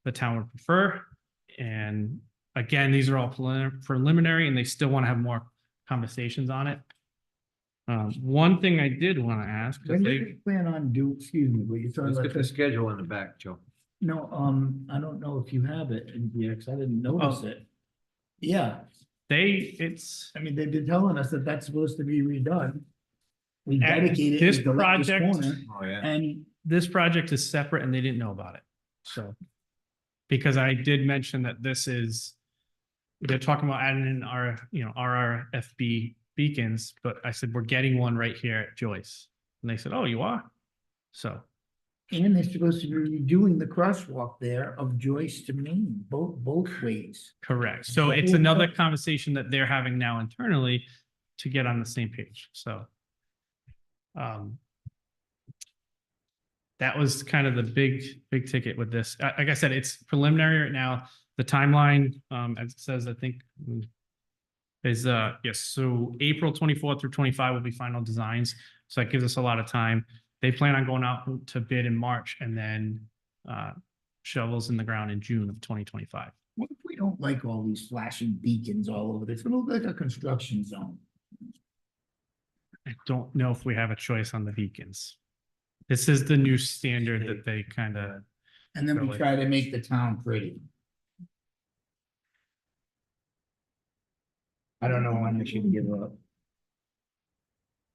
the town would prefer. And again, these are all preliminary, and they still want to have more conversations on it. One thing I did want to ask, When do you plan on excuse me, but you're talking Let's about get the this. schedule in the back, Joe. No, I don't know if you have it in here, because I didn't notice it. Yeah, it's, I mean, they've been telling us that that's supposed to be redone. We And dedicated this it to the leftist project- corner, Oh, yeah. and this project is separate and they didn't know about it. So, because I did mention that they're talking about adding in our, RRFB beacons, but I said, we're getting one right here at Joyce. And they said, oh, you are? So, and they're supposed to be redoing the crosswalk there of Joyce to Main, both ways. correct. So it's another conversation that they're having now internally to get on the same page. So, that was kind of the big ticket with this. Like I said, it's preliminary right now. The timeline, as it says, I think is, yes, so April 24th through 25 will be final designs. So that gives us a lot of time. They plan on going out to bid in March and then shovels in the ground in June of 2025. What if we don't like all these flashing beacons all over? It's gonna look like a construction zone. I don't know if we have a choice on the beacons. This is the new standard that they kind of, And then we Really? try to make the town pretty. I don't know when I should give up.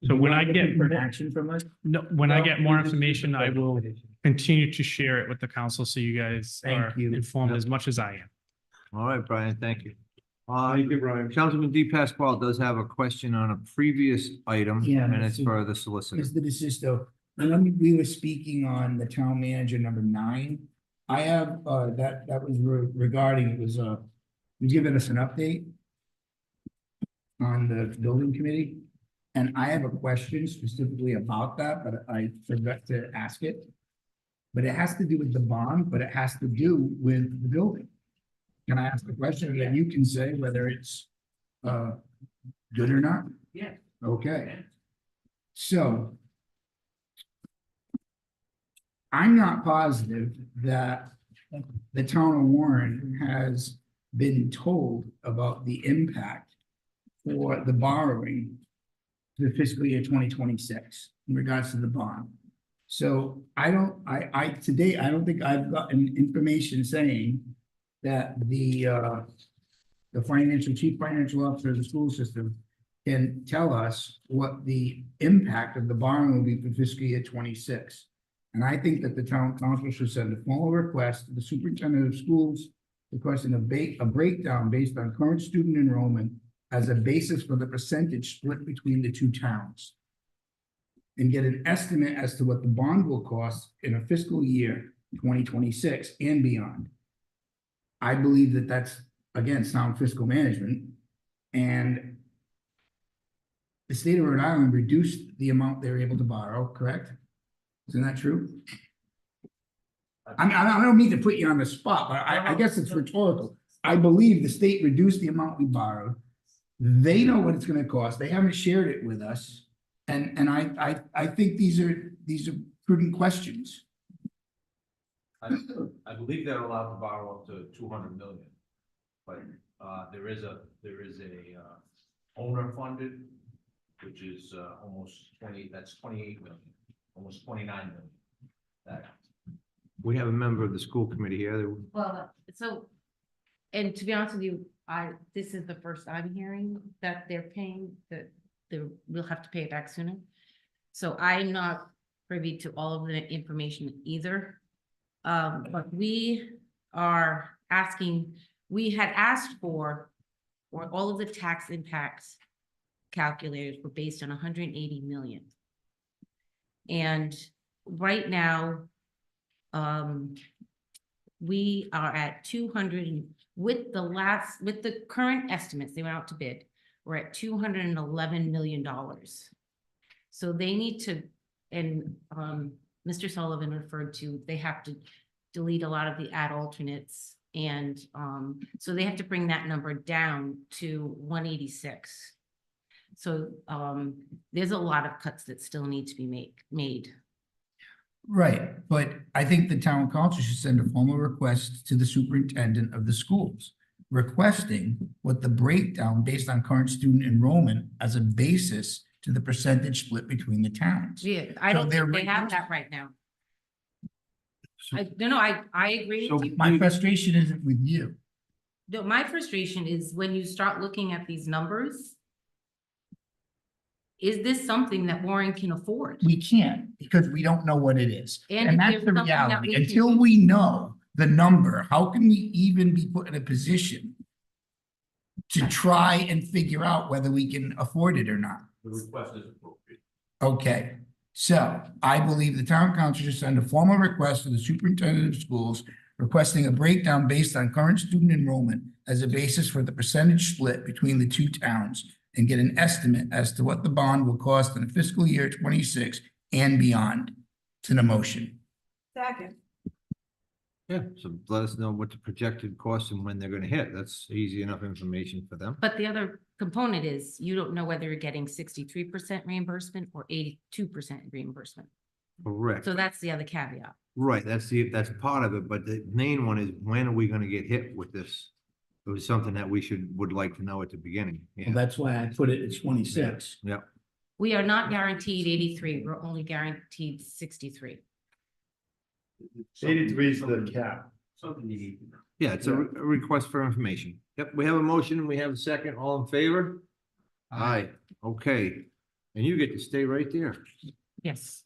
so when I You get, looking for action from us? no, when I No, get more we just- information, I will continue to share it with the council so you guys Thank are you. informed as much as I am. All right, Brian, thank you. Thank you, Brian. Councilman D. Pasquale does have a question on a previous item, Yeah, and it's Mr. for the solicitor. Mr. DeSisto, when we were speaking on the town manager number 9, I have, that was regarding, it was, you giving us an update on the building committee, and I have a question specifically about that, but I forgot to ask it. But it has to do with the bond, but it has to do with the building. Can I ask the question, and then you can say whether it's, good or not? Yeah. Okay. So I'm not positive that the town of Warren has been told about the impact for the borrowing for the fiscal year 2026 in regards to the bond. So I don't think I've gotten information saying that the chief financial officer of the school system can tell us what the impact of the borrowing will be for fiscal year 26. And I think that the town council should send a formal request to the superintendent of schools requesting a breakdown based on current student enrollment as a basis for the percentage split between the two towns. And get an estimate as to what the bond will cost in a fiscal year 2026 and beyond. I believe that that's, again, sound fiscal management. And the state of Rhode Island reduced the amount they were able to borrow, correct? Isn't that true? I mean, I don't mean to put you on the spot, but I guess it's rhetorical. I believe the state reduced the amount we borrowed. They know what it's gonna cost. They haven't shared it with us. And I think these are prudent questions. I believe they're allowed to borrow up to 200 million. But there is a owner funded, which is almost 28 million, almost 29 million. That We have a member of the school committee here. Well, so And to be honest with you, this is the first I'm hearing that they're paying, that we'll have to pay it back sooner. So I'm not privy to all of the information either. But we are asking, we had asked for all of the tax impacts calculators were based on 180 million. And right now, we are at 200, with the current estimates, they went out to bid, we're at $211 million. So they need to, and Mr. Sullivan referred to, they have to delete a lot of the ad alternates. And so they have to bring that number down to 186. So there's a lot of cuts that still need to be made. Right, but I think the town council should send a formal request to the superintendent of the schools, requesting what the breakdown based on current student enrollment as a basis to the percentage split between the towns. Yeah, I So don't they're think they right have now. that right now. I agree. So with you. my frustration isn't with you. No, my frustration is when you start looking at these numbers. Is this something that Warren can afford? We can't, because we don't know what it is. And And if that's there's the something that reality. we can Until do- we know the number, how can we even be put in a position to try and figure out whether we can afford it or not? The request is appropriate. Okay, so I believe the town council should send a formal request to the superintendent of schools requesting a breakdown based on current student enrollment as a basis for the percentage split between the two towns and get an estimate as to what the bond will cost in the fiscal year 26 and beyond. To the motion. Second. Yeah, so let us know what the projected cost and when they're gonna hit. That's easy enough information for them. But the other component is you don't know whether you're getting 63% reimbursement or 82% reimbursement. Correct. So that's the other caveat. Right, that's part of it, but the main one is when are we gonna get hit with this? It was something that we would like to know at the beginning. Well, Yeah, that's why I put it at 26. yeah. We are not guaranteed 83, we're only guaranteed 63. 83 is the cap. Something you need to know. Yeah, it's a request for information. Yep, we have a motion, we have a second, all in favor? Aye, okay. And you get to stay right there. Yes.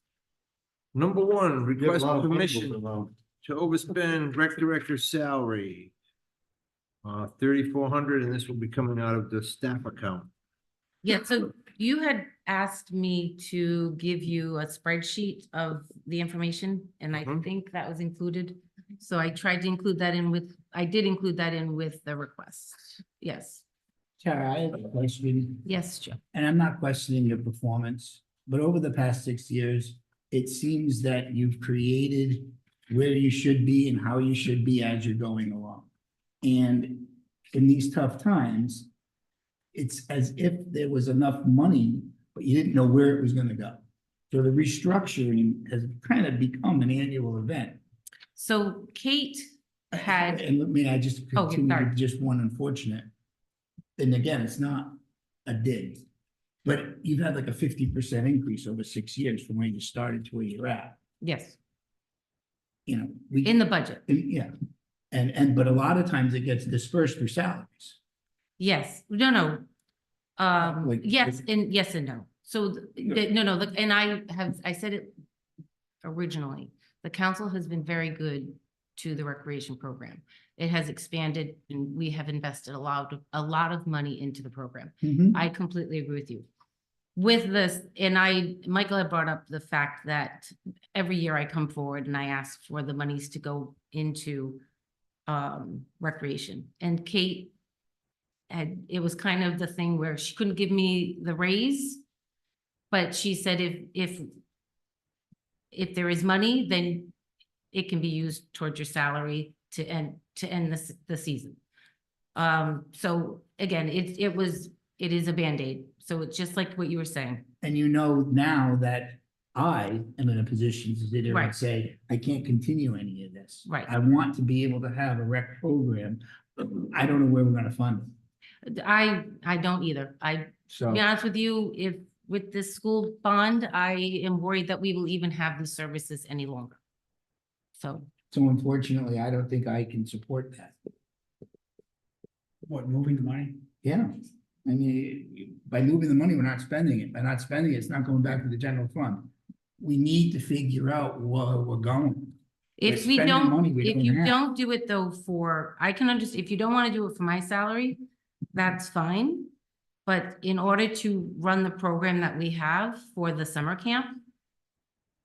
Number one, We have a request lot of permission people around. to overspend rec director's salary. 3,400, and this will be coming out of the staff account. Yeah, so you had asked me to give you a spreadsheet of the information, and I Mhm. think that was included. So I tried to include that in with, I did include that in with the request. Yes, Tara, I have a question, yes, Joe. and I'm not questioning your performance, but over the past 6 years, it seems that you've created where you should be and how you should be as you're going along. And in these tough times, it's as if there was enough money, but you didn't know where it was gonna go. So the restructuring has kind of become an annual event. So Kate had, And let me, I just Oh, continue sorry. with just one unfortunate. And again, it's not a dig, but you've had like a 50% increase over 6 years from where you started to where you're at, yes, you know, we. in the budget, Yeah, but a lot of times it gets dispersed through salaries. yes, no. Like- Yes, and yes and no. So, no, look, and I said it originally, the council has been very good to the recreation program. It has expanded and we have invested a lot of money into the program. Mhm. I completely agree with you. With this, and Michael had brought up the fact that every year I come forward and I ask for the monies to go into recreation. And Kate it was kind of the thing where she couldn't give me the raise. But she said if there is money, then it can be used towards your salary to end the season. So again, it is a Band-Aid. So it's just like what you were saying. And you know now that I am in a position to sit there and Right. say, I can't continue any of this. Right. I want to be able to have a rec program, but I don't know where we're gonna fund it. I don't either. To So. be honest with you, if with this school bond, I am worried that we will even have these services any longer. So, So unfortunately, I don't think I can support that. What, moving the money? Yeah. I mean, by moving the money, we're not spending it. By not spending it, it's not going back to the general fund. We need to figure out where we're going. If We're we spending money don't, we if don't you have. don't do it though for, I can understand, if you don't want to do it for my salary, that's fine. But in order to run the program that we have for the summer camp,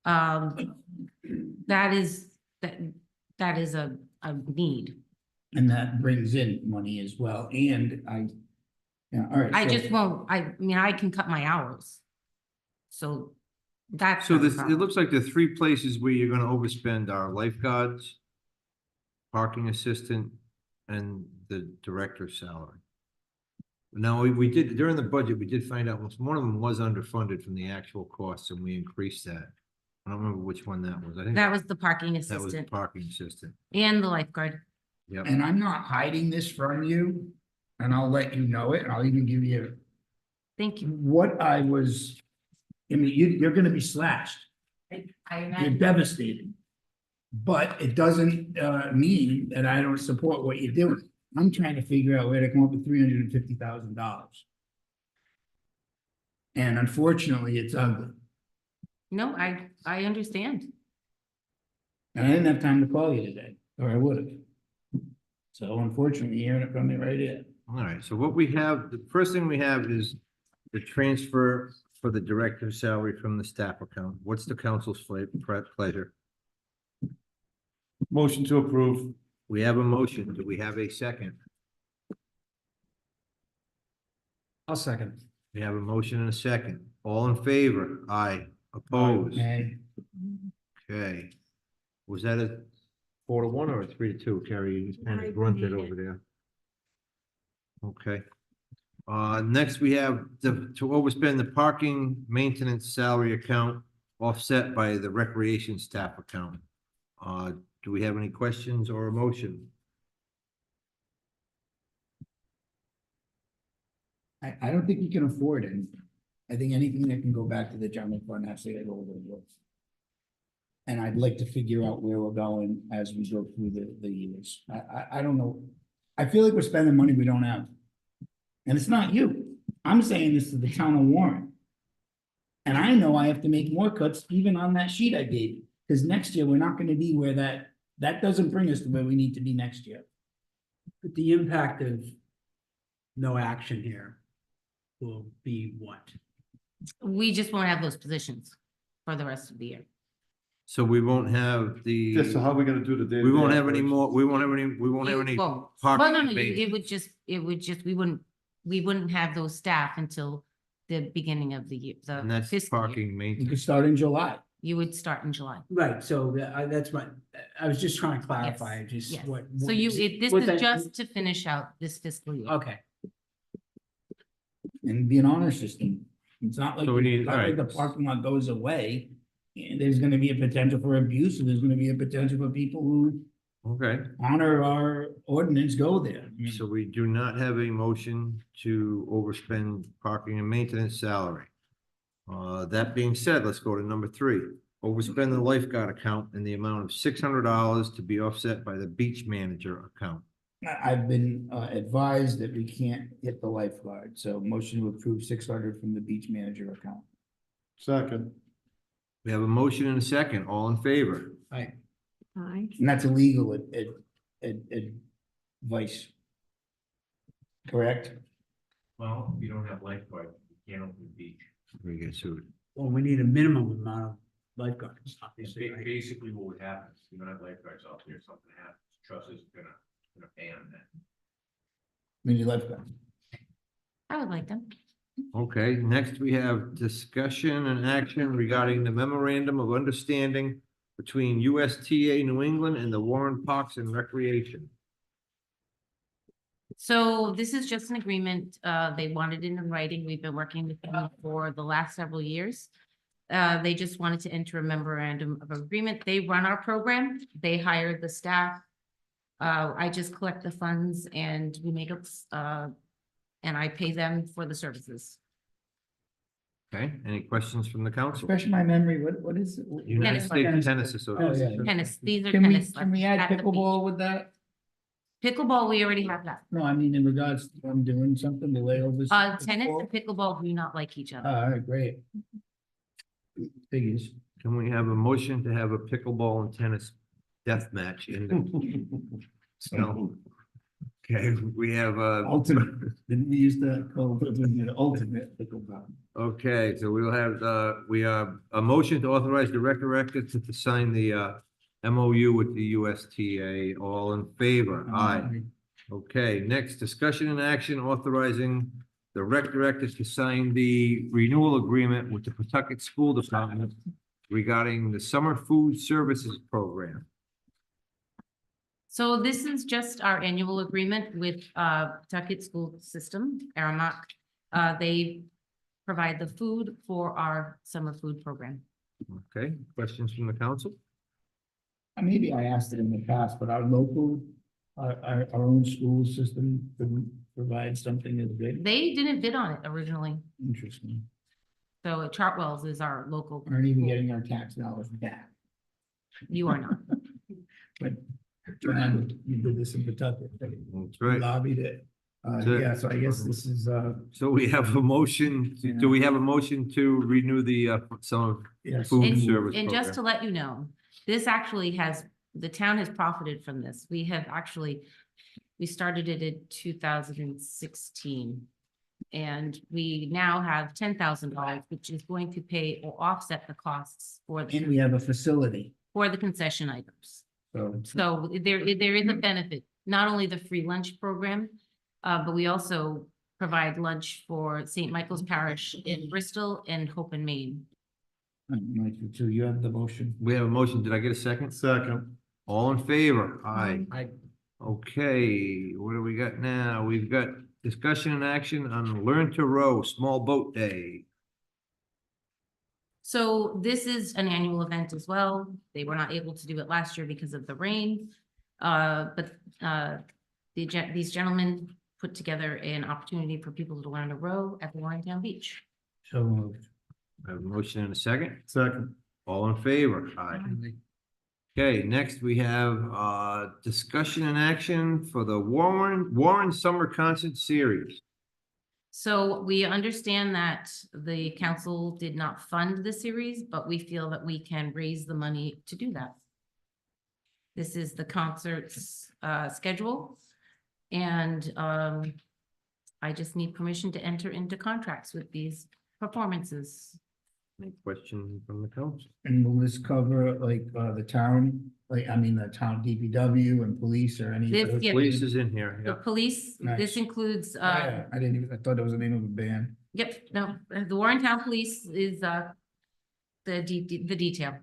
that is a need. And that brings in money as well. And yeah, all right. I so- just won't, I mean, I can cut my hours. So that's. So not a this, it problem. looks like the three places where you're gonna overspend are lifeguards, parking assistant, and the director's salary. Now, we did, during the budget, we did find out one of them was underfunded from the actual costs, and we increased that. I don't remember which one that was. I think That was the parking that was the assistant parking assistant. and the lifeguard. Yep. And I'm not hiding this from you, and I'll let you know it, and I'll even give you Thank you. what I was, I mean, you're gonna be slashed. I You're imagine. devastated. But it doesn't mean that I don't support what you're doing. I'm trying to figure out where to come up with $350,000. And unfortunately, it's ugly. No, I understand. And I didn't have time to call you today, or I would have. So unfortunately, you're hearing it from me right here. All right, so what we have, the first thing we have is the transfer for the director's salary from the staff account. What's the council's pleasure? Motion to approve. We have a motion. Do we have a second? I'll second. We have a motion and a second. All in favor? Aye. Opposed? And Okay. Was that a 4-1 or a 3-2, Carrie? You just kind I of grunted made it. over there. Okay. Next we have to overspend the parking maintenance salary account offset by the recreation staff account. Do we have any questions or a motion? I don't think you can afford anything. I think anything that can go back to the general fund has to go over the books. And I'd like to figure out where we're going as we go through the years. I don't know. I feel like we're spending money we don't have. And it's not you. I'm saying this to the town of Warren. And I know I have to make more cuts even on that sheet I gave you. Because next year, we're not gonna be where that doesn't bring us to where we need to be next year. But the impact of no action here will be what? We just won't have those positions for the rest of the year. So we won't have the. Yeah, so how are we gonna do the day? We won't have any more, we won't have any You any. won't. parking Well, no, no, maintenance. it would just, we wouldn't have those staff until the beginning of the year, And the that's fiscal year. parking You maintenance. could start in July. You would start in July. Right, so that's my, I was just trying to clarify, just Yes. what. So this what is that- just to finish out this fiscal year. Okay, And be an honor system. It's not like, So we need- it's not like the alright. parking lot goes away. And there's gonna be a potential for abuse, and there's gonna be a potential for people who Okay, honor our ordinance go there. I mean, so we do not have a motion to overspend parking and maintenance salary. That being said, let's go to number 3. Overspend the lifeguard account in the amount of $600 to be offset by the beach manager account. I've been advised that we can't hit the lifeguard, so motion to approve 600 from the beach manager account. Second. We have a motion and a second. All in favor? I, Aye. And that's illegal advice. Correct? Well, if you don't have lifeguard, you can't open the beach. We get sued. well, we need a minimum amount of lifeguards, obviously, Ba- right? Basically, what would happen is you don't have lifeguards out there, something happens, trust is gonna pay on that. We need lifeguard. I would like them. Okay, next we have discussion and action regarding the memorandum of understanding between USTA New England and the Warren Parks and Recreation. So this is just an agreement. They wanted it in writing. We've been working with them for the last several years. They just wanted to enter a memorandum of agreement. They run our program. They hire the staff. I just collect the funds and we make up, and I pay them for the services. Okay, any questions from the council? Refresh my memory, what is it? United Tennis. States Tennis Association. Tennis, these are Can we, tennis. can we add at the beach. pickleball with that? Pickleball, we already have that. No, I mean, in regards to them doing something, the layovers. Tennis and pickleball do not like each other. All right, great. Figures. Can we have a motion to have a pickleball and tennis death match in the? So, okay, we have Ultimate, didn't we use that called the ultimate pickleball? okay, so we'll have, we have a motion to authorize the director to sign the MOU with the USTA. All in favor? Aye. Okay, next, discussion and action authorizing the rec director to sign the renewal agreement with the Pawtucket School Department regarding the summer food services program. So this is just our annual agreement with Pawtucket School System, Aramark. They provide the food for our summer food program. Okay, questions from the council? Maybe I asked it in the past, but our local, our own school system couldn't provide something as big. They didn't bid on it originally. Interesting. So Chartwell's is our local. Aren't even getting our tax dollars back. You are not. But John, you did this in Pawtucket. That's right. Lobbied it. So- Yeah, so I guess this is, So we have a motion, do we have a motion to renew the summer yes. food And, service and just to program? let you know, this actually has, the town has profited from this. We have actually, we started it in 2016. And we now have $10,000, which is going to pay or offset the costs for And the, we have a facility, for the concession items. so. So there is a benefit, not only the free lunch program, but we also provide lunch for St. Michael's Parish in Bristol and Hope in Maine. Mike, so you have the motion. We have a motion. Did I get a second? Second. All in favor? Aye. Aye. Okay, what do we got now? We've got discussion and action on Learn to Row Small Boat Day. So this is an annual event as well. They were not able to do it last year because of the rain. But these gentlemen put together an opportunity for people to learn to row at the Warrentown Beach. So moved. I have a motion and a second. Second. All in favor? Aye. Okay, next we have discussion and action for the Warren Summer Concert Series. So we understand that the council did not fund the series, but we feel that we can raise the money to do that. This is the concerts schedule. And I just need permission to enter into contracts with these performances. Any question from the council? And will this cover like the town, like, I mean, the town DPW and police or any? This- yeah. Police is in here. The Yeah. police, Nice. this includes, Yeah, I didn't even, I thought it was the name of a band. yep, no, the Warrentown Police is the detail.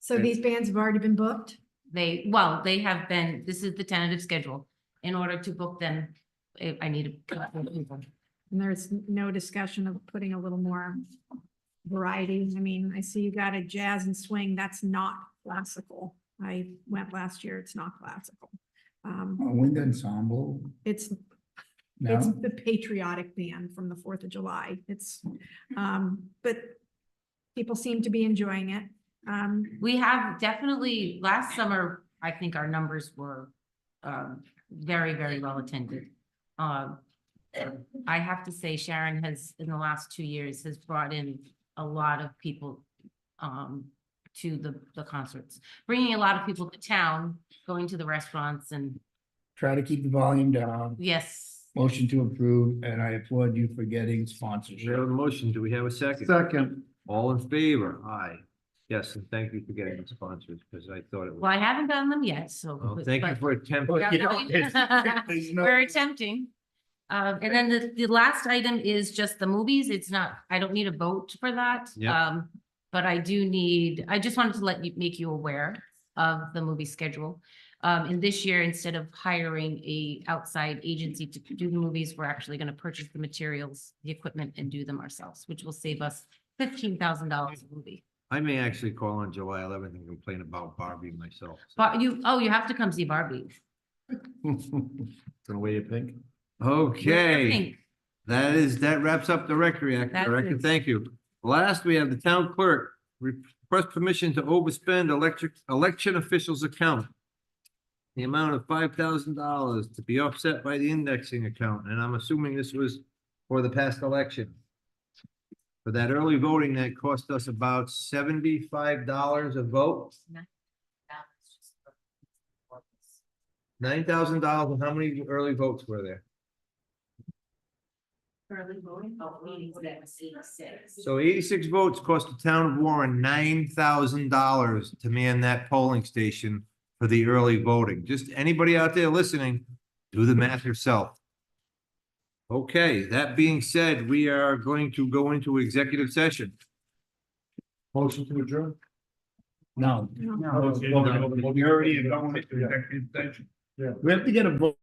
So these bands have already been booked? Well, they have been, this is the tentative schedule. In order to book them, I need to. And there's no discussion of putting a little more variety. I mean, I see you got a jazz and swing. That's not classical. I went last year. It's not classical. Wind ensemble, It's no? the patriotic band from the 4th of July. It's, but people seem to be enjoying it. We have definitely, last summer, I think our numbers were very, very well attended. I have to say Sharon has, in the last 2 years, has brought in a lot of people to the concerts, bringing a lot of people to town, going to the restaurants and Try to keep the volume down. yes. Motion to approve, and I applaud you for getting We have sponsorship. a motion. Do we have a second? Second. All in favor? Aye. Yes, and thank you for getting the sponsors, because I thought it Well, was. I haven't done them yet, so. Well, thank you but- for attempting. But, you know, there's no- We're attempting. And then the last item is just the movies. It's not, I don't need a vote for that. Yeah. But I do need, I just wanted to make you aware of the movie schedule. And this year, instead of hiring a outside agency to do the movies, we're actually gonna purchase the materials, the equipment, and do them ourselves, which will save us $15,000 a movie. I may actually call on July 11th and complain about Barbie myself. But you have to come see Barbie. The way you think. Okay, Pink. that wraps up the rec That's director. it. Thank you. Last, we have the town clerk. Request permission to overspend election officials account the amount of $5,000 to be offset by the indexing account, and I'm assuming this was for the past election. For that early voting, that cost us about $75 a vote, $9,000, and how many early votes were there? Early voting, oh, meetings that was 86. So 86 votes cost the town of Warren $9,000 to man that polling station for the early voting. Just anybody out there listening, do the math yourself. Okay, that being said, we are going to go into executive session. Motion to adjourn? No. No. We already are going into executive session. Yeah. We have to get a vote.